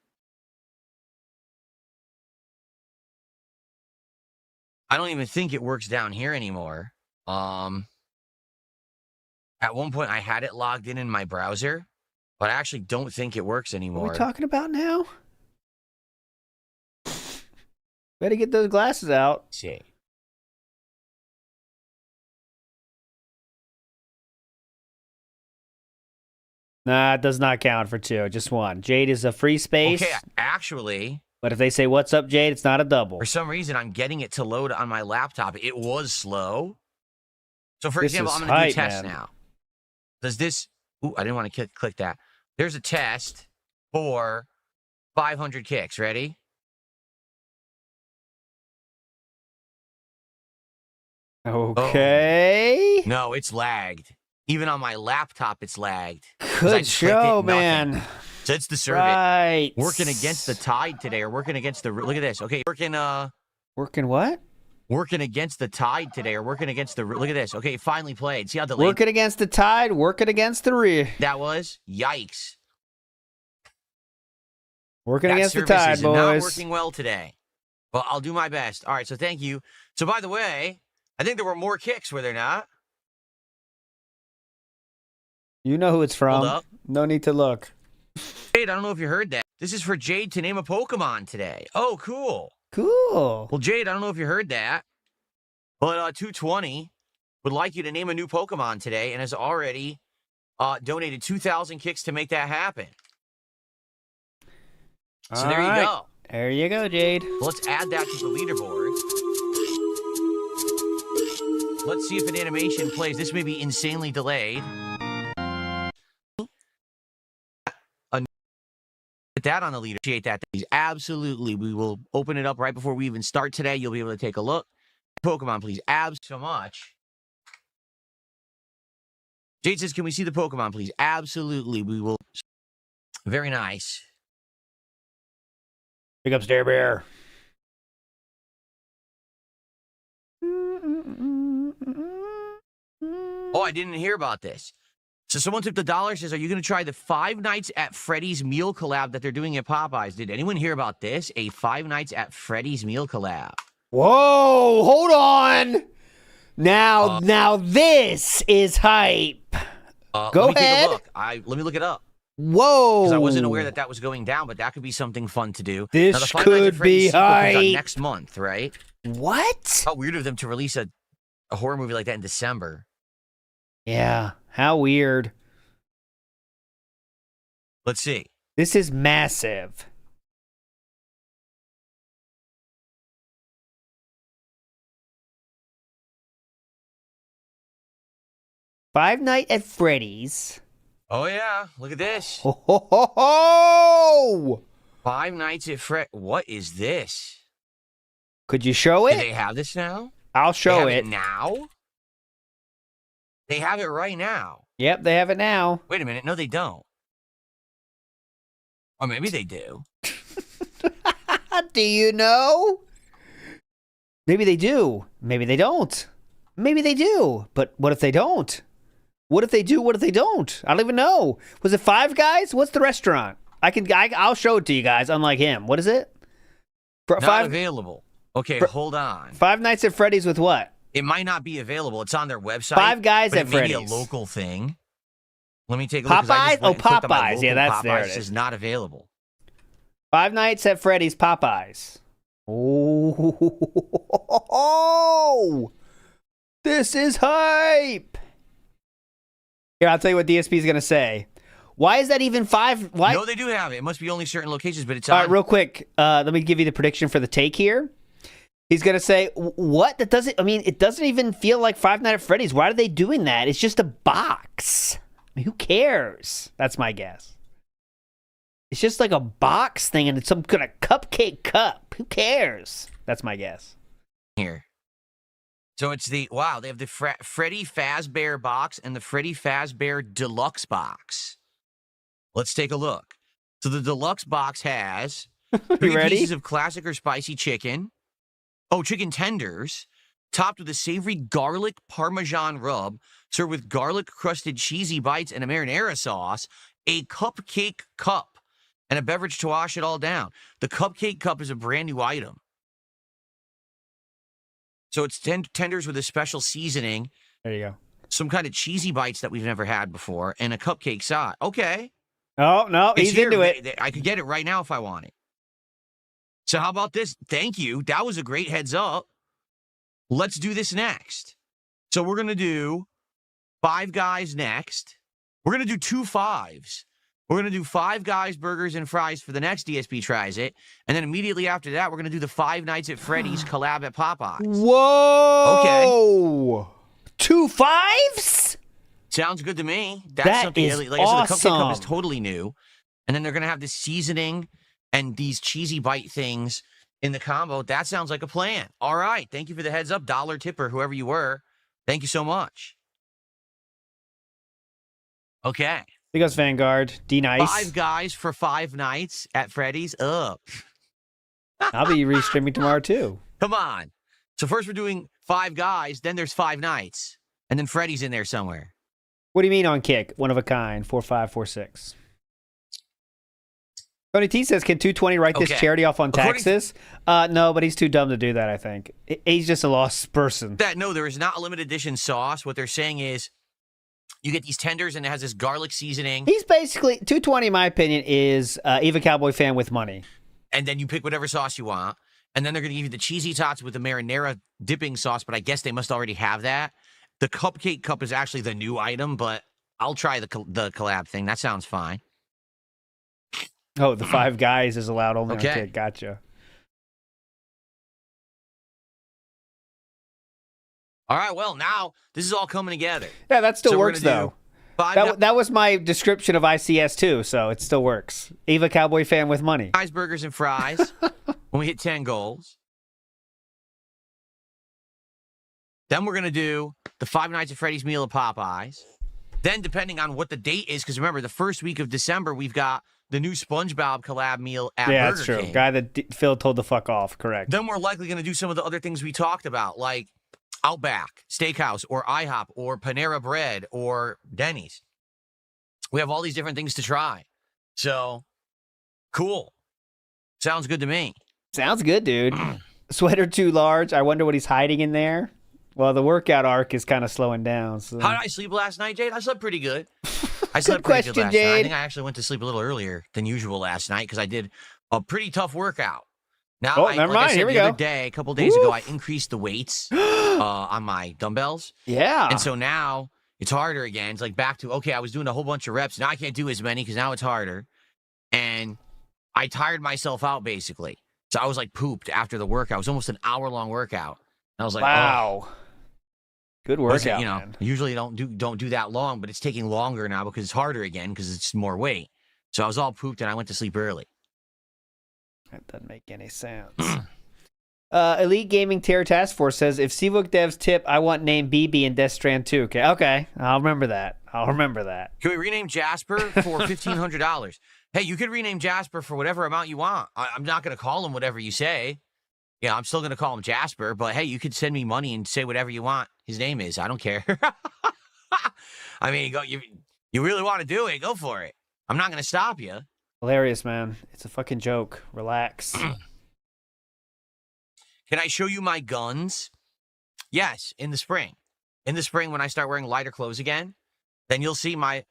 I don't even think it works down here anymore. At one point, I had it logged in my browser, but I actually don't think it works anymore. What are we talking about now? Better get those glasses out. Let's see. Nah, it does not count for two. Just one. Jade is a free space. Okay, actually... But if they say, what's up, Jade, it's not a double. For some reason, I'm getting it to load on my laptop. It was slow. So, for example, I'm going to do a test now. Does this... Ooh, I didn't want to click that. There's a test for 500 kicks. Ready? Okay. Oh. No, it's lagged. Even on my laptop, it's lagged. Good show, man. So it's the server. Right. Working against the tide today, or working against the... Look at this. Okay, working what? Working against the tide today, or working against the... Look at this. Okay, it finally played. See how delayed... Working against the tide, working against the rear. That was? Yikes. Working against the tide, boys. Not working well today. Well, I'll do my best. All right, so thank you. So, by the way, I think there were more kicks, were there not? You know who it's from. Hold up. No need to look. Jade, I don't know if you heard that. This is for Jade to name a Pokemon today. Oh, cool. Cool. Well, Jade, I don't know if you heard that, but 220 would like you to name a new Pokemon today and has already donated 2,000 kicks to make that happen. So there you go. There you go, Jade. Let's add that to the leaderboard. Let's see if an animation plays. This may be insanely delayed. Put that on the leader. Appreciate that. Absolutely. We will open it up right before we even start today. You'll be able to take a look. Pokemon, please. So much. Jade says, can we see the Pokemon, please? Absolutely. We will. Very nice. Pick up Stare Bear. Oh, I didn't hear about this. So someone took the dollar, says, are you going to try the Five Nights at Freddy's meal collab that they're doing at Popeyes? Did anyone hear about this? A Five Nights at Freddy's meal collab. Whoa, hold on. Now this is hype. Go ahead. Take a look. Let me look it up. Whoa. Because I wasn't aware that was going down, but that could be something fun to do. This now, the Five could Nights at Freddy's be sequel comes out hype. next month, right? What? How weird of them to release a horror movie like that in December. Yeah, how weird. Let's see. This is massive. Five Nights at Freddy's. Oh, yeah. Look at this. Ho, ho, ho, ho! Five Nights at Fred. What is this? Could you show Do it? they have this now? I'll They show have it. now? They have it right now. Yep, they have it now. Wait a minute. No, they don't. Or maybe they do. Do you know? Maybe they do. Maybe they don't. Maybe they do. But what if they don't? What if they do? What if they don't? I don't even know. Was it Five Guys? What's the restaurant? I'll show it to you guys. Unlike him, what is it? Not available. Okay, hold on. Five Nights at Freddy's with what? It might not be available. It's on their website. Five Guys but at it may be Freddy's. a local thing. Let me take a look. 'cause I Popeyes? just went and clicked on my Popeyes. Yeah, local that's there. Popeyes. It It is. is not available. Five Nights at Freddy's Popeyes. Oh, this is hype. Here, I'll tell you what DSP is going to say. Why is that even five? Why? No, they do have it. It must be only certain locations, but it's All on. right, real quick. Let me give you the prediction for the take here. He's going to say, what? That doesn't, I mean, it doesn't even feel like Five Nights at Freddy's. Why are they doing that? It's just a box. I mean, who cares? That's my guess. It's just like a box thing and it's some kind of cupcake cup. Who cares? That's my guess. Here. So it's the, wow, they have the Freddy Fazbear box and the Freddy Fazbear Deluxe box. Let's take a look. So the Deluxe box has three ready? pieces of classic or spicy chicken. Oh, chicken tenders, topped with a savory garlic Parmesan rub, served with garlic-crusted cheesy bites and a marinara sauce, a cupcake cup, and a beverage to wash it all down. The cupcake cup is a brand new item. So it's tenders with a special seasoning. There you go. Some kind of cheesy bites that we've never had before, and a cupcake side. Okay. Oh, no, It's he's here. into it. I could get it right now if I want it. So how about this? Thank you. That was a great heads up. Let's do this next. So we're going to do Five Guys next. We're going to do 2 5s. We're going to do Five Guys burgers and fries for the next DSP tries it. And then immediately after that, we're going to do the Five Nights at Freddy's collab at Popeyes. Whoa. Okay. 2 5s? Sounds good to me. That's That something is like I said, the cupcake cup is awesome. totally new. And then they're going to have the seasoning and these cheesy bite things in the combo. That sounds like a plan. All right. Thank you for the heads up, dollar tipper, whoever you were. Thank you so much. Okay. Here goes Vanguard. D nice. Five Guys for 5 nights at Freddy's. Ugh. I'll be restreaming tomorrow too. Come on. So first we're doing Five Guys, then there's 5 nights, and then Freddy's in there somewhere. What do you mean on kick? One of a kind. 4546. Tony T says, can 220 write this Okay. charity off on According to- taxes? No, but he's too dumb to do that, I think. He's just a lost person. No, there is not a limited edition sauce. What they're saying is you get these tenders and it has this garlic seasoning. He's basically, 220 in my opinion, is Eva Cowboy fan with money. And then you pick whatever sauce you want. And then they're going to give you the cheesy tots with the marinara dipping sauce, but I guess they must already have that. The cupcake cup is actually the new item, but I'll try the collab thing. That sounds fine. Oh, the Five Guys is allowed only Okay. on kick. Gotcha. All right, well, now this is all coming together. Yeah, that still So we're works, gonna do though. 5 That was my description of ICS, too, so it still works. Eva Cowboy fan with money. Guys, burgers, and fries when we hit 10 goals. Then we're going to do the 5 Nights at Freddy's meal at Popeyes. Then, depending on what the date is, because remember, the first week of December, we've got the new SpongeBob collab meal at Yeah, Burger that's true. King. Guy that Phil told to fuck off, correct. Then we're likely going to do some of the other things we talked about, like Outback Steakhouse or IHOP or Panera Bread or Denny's. We have all these different things to try. So, cool. Sounds good to me. Sounds good, dude. Sweater too large. I wonder what he's hiding in there. Well, the workout arc is kind of slowing down. So. How did I sleep last night, Jade? I slept pretty good. I Good slept pretty question, good last night. I Jade. think I actually went to sleep a little earlier than usual last night because I did a pretty tough workout. Now, Oh, like never I mind. said Here we the go. other day, a couple days ago, I increased the weights on my dumbbells. Yeah. And so now it's harder again. It's like back to, okay, I was doing a whole bunch of reps. Now I can't do as many because now it's harder. And I tired myself out, basically. So I was like pooped after the workout. It was almost an hour-long workout. And I was like, wow. Oh. Good workout, You know, man. usually don't do that long, but it's taking longer now because it's harder again because it's more weight. So I was all pooped and I went to sleep early. That doesn't make any sense. Elite Gaming Terror Task Force says, if Seabook devs tip, I want name BB in Death Strand 2. Okay, I'll remember that. Can we rename Jasper for $1,500? Hey, you could rename Jasper for whatever amount you want. I'm not going to call him whatever you say. Yeah, I'm still going to call him Jasper, but hey, you could send me money and say whatever you want his name is. I don't care. I mean, you really want to do it, go for it. I'm not going to stop you. Hilarious, man. It's a fucking joke. Relax. Can I show you my guns? Yes, in the spring. In the spring, when I start wearing lighter clothes again, then you'll see my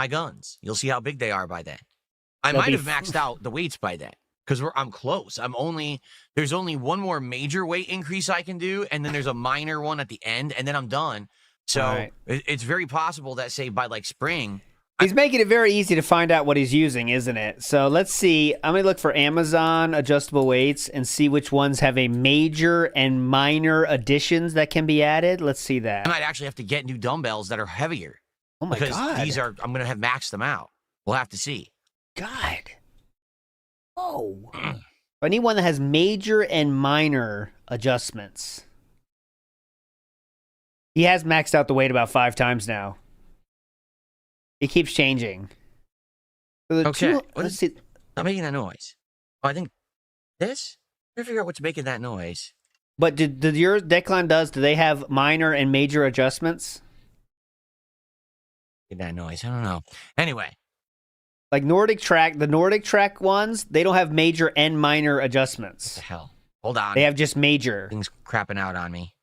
guns. You'll see how big they are by then. I might have maxed out the weights by then because I'm close. There's only one more major weight increase I can do, and then there's a minor one at the end, and then I'm done. So it's very possible that, say, by like spring. He's making it very easy to find out what he's using, isn't it? So let's see. I'm going to look for Amazon adjustable weights and see which ones have a major and minor additions that can be added. Let's see that. I might actually have to get new dumbbells that are heavier. Oh my God. These are, I'm going to have maxed them out. We'll have to see. God. Oh. I need one that has major and minor adjustments. He has maxed out the weight about 5 times now. It keeps changing. So okay. Let's see. I'm making that noise. Oh, I think this? I'm trying to figure out what's making that noise. But did your Declan do they have minor and major adjustments? That noise. I don't know. Anyway. Like the Nordic Track ones, they don't have major and minor adjustments. What the hell? Hold on. They have just major. Things crapping out on me.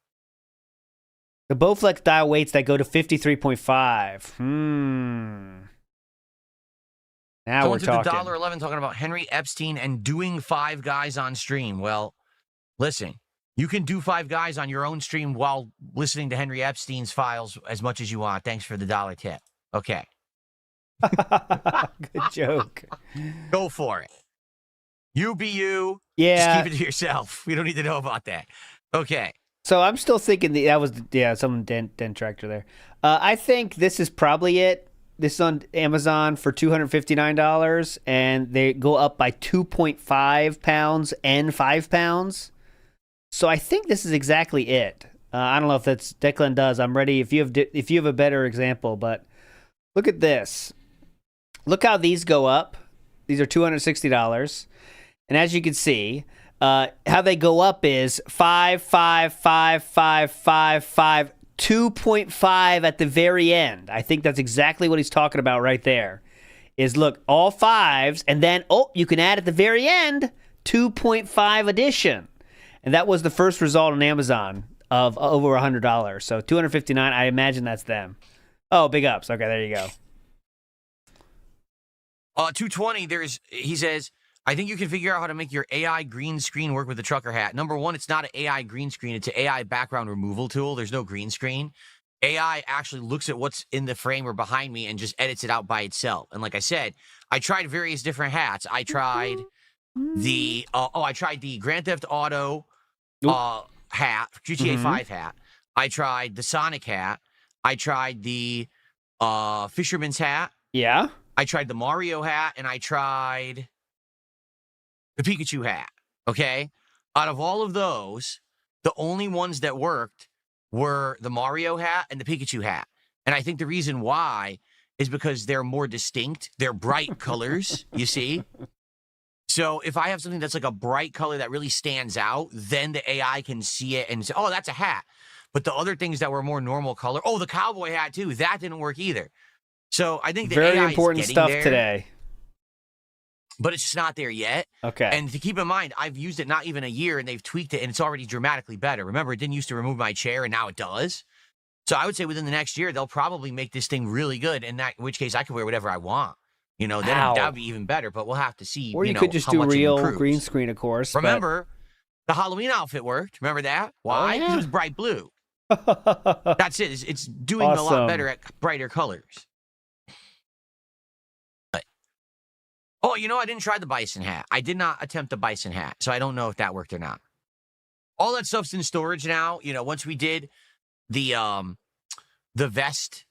The Bowflex dial weights that go to 53.5. Now we're talking. The $1.11 talking about Henry Epstein and doing 5 guys on stream. Well, listen, you can do 5 guys on your own stream while listening to Henry Epstein's files as much as you want. Thanks for the $1 tip. Okay. Good joke. Go for it. You be you. Yeah. Just keep it to yourself. We don't need to know about that. Okay. So I'm still thinking that was some dent tractor there. I think this is probably it. This is on Amazon for $259, and they go up by 2.5 pounds and 5 pounds. So I think this is exactly it. I don't know if that's Declan does. I'm ready if you have a better example, but look at this. Look how these go up. These are $260, and as you can see. How they go up is 5, 5, 5, 5, 5, 5, 2.5 at the very end. I think that's exactly what he's talking about right there. Is look, all 5s, and then, you can add at the very end, 2.5 addition. And that was the first result on Amazon of over $100. So $259, I imagine that's them. Oh, big ups. Okay, there you go. 220, he says, I think you can figure out how to make your AI green screen work with the trucker hat. Number one, it's not an AI green screen. It's an AI background removal tool. There's no green screen. AI actually looks at what's in the frame or behind me and just edits it out by itself. And like I said, I tried various different hats. I tried the Grand Theft Auto hat, GTA 5 hat. I tried the Sonic hat. I tried the Fisherman's hat. Yeah. I tried the Mario hat, and I tried the Pikachu hat, okay? Out of all of those, the only ones that worked were the Mario hat and the Pikachu hat. And I think the reason why is because they're more distinct. They're bright colors, you see? So if I have something that's like a bright color that really stands out, then the AI can see it and say, oh, that's a hat. But the other things that were more normal color, the cowboy hat too, that didn't work either. So I think the very AI important is stuff there, today. But it's just not there yet. Okay. And to keep in mind, I've used it not even a year, and they've tweaked it, and it's already dramatically better. Remember, it didn't used to remove my chair, and now it does. So I would say within the next year, they'll probably make this thing really good, in which case I can wear whatever I want. Then that would be even better, but we'll have to see. Or you could just do real green screen, of course. Remember, the Halloween outfit worked. Remember that? Why? Because it was bright blue. That's it. It's doing a lot Awesome. better at brighter colors. But, oh, you know, I didn't try the bison hat. I did not attempt the bison hat, so I don't know if that worked or not. All that stuff's in storage now. You know, once we did the vest,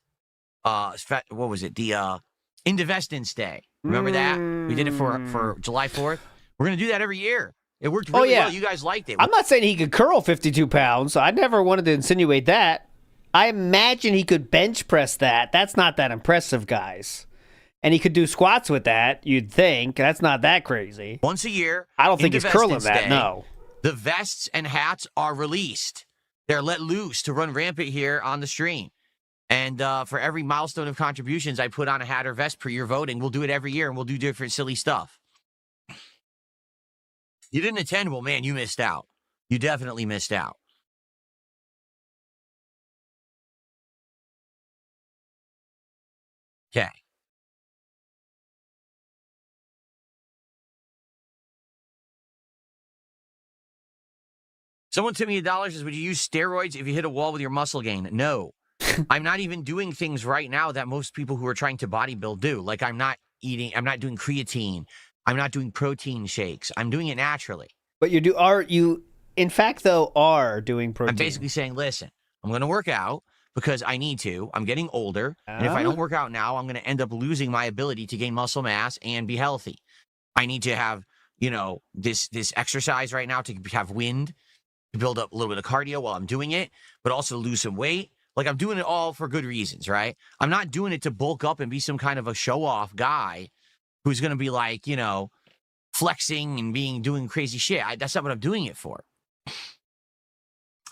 what was it? The Indivestance Day. Remember that? We did it for July 4th. We're gonna do that every year. It worked really well. You guys liked it. I'm not saying he could curl 52 pounds. I never wanted to insinuate that. I imagine he could bench press that. That's not that impressive, guys. And he could do squats with that, you'd think. That's not that crazy. Once a year. I don't think he's curling Indivestance that, Day, no. The vests and hats are released. They're let loose to run rampant here on the stream. And for every milestone of contributions, I put on a hat or vest per year voting. We'll do it every year, and we'll do different silly stuff. You didn't attend? Well, man, you missed out. You definitely missed out. Okay. Someone tipped me $1 says, would you use steroids if you hit a wall with your muscle gain? No. I'm not even doing things right now that most people who are trying to bodybuild do. Like I'm not doing creatine. I'm not doing protein shakes. I'm doing it naturally. But you in fact, though, are doing protein. I'm basically saying, listen, I'm going to work out because I need to. I'm getting older. And if I don't work out now, I'm going to end up losing my ability to gain muscle mass and be healthy. I need to have, you know, this exercise right now to have wind, to build up a little bit of cardio while I'm doing it, but also lose some weight. Like I'm doing it all for good reasons, right? I'm not doing it to bulk up and be some kind of a show-off guy who's going to be like, you know, flexing and doing crazy shit. That's not what I'm doing it for.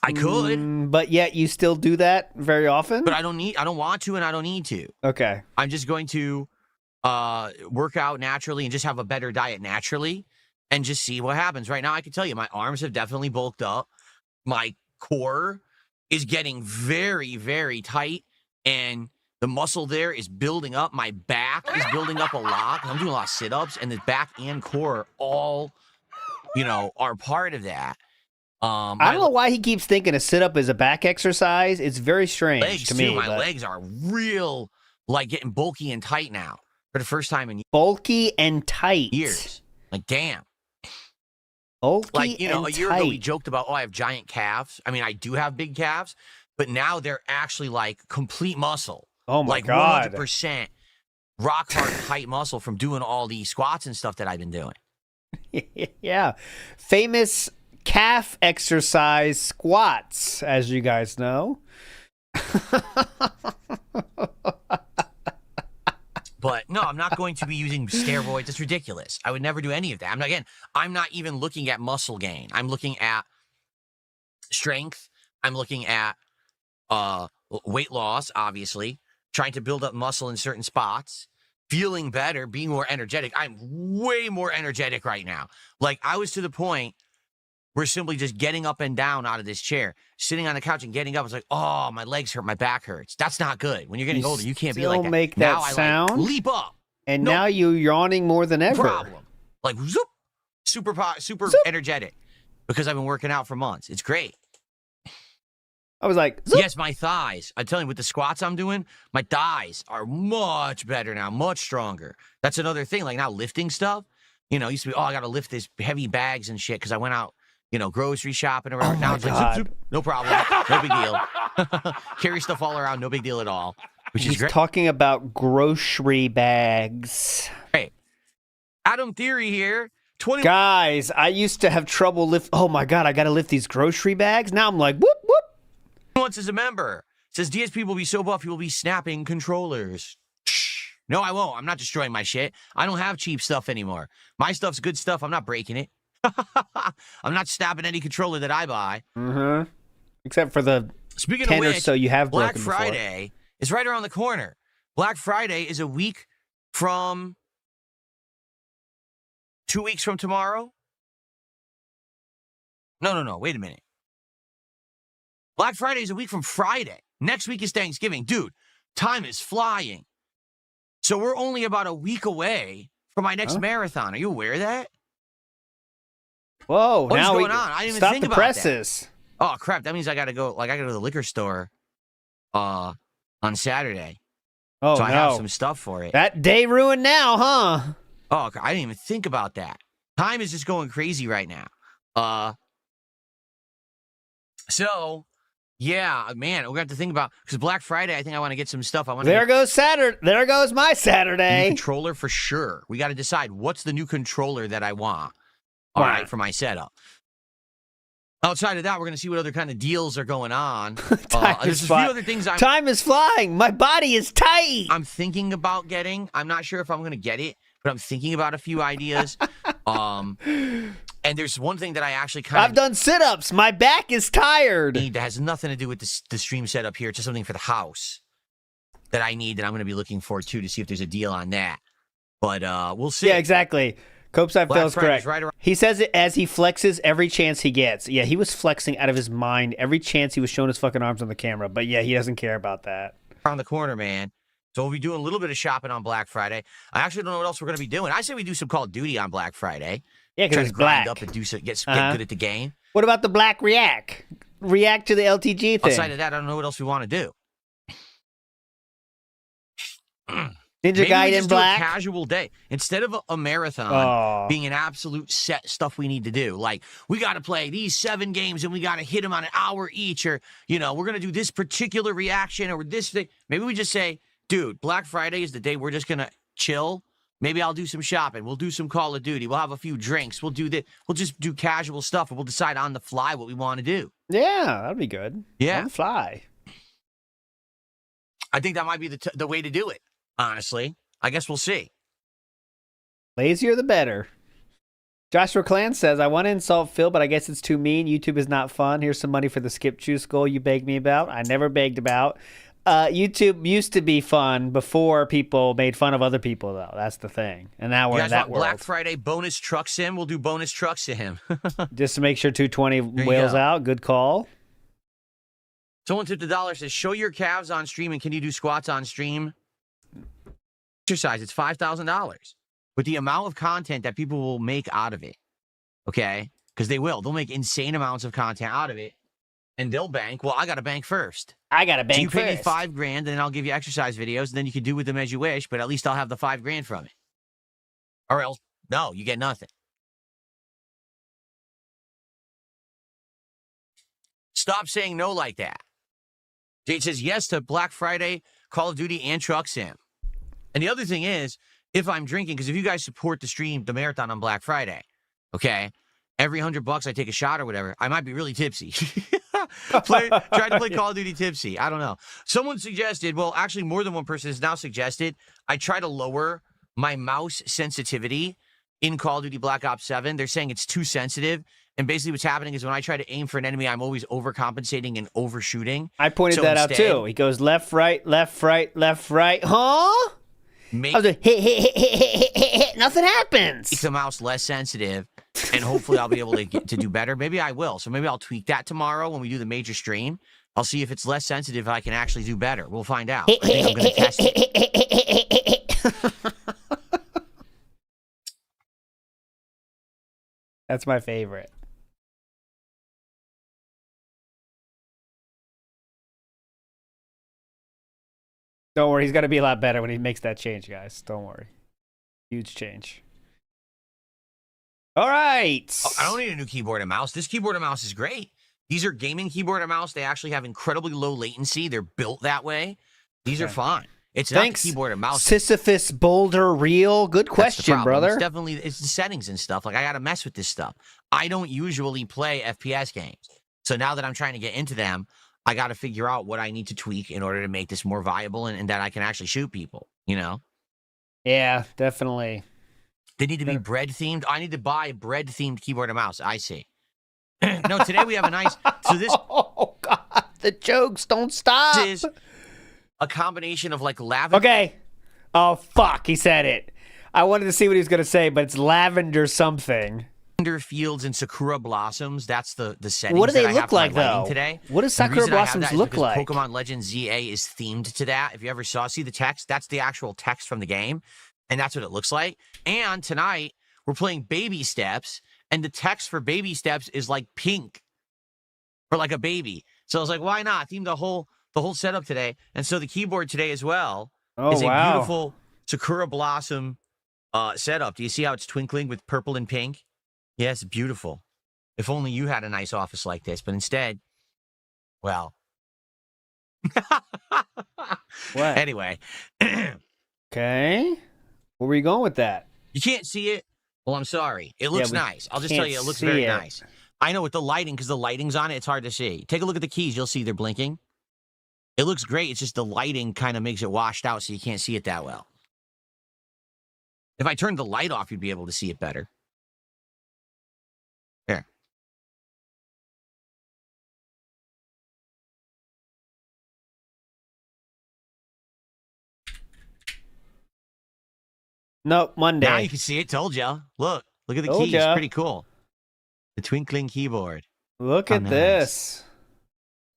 I could. But yet you still do that very often? But I don't want to, and I don't need to. Okay. I'm just going to work out naturally and just have a better diet naturally and just see what happens. Right now, I can tell you my arms have definitely bulked up. My core is getting very, very tight, and the muscle there is building up. My back is building up a lot. I'm doing a lot of sit-ups, and the back and core all, you know, are part of that. I don't know why he keeps thinking a sit-up is a back exercise. It's very strange legs to me. Too. My legs are real, like getting bulky and tight now for the first time in bulky and tight years. Like, damn. Bulky like, you know, and a year tight. ago we joked about, oh, I have giant calves. I mean, I do have big calves, but now they're actually like complete muscle. Oh my like God. 100% rock hard tight muscle from doing all these squats and stuff that I've been doing. Yeah. Famous calf exercise squats, as you guys know. But no, I'm not going to be using steroids. It's ridiculous. I would never do any of that. I'm not even looking at muscle gain. I'm looking at strength. I'm looking at weight loss, obviously, trying to build up muscle in certain spots, feeling better, being more energetic. I'm way more energetic right now. Like I was to the point where simply just getting up and down out of this chair, sitting on the couch and getting up, it's like, oh, my legs hurt, my back hurts. That's not good. When you're getting older, you can't be like that. Make now that I sound. like, leap up. And now you're yawning more than ever. Problem. Like, zoop, super zoop. Energetic because I've been working out for months. It's great. I was like, zoop. Yes, my thighs. I'm telling you, with the squats I'm doing, my thighs are much better now, much stronger. That's another thing. Like now lifting stuff, you know, used to be, oh, I got to lift this heavy bags and shit because I went out, you know, grocery shopping or whatever. Oh now it's my like, God. zoop, zoop, no problem. No big deal. Carry stuff all around, no big deal at all, which is He's great. talking about grocery bags. Hey, Adam Theory here. Guys, I used to have trouble oh my God, I got to lift these grocery bags. Now I'm like, whoop, whoop. Once as a member. Says DSP will be so buff, he will be snapping controllers. Shh. No, I won't. I'm not destroying my shit. I don't have cheap stuff anymore. My stuff's good stuff. I'm not breaking it. I'm not snapping any controller that I buy. Mm-hmm. Except for the Speaking 10 of which, or so you have Black broken Friday is right around the corner. Black Friday is a week from 2 weeks from tomorrow. No. Wait a minute. Black Friday is a week from Friday. Next week is Thanksgiving. Dude, time is flying. So we're only about a week away from my next marathon. Are you aware of that? Whoa, What's now going on? I didn't even stop think the about presses. that. Oh crap! That means I gotta go. Like I gotta go to the liquor store, on Saturday. Oh, so no. I have some stuff for it. That day ruined now, huh? Oh, I didn't even think about that. Time is just going crazy right now. So, yeah, man, we're gonna have to think about because Black Friday. I think I want to get some stuff. I want. There goes Saturday. There goes my new Saturday. controller for sure. We got to decide what's the new controller that I want. All right, for my setup. Outside of that, we're gonna see what other kind of deals are going on. There's a few other things. Time is flying. My body is tight. I'm thinking about getting. I'm not sure if I'm gonna get it, but I'm thinking about a few ideas. And there's one thing that I actually I've done sit-ups. My back is tired. Need that has nothing to do with the stream setup here. It's just something for the house that I need that I'm going to be looking for too to see if there's a deal on that. But we'll see. Yeah, exactly. Copeside feels correct. Right around. He says it as he flexes every chance he gets. Yeah, he was flexing out of his mind every chance he was showing his fucking arms on the camera. But yeah, he doesn't care about that. Around the corner, man. So we'll be doing a little bit of shopping on Black Friday. I actually don't know what else we're going to be doing. I say we do some Call of Duty on Black Friday. Yeah, because Try it's to grind black. up and do so, get good at the game. What about the black react? React to the LTG thing. Outside of that, I don't know what else we want to do. Ninja Maybe Guide we in just black. do a casual day instead of a marathon being an absolute set stuff we need to do. Like we got to play these 7 games and we got to hit them on an hour each, or we're gonna do this particular reaction or this thing. Maybe we just say, dude, Black Friday is the day we're just gonna chill. Maybe I'll do some shopping. We'll do some Call of Duty. We'll have a few drinks. We'll do that. We'll just do casual stuff, and we'll decide on the fly what we want to do. Yeah, that'd be good. Yeah, on the fly. I think that might be the way to do it. Honestly, I guess we'll see. Lazier the better. Joshua Clan says, I want to insult Phil, but I guess it's too mean. YouTube is not fun. Here's some money for the skip juice goal you begged me about. I never begged about. YouTube used to be fun before people made fun of other people, though. That's the thing. And now we're in that world. Black Friday bonus truck sim. We'll do bonus truck sim. Just to make sure 220 whales out. Good call. Someone tipped $1, says, show your calves on stream, and can you do squats on stream? Exercise, it's $5,000. With the amount of content that people will make out of it, okay? Because they will. They'll make insane amounts of content out of it. And they'll bank. Well, I got to bank first. I got to bank first. You pay me first. $5,000, and then I'll give you exercise videos, and then you can do with them as you wish, but at least I'll have the $5,000 from it. Or else, no, you get nothing. Stop saying no like that. Jade says yes to Black Friday, Call of Duty, and Truck Sim. And the other thing is, if I'm drinking, because if you guys support the stream, the marathon on Black Friday, okay, every $100 I take a shot or whatever, I might be really tipsy. Try to play Call of Duty tipsy. I don't know. Someone suggested, well, actually more than one person has now suggested, I try to lower my mouse sensitivity in Call of Duty Black Ops 7. They're saying it's too sensitive. And basically what's happening is when I try to aim for an enemy, I'm always overcompensating and overshooting. I pointed that out too. He goes left, right, left, right, left, right. Huh? I was like, hit. Nothing happens. Make the mouse less sensitive, and hopefully I'll be able to get to do better. Maybe I will. So maybe I'll tweak that tomorrow when we do the major stream. I'll see if it's less sensitive, I can actually do better. We'll find out. I think I'm going to test it. That's my favorite. Don't worry, he's got to be a lot better when he makes that change, guys. Don't worry. Huge change. All right. Oh, I don't need a new keyboard and mouse. This keyboard and mouse is great. These are gaming keyboard and mouse. They actually have incredibly low latency. They're built that way. These are fine. It's Thanks, not the keyboard and mouse. Sisyphus Boulder Real. Good question, brother. It's definitely it's the settings and stuff. Like I got to mess with this stuff. I don't usually play FPS games. So now that I'm trying to get into them, I got to figure out what I need to tweak in order to make this more viable and that I can actually shoot people, you know? Yeah, definitely. They need to be bread-themed. I need to buy a bread-themed keyboard and mouse. I see. No, today we have a nice... So this... Oh, God. The jokes don't stop. This is a combination of, like, lavender... Okay. Oh, fuck. He said it. I wanted to see what he was going to say, but it's lavender something. Fields and sakura blossoms. That's the settings. What do they that I look have for my like, lighting though? Today. What does sakura blossoms look like? Pokemon Legends ZA is themed to that. If you ever see the text, that's the actual text from the game, and that's what it looks like. And tonight we're playing Baby Steps, and the text for Baby Steps is like pink for like a baby. So I was like, why not? Theme the whole setup today. And so the keyboard today as well is a beautiful Sakura Blossom setup. Do you see how it's twinkling with purple and pink? Yes, yeah, beautiful. If only you had a nice office like this, but instead, well. What? Anyway. Okay. Where were you going with that? You can't see it? Well, I'm sorry. It looks nice. I'll just tell you, it looks very nice. I know with the lighting, because the lighting's on it, it's hard to see. Take a look at the keys. You'll see they're blinking. It looks great. It's just the lighting kind of makes it washed out so you can't see it that well. If I turned the light off, you'd be able to see it better. There. Nope, Monday. Now you can see it. Told you. Look at the Told keys. ya. Pretty cool. The twinkling keyboard. Look at this.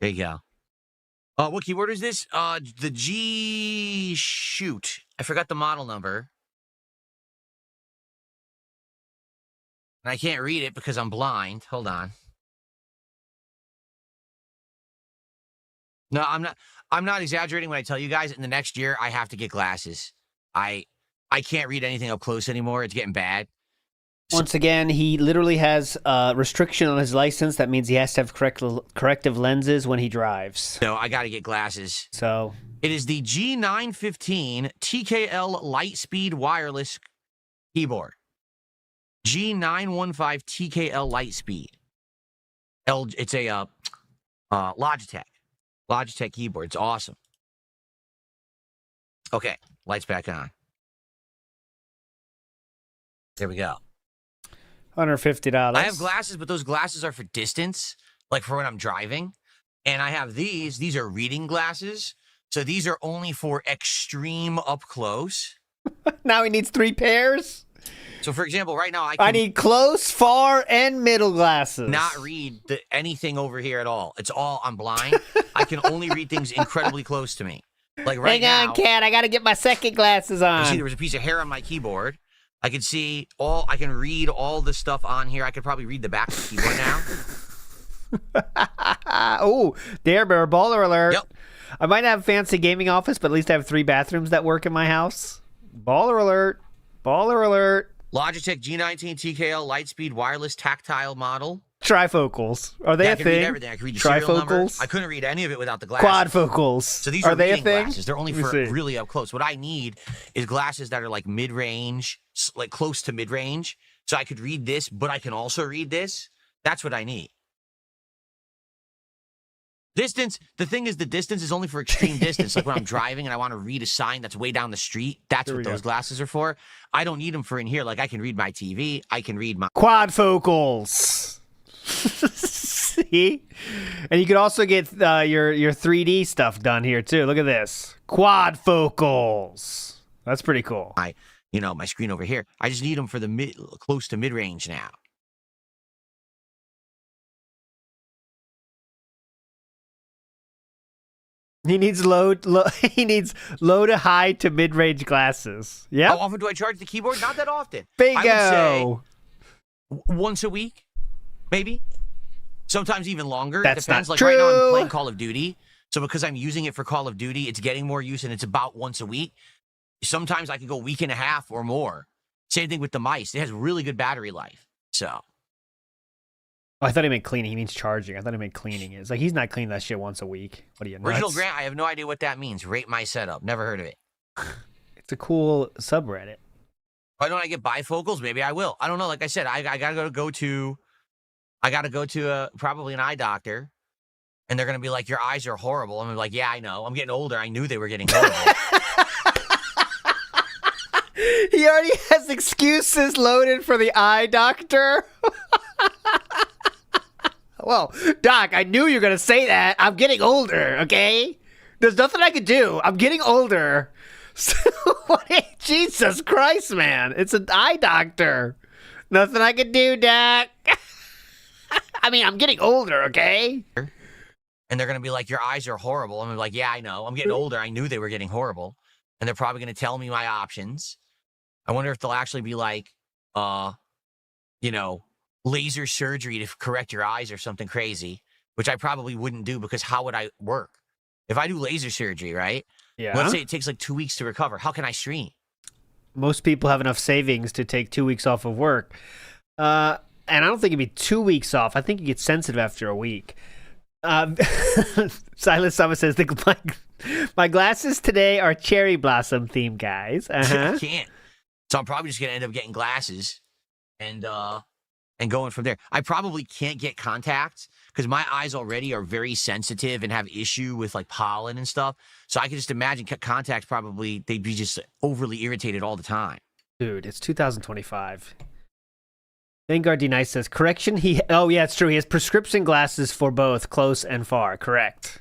There you go. What keyboard is this? The G... Shoot. I forgot the model number. And I can't read it because I'm blind. Hold on. No, I'm not exaggerating when I tell you guys in the next year I have to get glasses. I can't read anything up close anymore. It's getting bad. Once again, he literally has a restriction on his license. That means he has to have corrective lenses when he drives. So I got to get glasses. So it is the G915 TKL Lightspeed wireless keyboard. G915 TKL Lightspeed. It's a Logitech keyboard. It's awesome. Okay, lights back on. There we go. $150. I have glasses, but those glasses are for distance, like for when I'm driving. And I have these. These are reading glasses. So these are only for extreme up close. Now he needs 3 pairs? So, for example, right now I need close, far, and middle glasses. Not read anything over here at all. It's all, I'm blind. I can only read things incredibly close to me. Like right now. Hang on, cat. I got to get my second glasses on. You see there was a piece of hair on my keyboard. I can see I can read all the stuff on here. I could probably read the back of the keyboard now. Oh, Dare Bear, baller alert. Yep. I might have a fancy gaming office, but at least I have 3 bathrooms that work in my house. Baller alert. Baller alert. Logitech G19 TKL Lightspeed wireless tactile model. Trifocals. Are they a I can thing? read everything. I can read the serial number. Trifocals? I couldn't read any of it without the glasses. Quadfocals. So these are are they a reading thing? glasses. They're only for really up close. What I need is glasses that are like mid-range, like close to mid-range. So I could read this, but I can also read this. That's what I need. Distance. The thing is, the distance is only for extreme distance. Like when I'm driving and I want to read a sign that's way down the street. That's what those glasses are for. I don't need them for in here. Like I can read my TV. I can read my Quadfocals. See? And you could also get your 3D stuff done here too. Look at this. Quadfocals. That's pretty cool. my screen over here. I just need them for the close to mid-range now. He needs low to high to mid-range glasses. Yeah. How often do I charge the keyboard? Not that often. Bingo. I would say once a week, maybe. Sometimes even longer. That's Depends. not Like right now I'm true. playing Call of Duty. So because I'm using it for Call of Duty, it's getting more use and it's about once a week. Sometimes I could go a week and a half or more. Same thing with the mice. It has really good battery life. So. Oh, I thought he meant cleaning. He means charging. I thought he meant cleaning. It's like he's not cleaning that shit once a week. What are you, nuts? Original Grant, I have no idea what that means. Rate my setup. Never heard of it. It's a cool subreddit. Why don't I get bifocals? Maybe I will. I don't know. Like I said, I gotta go to probably an eye doctor, and they're gonna be like, "Your eyes are horrible." I'm gonna be like, "Yeah, I know. I'm getting older. I knew they were getting horrible." He already has excuses loaded for the eye doctor. Well, Doc, I knew you were gonna say that. I'm getting older. Okay, there's nothing I could do. I'm getting older. Jesus Christ, man! It's an eye doctor. Nothing I could do, Doc. I mean, I'm getting older, okay? And they're going to be like, "Your eyes are horrible." I'm gonna be like, "Yeah, I know. I'm getting older. I knew they were getting horrible." And they're probably going to tell me my options. I wonder if they'll actually be like, laser surgery to correct your eyes or something crazy. which I probably wouldn't do because how would I work? If I do laser surgery, right? Yeah. Let's say it takes like 2 weeks to recover. How can I stream? Most people have enough savings to take 2 weeks off of work. And I don't think it'd be 2 weeks off. I think you get sensitive after a week. Silas Summit says, my glasses today are cherry blossom themed, guys. I can't. So I'm probably just going to end up getting glasses and going from there. I probably can't get contacts because my eyes already are very sensitive and have issue with like pollen and stuff. So I can just imagine contacts probably, they'd be just overly irritated all the time. Dude, it's 2025. Vanguard D Nice says, correction, oh yeah, it's true. He has prescription glasses for both close and far. Correct.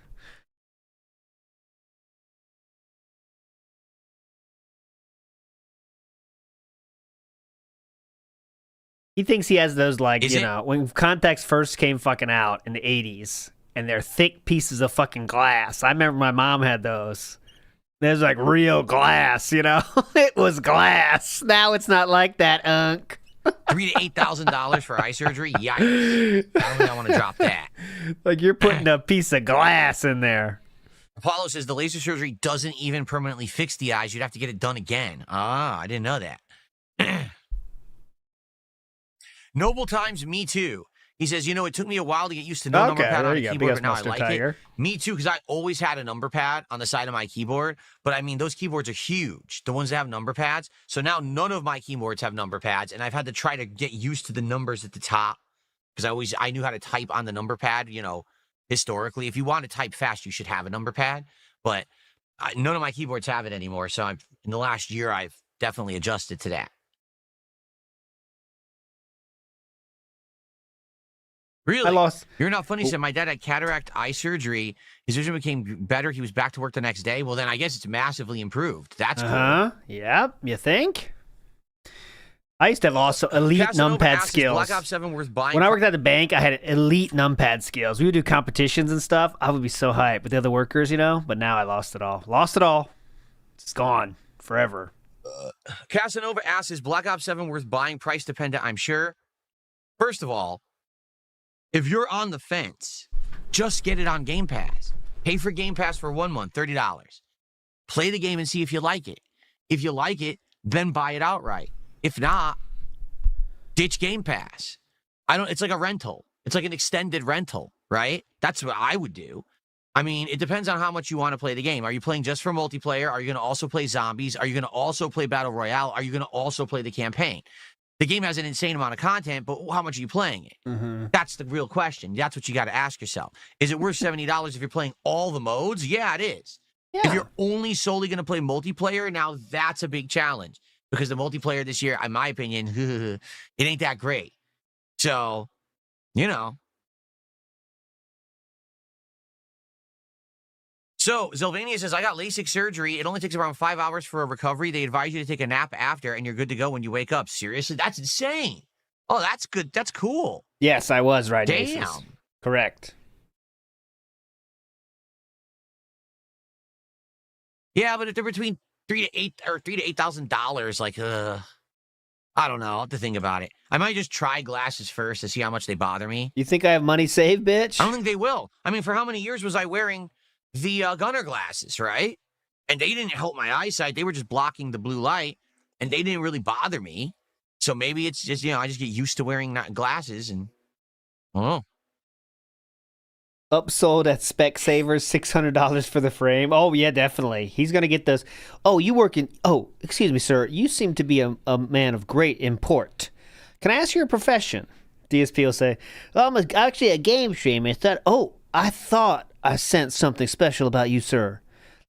He thinks he has those, like, when contacts first came fucking out in the 80s, and they're thick pieces of fucking glass. I remember my mom had those. There's like real glass, It was glass. Now it's not like that, Unc. $3,000 to $8,000 for eye surgery? Yikes. I don't think I want to drop that. Like you're putting a piece of glass in there. Apollo says the laser surgery doesn't even permanently fix the eyes. You'd have to get it done again. Ah, I didn't know that. Noble Times, me too. He says, it took me a while to get used to no number pad on a keyboard, but now I like it. Me too, because I always had a number pad on the side of my keyboard. But I mean, those keyboards are huge, the ones that have number pads. So now none of my keyboards have number pads, and I've had to try to get used to the numbers at the top because I knew how to type on the number pad. Historically, if you want to type fast, you should have a number pad. But none of my keyboards have it anymore. So in the last year, I've definitely adjusted to that. Really? You're not funny. Said my dad had cataract eye surgery. His vision became better. He was back to work the next day. Well, then I guess it's massively improved. That's cool. Yep. You think? I used to have also elite numpad skills. Black Ops 7 worth buying. When I worked at the bank, I had elite numpad skills. We would do competitions and stuff. I would be so hyped with the other workers, But now I lost it all. It's gone forever. Casanova asks, is Black Ops 7 worth buying? Price dependent, I'm sure. First of all, if you're on the fence, just get it on Game Pass. Pay for Game Pass for 1 month, $30. Play the game and see if you like it. If you like it, then buy it outright. If not, ditch Game Pass. It's like a rental. It's like an extended rental, right? That's what I would do. I mean, it depends on how much you want to play the game. Are you playing just for multiplayer? Are you going to also play zombies? Are you going to also play Battle Royale? Are you going to also play the campaign? The game has an insane amount of content, but how much are you playing it? Mm-hmm. That's the real question. That's what you got to ask yourself. Is it worth $70 if you're playing all the modes? Yeah, it is. Yeah. If you're only solely going to play multiplayer, now that's a big challenge because the multiplayer this year, in my opinion, it ain't that great. So, So, Sylvania says, I got LASIK surgery. It only takes around 5 hours for a recovery. They advise you to take a nap after, and you're good to go when you wake up. Seriously? That's insane. Oh, that's good. That's cool. Yes, I was right. Damn. Aces. Correct. Yeah, but if they're between $3,000 to $8,000, like, I don't know. I'll have to think about it. I might just try glasses first to see how much they bother me. You think I have money saved, bitch? I don't think they will. I mean, for how many years was I wearing the gunner glasses, right? And they didn't help my eyesight. They were just blocking the blue light, and they didn't really bother me. So maybe it's just, I just get used to wearing glasses, and I don't know. Upsold at Specsavers, $600 for the frame. Oh, yeah, definitely. He's going to get those. Oh, you work in... Oh, excuse me, sir. You seem to be a man of great import. Can I ask your profession? DSP will say, oh, I'm actually a game streamer. I thought I sensed something special about you, sir.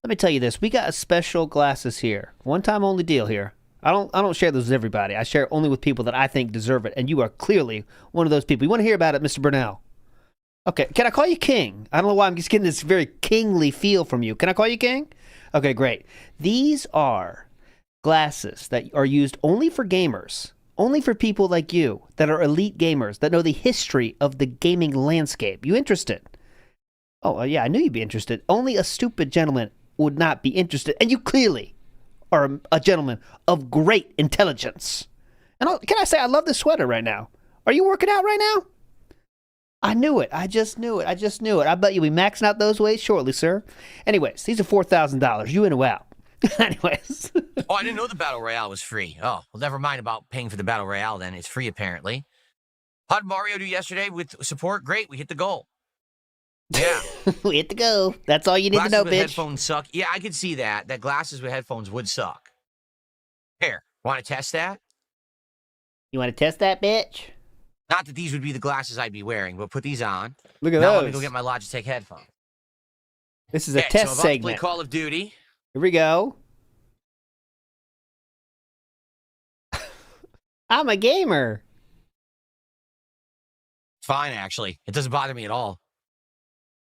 Let me tell you this. We got special glasses here. One-time only deal here. I don't share those with everybody. I share it only with people that I think deserve it, and you are clearly one of those people. You want to hear about it, Mr. Burnell? Okay, can I call you King? I don't know why I'm just getting this very kingly feel from you. Can I call you King? Okay, great. These are glasses that are used only for gamers, only for people like you that are elite gamers, that know the history of the gaming landscape. You interested? Oh, yeah, I knew you'd be interested. Only a stupid gentleman would not be interested, and you clearly are a gentleman of great intelligence. And can I say I love this sweater right now? Are you working out right now? I knew it. I just knew it. I just knew it. I bet you'll be maxing out those ways shortly, sir. Anyways, these are $4,000. You in or out? Anyways. Oh, I didn't know the Battle Royale was free. Oh, well, never mind about paying for the Battle Royale then. It's free, apparently. How did Mario do yesterday with support? Great. We hit the goal. Yeah. We hit the go. That's all you need Glasses to know, with bitch. headphones suck. Yeah, I could see that. That glasses with headphones would suck. Here, want to test that? You want to test that, bitch? Not that these would be the glasses I'd be wearing, but put these on. Look at Now those. let me go get my Logitech headphones. This is a Okay, test so I'm about to play segment. Call of Duty. Here we go. I'm a gamer. Fine, actually. It doesn't bother me at all.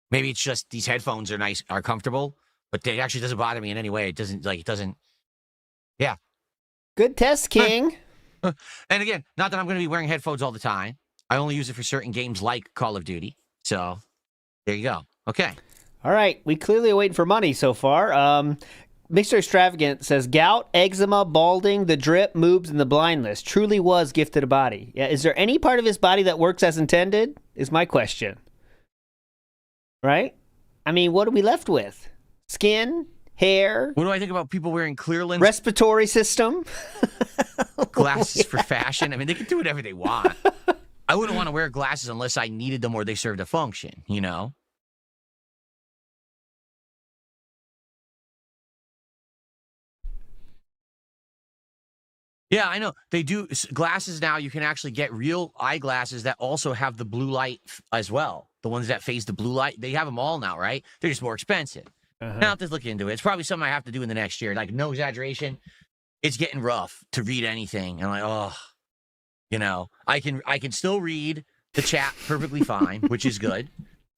Maybe it's just these headphones are nice, are comfortable, but it actually doesn't bother me in any way. It doesn't, yeah. Good test, King. And again, not that I'm going to be wearing headphones all the time. I only use it for certain games like Call of Duty. So, there you go. Okay. All right. We clearly are waiting for money so far. Mr. Extravagant says, gout, eczema, balding, the drip, moobs, and the blindness. Truly was gifted a body. Yeah. Is there any part of his body that works as intended? Is my question. Right? I mean, what are we left with? Skin? Hair? What do I think about people wearing clear lens Respiratory system? glasses for fashion? I mean, they can do whatever they want. I wouldn't want to wear glasses unless I needed them or they served a function, you know? Yeah, I know. They do glasses now. You can actually get real eyeglasses that also have the blue light as well. The ones that phase the blue light, they have them all now, right? They're just more expensive. Now I have to look into it. It's probably something I have to do in the next year. Like, no exaggeration. It's getting rough to read anything. And I'm like, oh, you know, I can still read the chat perfectly fine, which is good.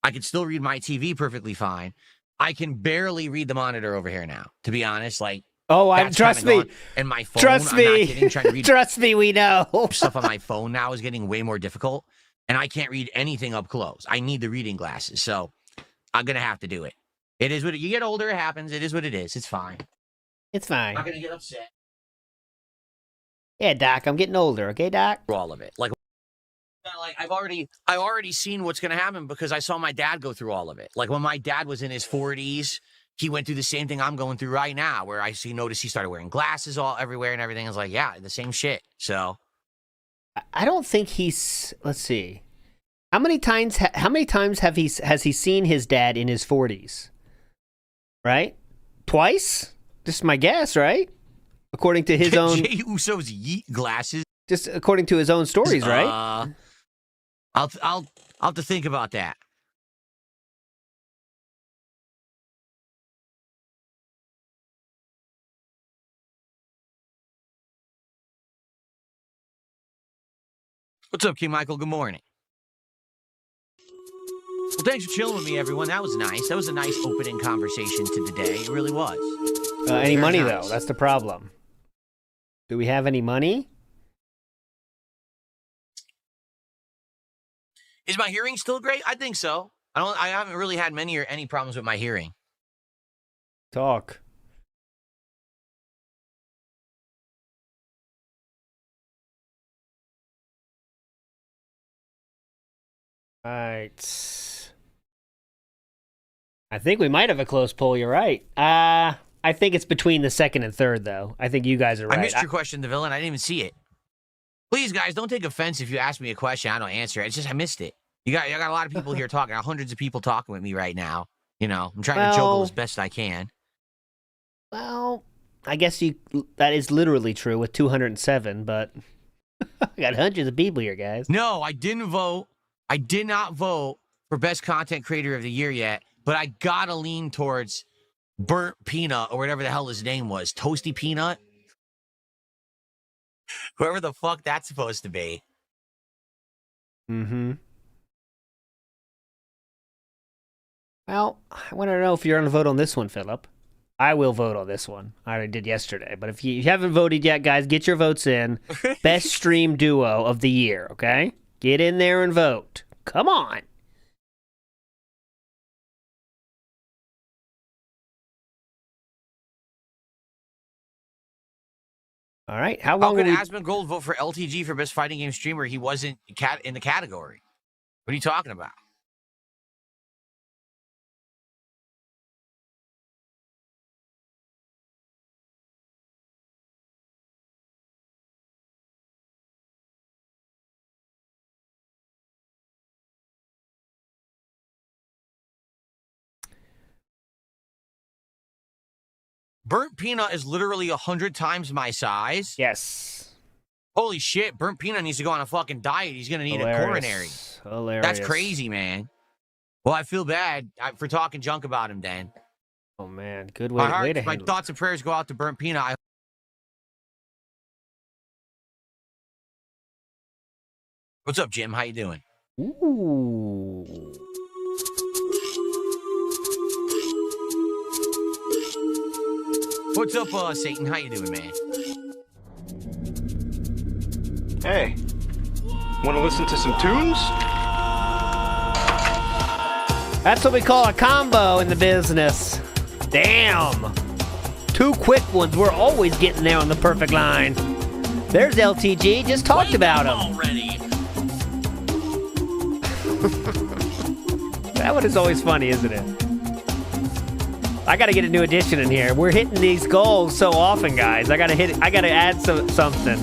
I can still read my TV perfectly fine. I can barely read the monitor over here now, to be honest. Like, oh, trust me. And my phone, Trust I'm me. not kidding, trying to read Trust me, we know. stuff on my phone now is getting way more difficult. And I can't read anything up close. I need the reading glasses. So I'm going to have to do it. It is what you get older, it happens. It is what it is. It's fine. It's fine. I'm not going to get upset Yeah, Doc, I'm getting older. Okay, Doc? for all of it. Like I've already seen what's going to happen because I saw my dad go through all of it. Like when my dad was in his 40s, he went through the same thing I'm going through right now, where noticed he started wearing glasses all everywhere and everything. I was like, yeah, the same shit. So I don't think he's. Let's see. How many times has he seen his dad in his 40s? Right? Twice? Just my guess, right? According to his own. Jey Uso's yeet glasses. Just according to his own stories, right? I'll have to think about that. What's up, King Michael? Good morning. Well, thanks for chilling with me, everyone. That was nice. That was a nice opening conversation to the day. It really was. Any Very money, nice. though? That's the problem. Do we have any money? Is my hearing still great? I think so. I haven't really had many or any problems with my hearing. Talk. All right. I think we might have a close poll. You're right. I think it's between the second and third, though. I think you guys are right. I missed your question, the villain. I didn't even see it. Please, guys, don't take offense if you ask me a question. I don't answer it. It's just I missed it. You got a lot of people here talking. Hundreds of people talking with me right now. You know, I'm trying to juggle as best I can. Well, I guess that is literally true with 207, but I got hundreds of people here, guys. No, I didn't vote. I did not vote for Best Content Creator of the Year yet, but I gotta lean towards Burnt Peanut or whatever the hell his name was. Toasty Peanut? Whoever the fuck that's supposed to be. Mm-hmm. Well, I want to know if you're going to vote on this one, Philip. I will vote on this one. I already did yesterday. But if you haven't voted yet, guys, get your votes in. Best stream duo of the year, okay? Get in there and vote. Come on. All right. How long could will we... Asmon Gold vote for LTG for Best Fighting Game Streamer? He wasn't in the category. What are you talking about? Burnt peanut is literally 100 times my size. Yes. Holy shit, burnt peanut needs to go on a fucking diet. He's going to need a coronary. Hilarious. That's crazy, man. Well, I feel bad for talking junk about him, Dan. Oh, man. Good way to my handle thoughts and prayers go out to burnt peanut. What's up, Jim? How you doing? Ooh. What's up, Satan? How you doing, man? Hey, want to listen to some tunes? That's what we call a combo in the business. Damn. 2 quick ones. We're always getting there on the perfect line. There's LTG. Just talked about him. Already. That one is always funny, isn't it? I gotta get a new addition in here. We're hitting these goals so often, guys. I gotta add something.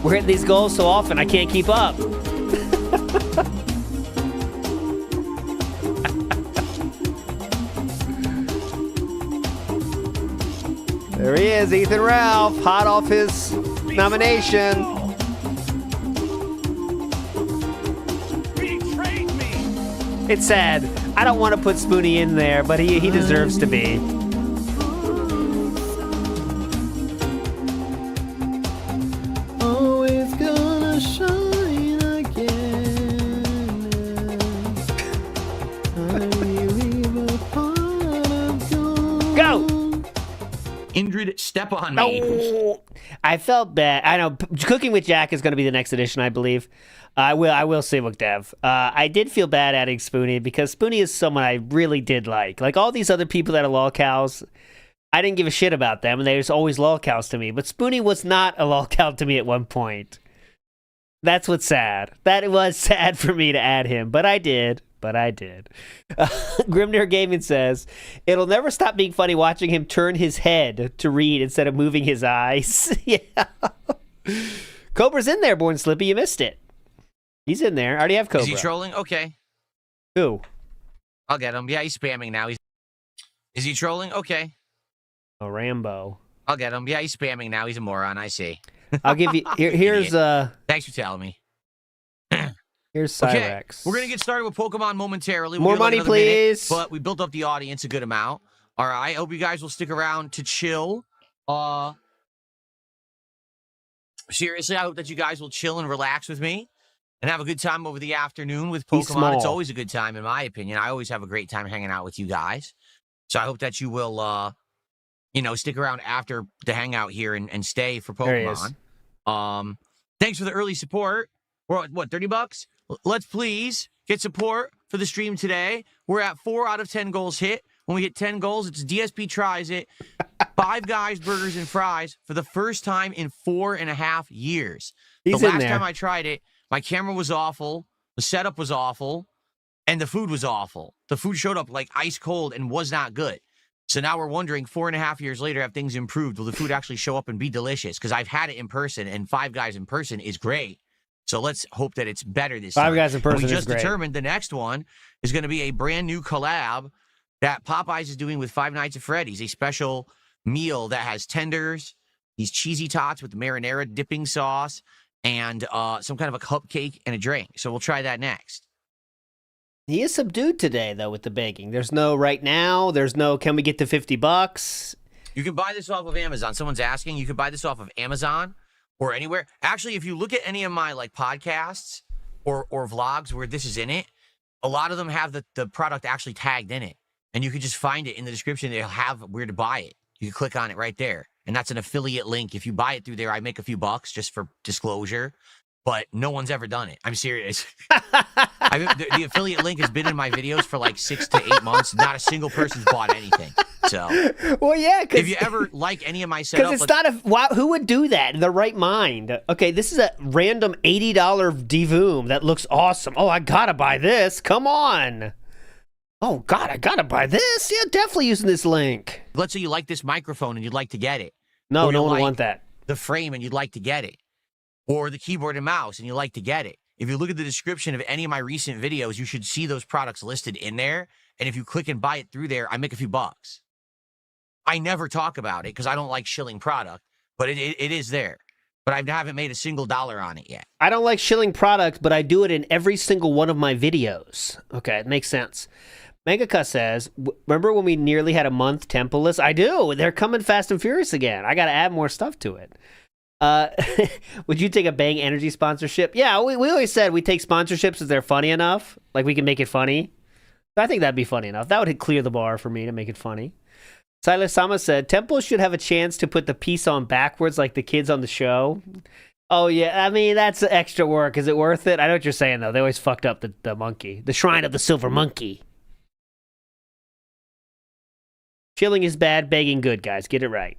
We're hitting these goals so often, I can't keep up. There he is, Ethan Ralph, hot off his nomination. It's sad. I don't want to put Spoonie in there, but he deserves to be. Always gonna shine again. Go! Indrid, step on me. Oh, I felt bad. I know Cooking with Jack is going to be the next edition, I believe. I will say with Dev. I did feel bad adding Spoonie because Spoonie is someone I really did like. Like all these other people that are lolcows, I didn't give a shit about them, and they was always lolcows to me. But Spoonie was not a lolcow to me at one point. That's what's sad. That was sad for me to add him, but I did. Grimnir Gaming says, it'll never stop being funny watching him turn his head to read instead of moving his eyes. Yeah. Cobra's in there, Born Slippy. You missed it. He's in there. I already have Cobra. Is he trolling? Okay. Who? I'll get him. Yeah, he's spamming now. Is he trolling? Okay. Oh, Rambo. I'll get him. Yeah, he's spamming now. He's a moron. I see. I'll give you... Here's... Thanks for telling me. Here's Cyrex. Okay, we're going to get started with Pokemon momentarily. More money, please. Minute, but we built up the audience a good amount. All right. I hope you guys will stick around to chill. Seriously, I hope that you guys will chill and relax with me and have a good time over the afternoon with Pokemon. It's always a good time, in my opinion. I always have a great time hanging out with you guys. So I hope that you will, stick around after the hangout here and stay for Pokemon. Thanks for the early support. We're at, what, $30? Let's please get support for the stream today. We're at 4 out of 10 goals hit. When we hit 10 goals, it's DSP tries it. 5 Guys Burgers and Fries for the first time in 4.5 years. The last time I tried it, my camera was awful, the setup was awful, and the food was awful. The food showed up like ice cold and was not good. So now we're wondering, 4.5 years later, have things improved? Will the food actually show up and be delicious? Because I've had it in person, and 5 Guys in person is great. So let's hope that it's better this time. 5 Guys in person is great. We just determined the next one is going to be a brand new collab that Popeyes is doing with Five Nights at Freddy's, a special meal that has tenders, these cheesy tots with the marinara dipping sauce, and some kind of a cupcake and a drink. So we'll try that next. He is subdued today, though, with the baking. There's no right now. There's no can we get to $50? You can buy this off of Amazon. Someone's asking. You can buy this off of Amazon or anywhere. Actually, if you look at any of my podcasts or vlogs where this is in it, a lot of them have the product actually tagged in it. And you can just find it in the description. They'll have where to buy it. You can click on it right there. And that's an affiliate link. If you buy it through there, I make a few bucks just for disclosure. But no one's ever done it. I'm serious. The affiliate link has been in my videos for 6 to 8 months. Not a single person's bought anything. So, Well, yeah, if you ever like any of my setup, because it's not a wow, who would do that in their right mind? Okay, this is a random $80 Devoom that looks awesome. Oh, I gotta buy this. Come on. Oh God, I gotta buy this. Yeah, definitely using this link. let's say you like this microphone and you'd like to get it. No, Or no you one will like want that. the frame and you'd like to get it. Or the keyboard and mouse and you like to get it. If you look at the description of any of my recent videos, you should see those products listed in there. And if you click and buy it through there, I make a few bucks. I never talk about it because I don't like shilling product, but it is there. But I haven't made a single dollar on it yet. I don't like shilling product, but I do it in every single one of my videos. Okay, it makes sense. Megaka says, remember when we nearly had a month templeless? I do. They're coming fast and furious again. I got to add more stuff to it. Would you take a Bang Energy sponsorship? Yeah, we always said we take sponsorships if they're funny enough. Like we can make it funny. I think that'd be funny enough. That would clear the bar for me to make it funny. Silas Sama said, Temple should have a chance to put the piece on backwards like the kids on the show. Oh, yeah. I mean, that's extra work. Is it worth it? I know what you're saying, though. They always fucked up the monkey. The Shrine of the Silver Monkey. Chilling is bad, begging good, guys. Get it right.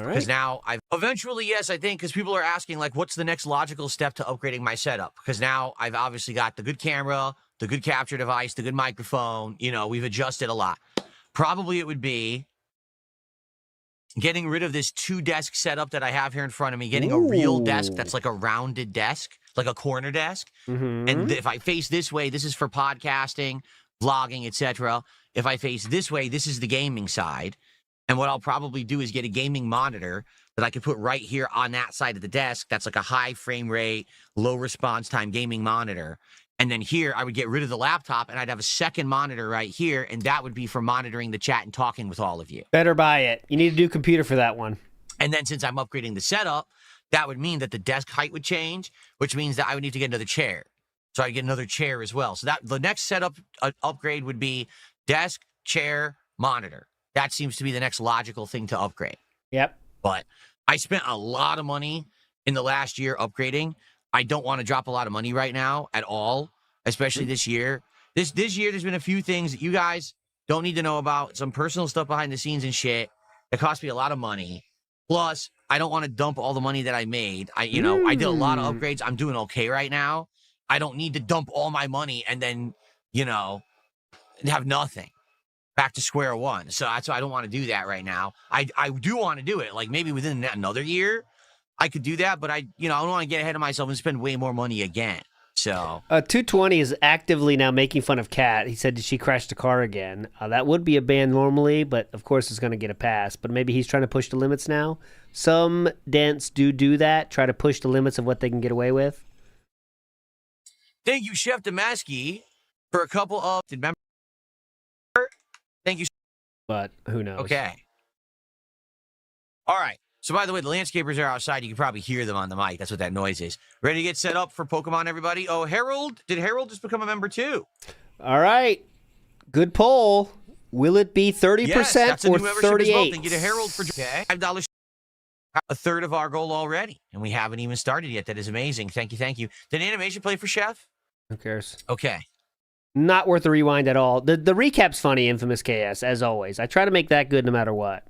All right. Because now eventually, yes, I think, because people are asking, like, what's the next logical step to upgrading my setup? Because now I've obviously got the good camera, the good capture device, the good microphone. You know, we've adjusted a lot. Probably it would be getting rid of this 2-desk setup that I have here in front of me, getting a real desk that's like a rounded desk, like a corner desk. Mm-hmm. And if I face this way, this is for podcasting, vlogging, etc. If I face this way, this is the gaming side. And what I'll probably do is get a gaming monitor that I could put right here on that side of the desk. That's like a high frame rate, low response time gaming monitor. And then here, I would get rid of the laptop and I'd have a second monitor right here. And that would be for monitoring the chat and talking with all of you. Better buy it. You need to do computer for that one. And then since I'm upgrading the setup, that would mean that the desk height would change, which means that I would need to get another chair. So I'd get another chair as well. So that the next setup upgrade would be desk, chair, monitor. That seems to be the next logical thing to upgrade. Yep. But I spent a lot of money in the last year upgrading. I don't want to drop a lot of money right now at all, especially this year. This year, there's been a few things that you guys don't need to know about. Some personal stuff behind the scenes and shit that cost me a lot of money. Plus, I don't want to dump all the money that I made. I did a lot of upgrades. I'm doing okay right now. I don't need to dump all my money and then, have nothing. Back to square one. So that's why I don't want to do that right now. I do want to do it. Like maybe within another year, I could do that. But I don't want to get ahead of myself and spend way more money again. So 220 is actively now making fun of Kat. He said, did she crash the car again? That would be a ban normally, but of course it's going to get a pass. But maybe he's trying to push the limits now. Some dents do that, try to push the limits of what they can get away with. Thank you, Chef Damaski, for a couple of... Remember? Thank you. But who knows? Okay. All right. So, by the way, the landscapers are outside. You can probably hear them on the mic. That's what that noise is. Ready to get set up for Pokemon, everybody? Oh, Harold. Did Harold just become a member, too? All right. Good poll. Will it be 30% yes, that's a or new membership 38%? as well. Thank you to Harold for $5. A third of our goal already. And we haven't even started yet. That is amazing. Thank you. Thank you. Did animation play for Chef? Who cares? Okay. Not worth the rewind at all. The recap's funny, Infamous KS, as always. I try to make that good no matter what.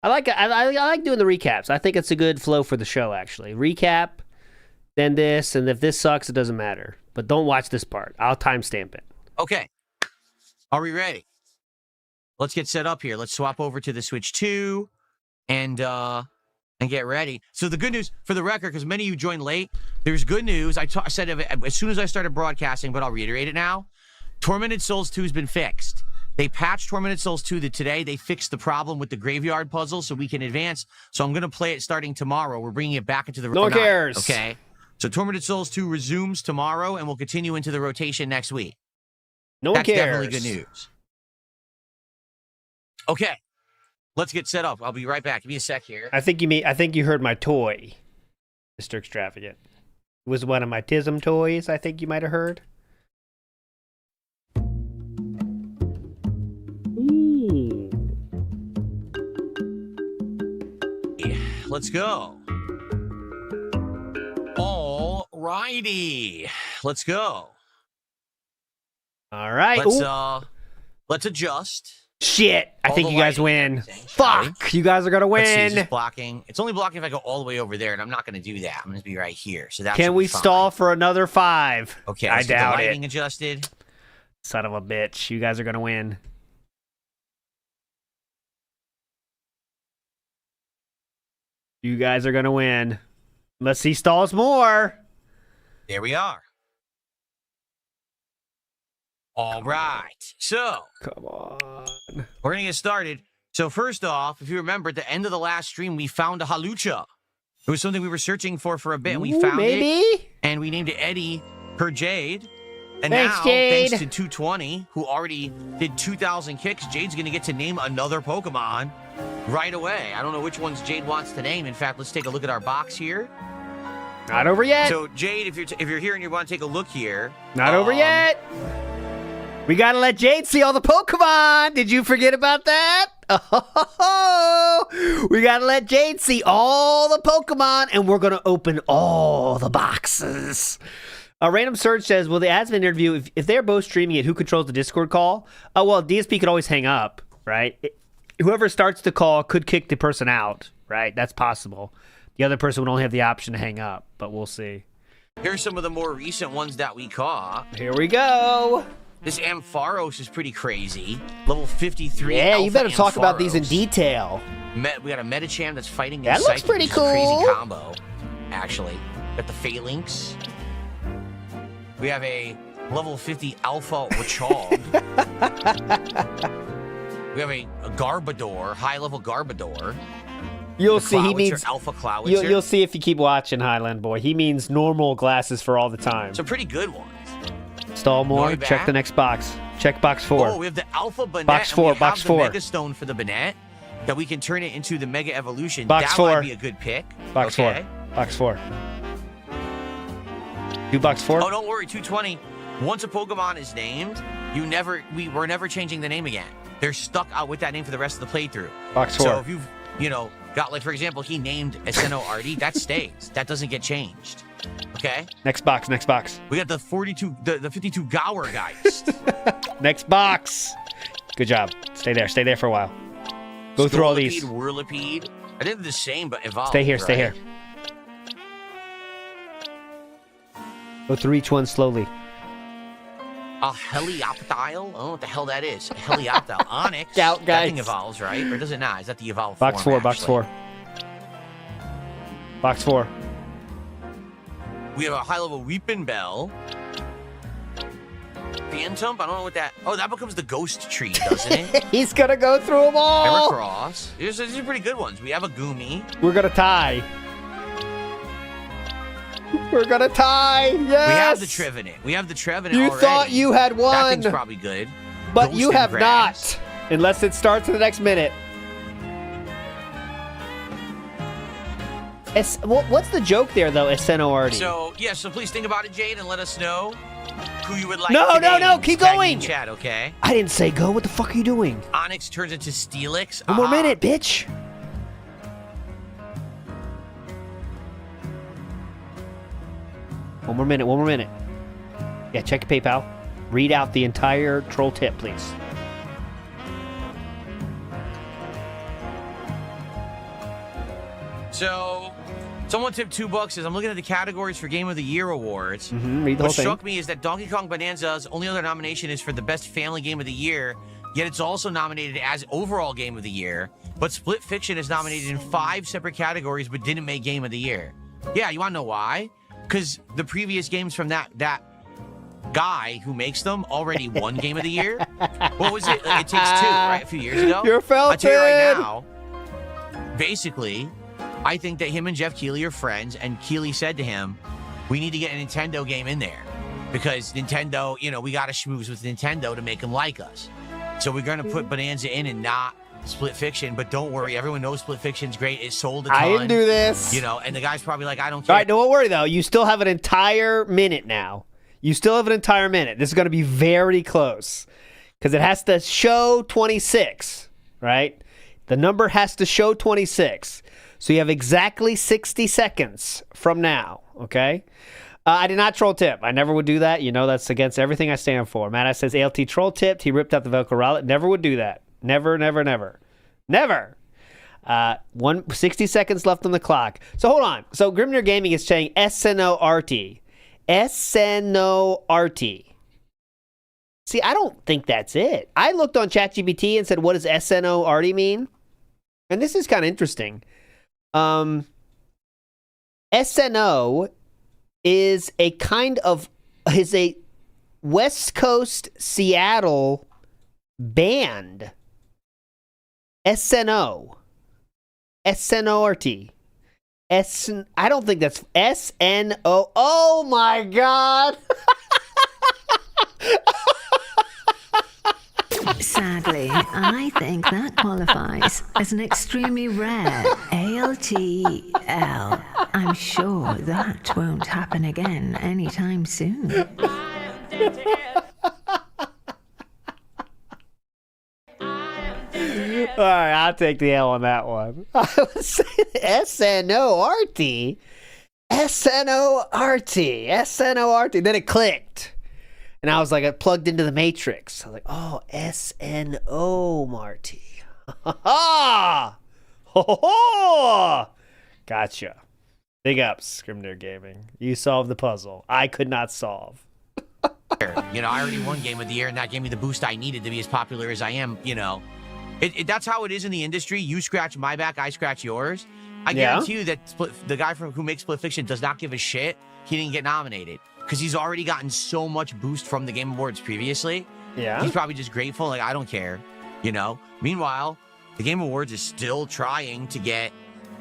I like doing the recaps. I think it's a good flow for the show, actually. Recap, then this, and if this sucks, it doesn't matter. But don't watch this part. I'll timestamp it. Okay. Are we ready? Let's get set up here. Let's swap over to the Switch 2 and get ready. So the good news, for the record, because many of you joined late, there's good news. I said it as soon as I started broadcasting, but I'll reiterate it now. Tormented Souls 2 has been fixed. They patched Tormented Souls 2 today. They fixed the problem with the graveyard puzzle so we can advance. So I'm going to play it starting tomorrow. We're bringing it back into the... No one cares. Okay. So Tormented Souls 2 resumes tomorrow, and we'll continue into the rotation next week. No one cares. That's definitely good news. Okay. Let's get set up. I'll be right back. Give me a sec here. I think you heard my toy, Mr. Extravagant. It was one of my TISM toys, I think you might have heard. Ooh. Let's go. All righty. Let's go. All right. Let's adjust. Shit. I All think the you guys lighting and win. everything, shall we? Fuck. You guys are gonna Let's see, is win. this blocking? It's only blocking if I go all the way over there, and I'm not going to do that. I'm going to be right here. So that Can should we be fine. stall for another 5? Okay, I let's get doubt the lighting it. adjusted. Son of a bitch. You guys are gonna win. You guys are gonna win. Let's see stalls more. There we are. All right. So Come on. we're going to get started. So first off, if you remember, at the end of the last stream, we found a halucha. It was something we were searching for a bit. We Ooh, found maybe? it, and we named it Eddie per Jade. And Thanks, now, Jade. thanks to 220, who already did 2,000 kicks, Jade's going to get to name another Pokemon right away. I don't know which ones Jade wants to name. In fact, let's take a look at our box here. Not over yet. So, Jade, if you're here and you want to take a look here. Not over yet. We gotta let Jade see all the Pokemon. Did you forget about that? Oh, we gotta let Jade see all the Pokemon, and we're gonna open all the boxes. A random search says, will the Asmon interview, if they're both streaming it, who controls the Discord call? Oh, well, DSP could always hang up, right? Whoever starts the call could kick the person out, right? That's possible. The other person would only have the option to hang up, but we'll see. Here's some of the more recent ones that we caught. Here we go. This Ampharos is pretty crazy. Level 53. Yeah, you Alpha better talk about these in Ampharos. detail. We got a Medicham that's fighting. That looks Psychic, pretty which is a crazy cool. combo, actually. Got the Phalanx. We have a level 50 Alpha Wachog. We have a Garbodor, high-level Garbodor. You'll The see, he Clowitzer, means... Alpha Clowitzer. You'll see if you keep watching Highland Boy. He means normal glasses for all the time. Some pretty good ones. Stall more. Noibat. Check the next box. Check box 4. Oh, we have the Alpha Banette. Box and 4, we box have 4. the Mega Stone for the Banette that we can turn it into the Mega Evolution. Box that 4. might be a good pick. Box okay. 4. Box 4. Do box 4? Oh, don't worry, 220. Once a Pokemon is named, we're never changing the name again. They're stuck out with that name for the rest of the playthrough. Box 4. So if you've, got, like, for example, he named Aseno RD, that stays. That doesn't get changed. Okay? Next box. Next box. We got the 52 Gower Geist. Next box. Good job. Stay there. Stay there for a while. Go through all these. Whirlipede. I think they're the same, but evolved. Stay here. Stay right? here. Go through each one slowly. A Helioptile? I don't know what the hell that is. A Helioptile. Onyx. Doubt, That thing guys. evolves, right? Or does it not? Is that the evolved Box form, 4. Box actually? 4. Box 4. We have a high-level Weepin' Bell. Phantom? I don't know what that... Oh, that becomes the Ghost Tree, doesn't it? He's gonna go through them all. Heracross. These are pretty good ones. We have a Goomy. We're gonna tie. We're gonna tie. Yes. We have the Trevenant. You already. thought you had That one, thing's probably good. but Ghost you and have Grass. not. Unless it starts in the next minute. What's the joke there, though, Aseno already? So please think about it, Jade, and let us know who you would like No, to no, name. no, keep Tag me going. in chat, okay? I didn't say go. What the fuck are you doing? Onyx turns into Steelix. One more Aha. minute, bitch. One more minute. Yeah, check your PayPal. Read out the entire troll tip, please. So, someone tipped $2. As I'm looking at the categories for Game of the Year awards. Read the What whole thing. struck me is that Donkey Kong Bonanza's only other nomination is for the best family game of the year, yet it's also nominated as overall game of the year. But Split Fiction is nominated in 5 separate categories, but didn't make game of the year. Yeah, you want to know why? Because the previous games from that guy who makes them already won game of the year. What was it? It Takes Two, right? A few years ago. You're I'll tell you right felted. now. Basically, I think that him and Jeff Keighley are friends, and Keighley said to him, we need to get a Nintendo game in there. Because Nintendo, we got to schmooze with Nintendo to make them like us. So we're going to put Bonanza in and not Split Fiction. But don't worry, everyone knows Split Fiction's great. It sold a ton. I didn't do this. And the guy's probably like, I don't care. All right, don't worry, though. You still have an entire minute now. This is going to be very close. Because it has to show 26, right? The number has to show 26. So you have exactly 60 seconds from now, okay? I did not troll tip. I never would do that. You know, that's against everything I stand for. Matt says ALT troll tipped. He ripped out the Velcro rowlet. Never would do that. Never, never, never. Never. 60 seconds left on the clock. So hold on. So Grimnir Gaming is saying SNORT. SNORT. See, I don't think that's it. I looked on ChatGPT and said, what does SNORT mean? And this is kind of interesting. SNO is a West Coast Seattle band. SNO. SNORT. I don't think that's SNO. Oh my God. Sadly, I think that qualifies as an extremely rare ALTL. I'm sure that won't happen again anytime soon. All right, I'll take the L on that one. I was saying SNORT. SNORT. SNORT. Then it clicked. And I was like, I plugged into the Matrix. I was like, oh, SNO Marty. Ha ha! Gotcha. Big ups, Grimnir Gaming. You solved the puzzle. I could not solve. You know, I already won Game of the Year, and that gave me the boost I needed to be as popular as I am, you know. That's how it is in the industry. You scratch my back, I scratch yours. I guarantee you that the guy who makes Split Fiction does not give a shit. He didn't get nominated because he's already gotten so much boost from the Game Awards previously. Yeah. He's probably just grateful. Like, I don't care, you know. Meanwhile, the Game Awards is still trying to get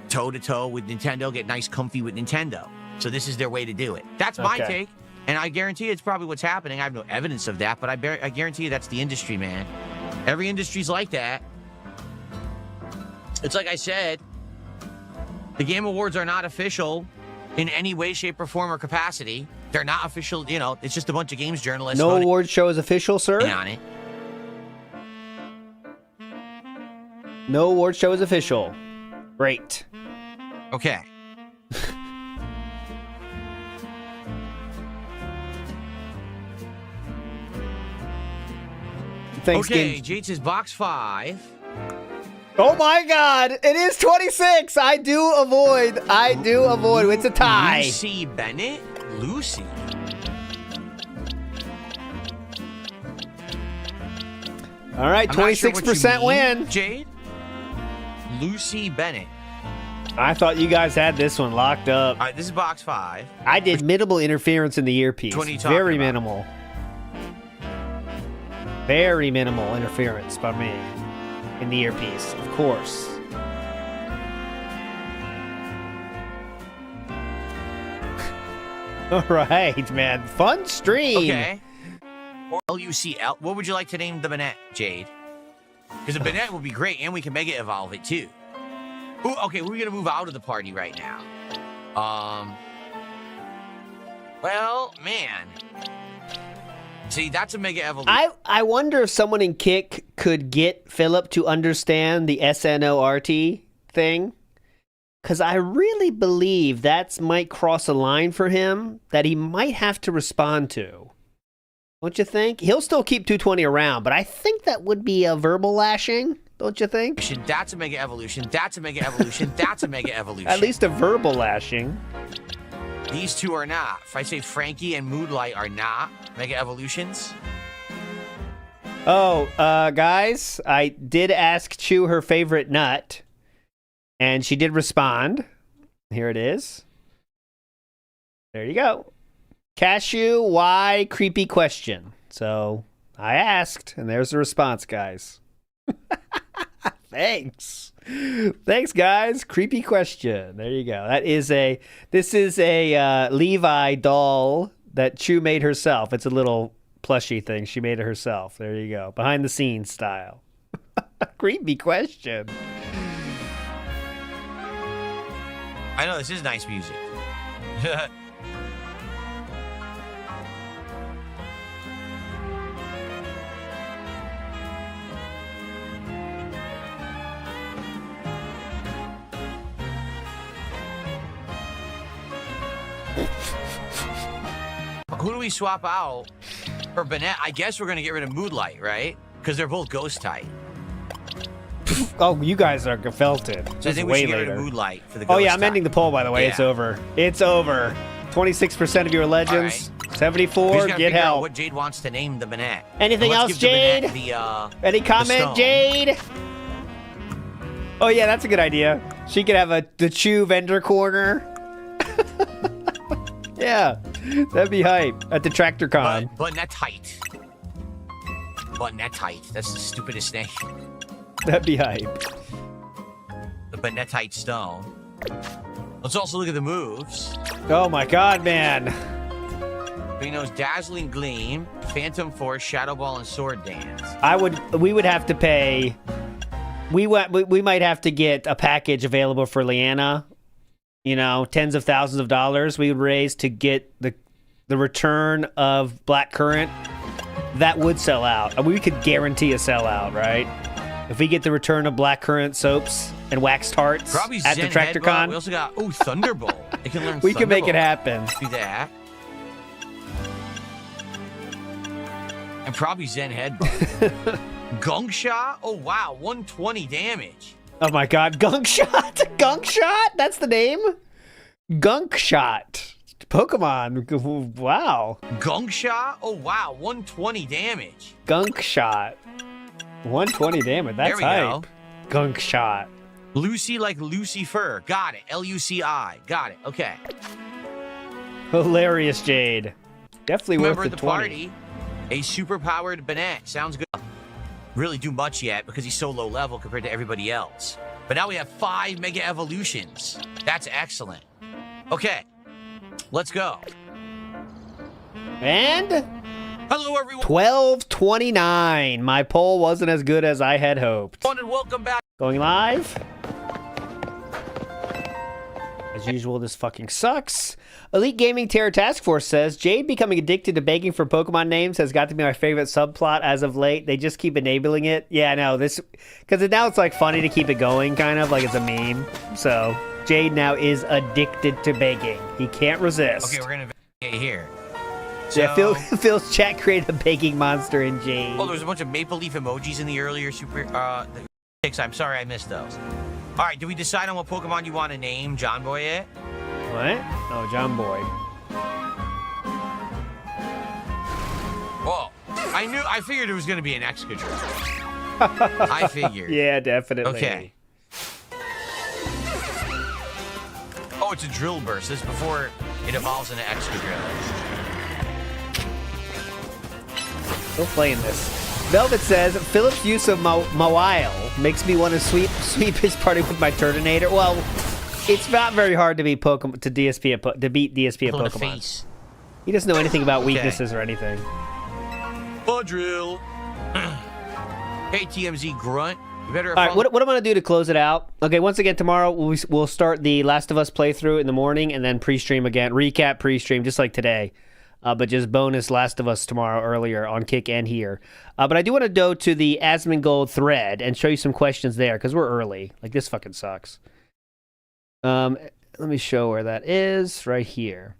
toe-to-toe with Nintendo, get nice comfy with Nintendo. So this is their way to do it. That's my take. And I guarantee it's probably what's happening. I have no evidence of that, but I guarantee you that's the industry, man. Every industry's like that. It's like I said, the Game Awards are not official in any way, shape, or form or capacity. They're not official, you know, it's just a bunch of games journalists. No award show is official, sir? On it. No award show is official. Great. Okay. Thanks, okay, Jade says box 5. Oh my God! It is 26. I do avoid. It's a tie. Lucy Bennett. Lucy. All right, 26% win. Jade. Lucy Bennett. I thought you guys had this one locked up. All right, this is box 5. I did minimal interference in the earpiece. Very minimal. Very minimal interference by me in the earpiece, of course. All right, man. Fun stream. Okay. Or LUCL. What would you like to name the Bennett, Jade? Because the Bennett would be great, and we can mega evolve it too. Ooh, okay, we're gonna move out of the party right now. Well, man. See, that's a mega evolution. I wonder if someone in Kick could get Philip to understand the SNORT thing. Because I really believe that might cross a line for him that he might have to respond to. Don't you think? He'll still keep 220 around, but I think that would be a verbal lashing. Don't you think? That's a mega evolution. That's a mega evolution. That's a mega evolution. At least a verbal lashing. These two are not. If I say Frankie and Moodlight are not mega evolutions. Oh, guys, I did ask Chew her favorite nut, and she did respond. Here it is. There you go. Cashew, why? Creepy question. So I asked, and there's the response, guys. Thanks. Thanks, guys. Creepy question. There you go. This is a Levi doll that Chew made herself. It's a little plushy thing. She made it herself. There you go. Behind the scenes style. Creepy question. I know, this is nice music. who do we swap out for Bennett? I guess we're gonna get rid of Moonlight, right? Because they're both ghost type. Oh, you guys are felted. So I think we way should get rid later. of Moonlight for the ghost Oh yeah, I'm type. ending the poll by the way. Yeah. It's over. It's over. 26% of your legends. We 74. just gotta Get figure out help. what Jade wants to name the Bennett. Anything And let's else, give the Jade? Bennett Any comment, stone. Jade? Oh yeah, that's a good idea. She could have the Chew vendor corner. Yeah, that'd be hype at the Tractor Con. But net tight. But net tight. That's the stupidest name. That'd be hype. The Benetite Stone. Let's also look at the moves. Oh my god, man. He knows Dazzling Gleam, Phantom Force, Shadow Ball, and Sword Dance. We would have to pay. We might have to get a package available for Leanna. You know, tens of thousands of dollars we would raise to get the return of Black Currant. That would sell out. We could guarantee a sellout, right? If we get the return of Black Currant soaps and waxed hearts Probably at the Zen Tractor Headbutt. Con, We also got Thunderbolt. It can learn. we can make it Thunderbolt. happen. Do that. And probably Zen Headbutt. Gunk Shot? Oh wow, 120 damage. Oh my god, Gunk Shot! Gunk Shot? That's the name? Gunk Shot. Pokemon. Wow. Gunk Shot? Oh wow, 120 damage. Gunk Shot. 120 damage. That's There we hype. go. Gunk Shot. Lucy like Lucifer. Got it. Luci. Got it. Okay. Hilarious, Jade. Definitely Remember worth at the the 20. party, a super-powered Bennett. Sounds good. Really do much yet because he's so low level compared to everybody else. But now we have 5 Mega Evolutions. That's excellent. Okay. Let's go. And Hello, everyone. 12:29. My poll wasn't as good as I had hoped. And welcome back. Going live. As usual, this fucking sucks. Elite Gaming Terror Task Force says, Jade becoming addicted to begging for Pokemon names has got to be my favorite subplot as of late. They just keep enabling it. Yeah, I know. Because now it's like funny to keep it going, kind of like it's a meme. So Jade now is addicted to begging. He can't resist. Okay, we're going to investigate here. Yeah, Phil's chat created a begging monster in Jade. Oh, there's a bunch of maple leaf emojis in the earlier picks. I'm sorry I missed those. All right, do we decide on what Pokemon you want to name John Boy yet? What? Oh, John Boy. Whoa. I figured it was going to be an Excadrill. I figured. Yeah, definitely. Okay. Oh, it's a Drill Burst. This is before it evolves into Excadrill. Still playing this. Velvet says, Philip's use of Mawile makes me want to sweep his party with my Turtonator. Well, it's not very hard to beat Pokemon to beat DSP at Pull in the Pokemon. face. He doesn't know anything about weaknesses or anything. Drill. Hey, TMZ Grunt. You better. All right, what I'm going to do to close it out. Okay, once again, tomorrow we'll start the Last of Us playthrough in the morning and then pre-stream again. Recap, pre-stream, just like today. But just bonus Last of Us tomorrow earlier on Kick and here. But I do want to go to the Asmon Gold thread and show you some questions there because we're early. Like, this fucking sucks. Let me show where that is. Right here.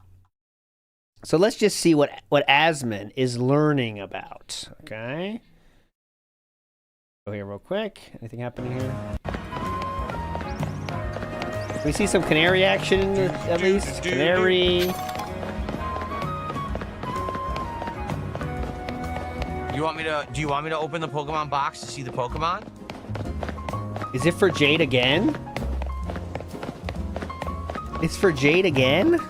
So let's just see what Asmon is learning about. Okay. Go here real quick. Anything happening here? We see some canary action at least. Canary. Do you want me to open the Pokemon box to see the Pokemon? Is it for Jade again? It's for Jade again?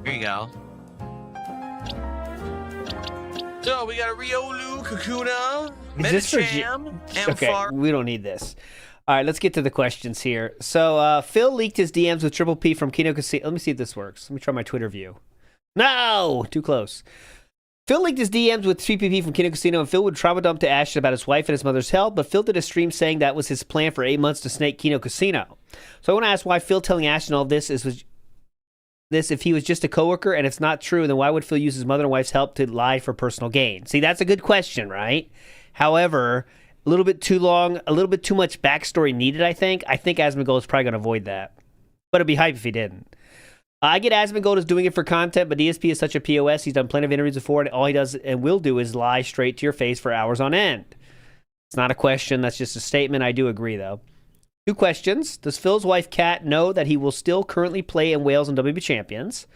Here you go. So we got a Riolu, Kakuna, Is this for Medicham, Okay, Ampharos. we don't need this. All right, let's get to the questions here. So, Phil leaked his DMs with Triple P from Kino Casino. Let me see if this works. Let me try my Twitter view. No! Too close. Phil leaked his DMs with 3PP from Kino Casino, and Phil would trauma dump to Ashton about his wife and his mother's health, but Phil did a stream saying that was his plan for 8 months to snake Kino Casino. So I want to ask why Phil telling Ashton all this is if he was just a coworker and it's not true, then why would Phil use his mother and wife's help to lie for personal gain? See, that's a good question, right? However, a little bit too long, a little bit too much backstory needed, I think. I think Asmongold is probably going to avoid that. But it'd be hype if he didn't. I get Asmongold is doing it for content, but DSP is such a POS. He's done plenty of interviews before, and all he does and will do is lie straight to your face for hours on end. It's not a question. That's just a statement. I do agree, though. 2 questions. Does Phil's wife, Kat, know that he will still currently play in Wales and WB Champions?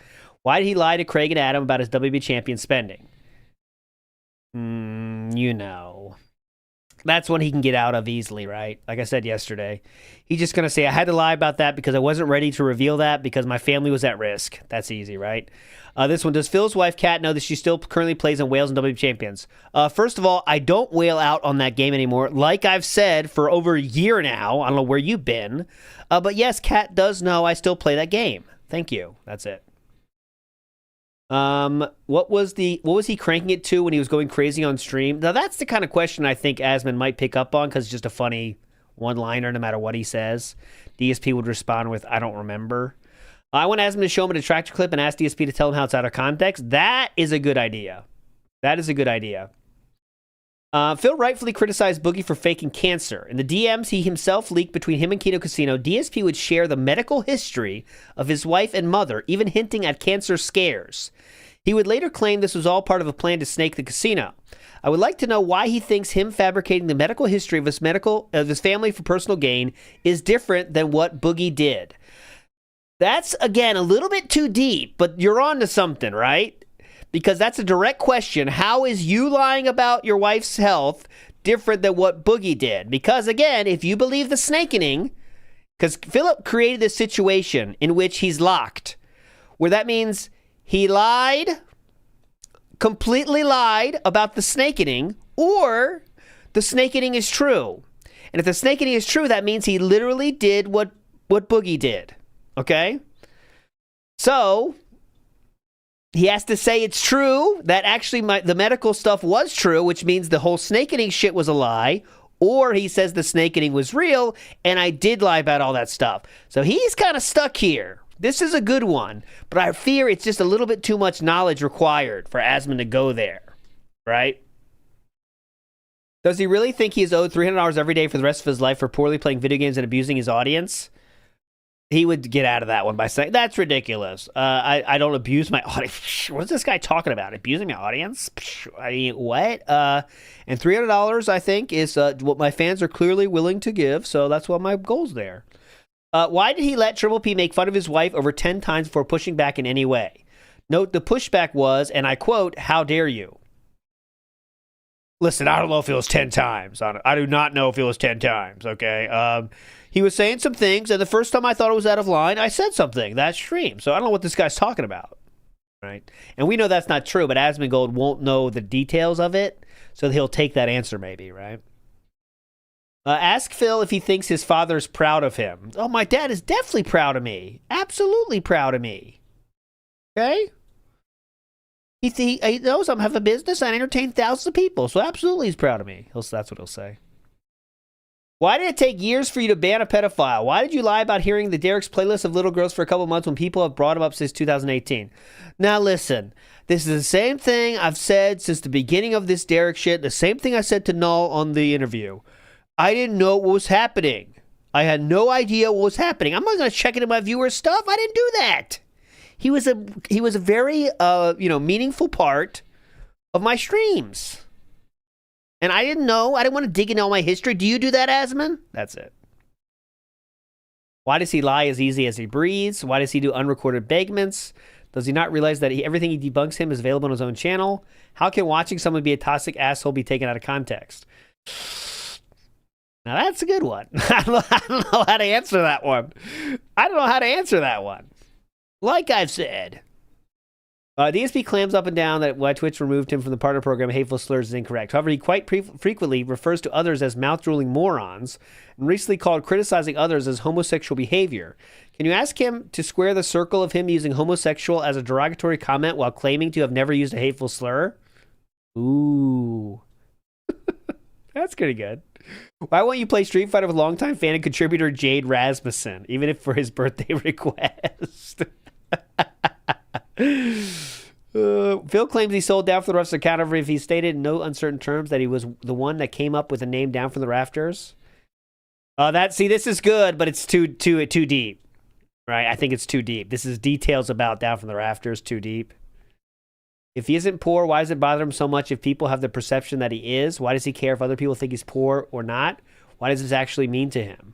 Why did he lie to Craig and Adam about his WB Champion spending? You know. That's one he can get out of easily, right? Like I said yesterday. He's just going to say, I had to lie about that because I wasn't ready to reveal that because my family was at risk. That's easy, right? This one, does Phil's wife, Kat, know that she still currently plays in Wales and WB Champions? First of all, I don't whale out on that game anymore. Like I've said for over a year now. I don't know where you've been. But yes, Kat does know I still play that game. Thank you. That's it. What was he cranking it to when he was going crazy on stream? Now that's the kind of question I think Asmon might pick up on because it's just a funny one-liner no matter what he says. DSP would respond with, I don't remember. I want Asmon to show him a detractor clip and ask DSP to tell him how it's out of context. That is a good idea. That is a good idea. Phil rightfully criticized Boogie for faking cancer. In the DMs he himself leaked between him and Kino Casino, DSP would share the medical history of his wife and mother, even hinting at cancer scares. He would later claim this was all part of a plan to snake the casino. I would like to know why he thinks him fabricating the medical history of his family for personal gain is different than what Boogie did. That's, again, a little bit too deep, but you're on to something, right? Because that's a direct question. How is you lying about your wife's health different than what Boogie did? Because, again, if you believe the snakening, because Philip created this situation in which he's locked, where that means he lied, completely lied about the snakening, or the snakening is true. And if the snakening is true, that means he literally did what Boogie did. Okay? So he has to say it's true, that actually the medical stuff was true, which means the whole snake eating shit was a lie, or he says the snake eating was real, and I did lie about all that stuff. So he's kind of stuck here. This is a good one, but I fear it's just a little bit too much knowledge required for Asmon to go there, right? Does he really think he is owed $300 every day for the rest of his life for poorly playing video games and abusing his audience? He would get out of that one by saying, that's ridiculous. I don't abuse my audience. What's this guy talking about? Abusing my audience? I mean, what? And $300, I think, is what my fans are clearly willing to give, so that's what my goal's there. Why did he let Triple P make fun of his wife over 10 times before pushing back in any way? Note the pushback was, and I quote, how dare you? Listen, I don't know if it was 10 times. I do not know if it was 10 times, okay? He was saying some things, and the first time I thought it was out of line, I said something. That's stream. So I don't know what this guy's talking about, right? And we know that's not true, but Asmongold won't know the details of it, so he'll take that answer maybe, right? Ask Phil if he thinks his father's proud of him. Oh, my dad is definitely proud of me. Absolutely proud of me. Okay? He knows I'm having a business and I entertain thousands of people, so absolutely he's proud of me. That's what he'll say. Why did it take years for you to ban a pedophile? Why did you lie about hearing the Derek's playlist of little girls for a couple months when people have brought him up since 2018? Now listen, this is the same thing I've said since the beginning of this Derek shit, the same thing I said to Null on the interview. I didn't know what was happening. I had no idea what was happening. I'm not going to check into my viewers' stuff. I didn't do that. He was a very meaningful part of my streams. And I didn't know. I didn't want to dig into all my history. Do you do that, Asmon? That's it. Why does he lie as easy as he breathes? Why does he do unrecorded bagments? Does he not realize that everything he debunks him is available on his own channel? How can watching someone be a toxic asshole be taken out of context? Now that's a good one. I don't know how to answer that one. Like I've said. DSP clams up and down that why Twitch removed him from the partner program, hateful slurs, is incorrect. However, he quite frequently refers to others as mouth-drooling morons and recently called criticizing others as homosexual behavior. Can you ask him to square the circle of him using homosexual as a derogatory comment while claiming to have never used a hateful slur? Ooh. That's pretty good. Why won't you play Street Fighter with longtime fan and contributor Jade Rasmussen, even if for his birthday request? Phil claims he sold down for the rest of the account. If he stated in no uncertain terms that he was the one that came up with a name down from the rafters. This is good, but it's too deep. Right? I think it's too deep. This is details about Down from the Rafters, too deep. If he isn't poor, why does it bother him so much if people have the perception that he is? Why does he care if other people think he's poor or not? Why does this actually mean to him?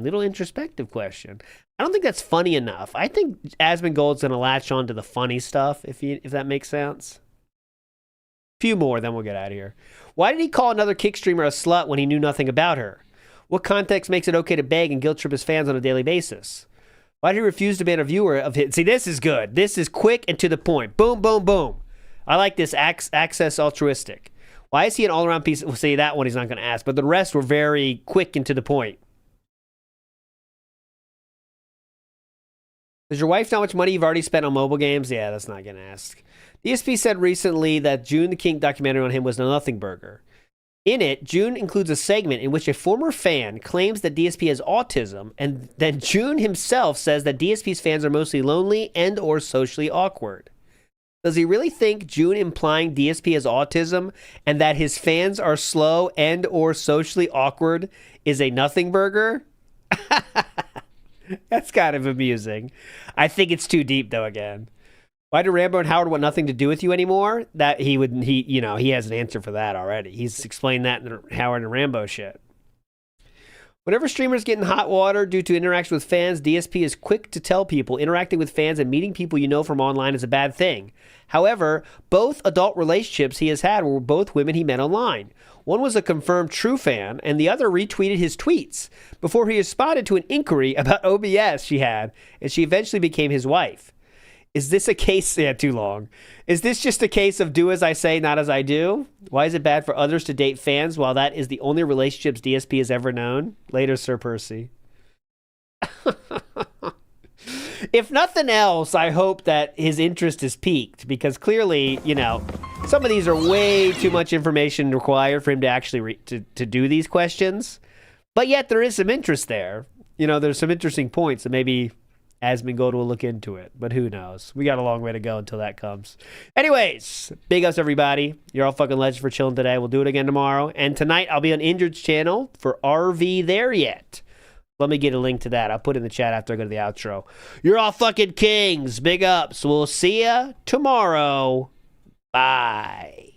Little introspective question. I don't think that's funny enough. I think Asmongold's going to latch on to the funny stuff, if that makes sense. Few more, then we'll get out of here. Why did he call another kick streamer a slut when he knew nothing about her? What context makes it okay to beg and guilt trip his fans on a daily basis? Why did he refuse to ban a viewer of his? See, this is good. This is quick and to the point. Boom, boom, boom. I like this access altruistic. Why is he an all-around piece? We'll say that one he's not going to ask, but the rest were very quick and to the point. Does your wife know how much money you've already spent on mobile games? Yeah, that's not getting asked. DSP said recently that June the King documentary on him was no nothing burger. In it, June includes a segment in which a former fan claims that DSP has autism, and then June himself says that DSP's fans are mostly lonely and or socially awkward. Does he really think June implying DSP has autism and that his fans are slow and or socially awkward is a nothing burger? That's kind of amusing. I think it's too deep though again. Why do Rambo and Howard want nothing to do with you anymore? That he has an answer for that already. He's explained that in the Howard and Rambo shit. Whenever streamers get in hot water due to interaction with fans, DSP is quick to tell people interacting with fans and meeting people you know from online is a bad thing. However, both adult relationships he has had were both women he met online. One was a confirmed true fan, and the other retweeted his tweets before he responded to an inquiry about OBS she had, and she eventually became his wife. Is this a case? Yeah, too long. Is this just a case of do as I say, not as I do? Why is it bad for others to date fans while that is the only relationships DSP has ever known? Later, Sir Percy. If nothing else, I hope that his interest is piqued because clearly, some of these are way too much information required for him to actually to do these questions. But yet there is some interest there. There's some interesting points that maybe Asmongold will look into it, but who knows? We got a long way to go until that comes. Anyways, big ups everybody. You're all fucking legends for chilling today. We'll do it again tomorrow. And tonight I'll be on Injured's channel for RV There Yet. Let me get a link to that. I'll put it in the chat after I go to the outro. You're all fucking kings. Big ups. We'll see ya tomorrow. Bye.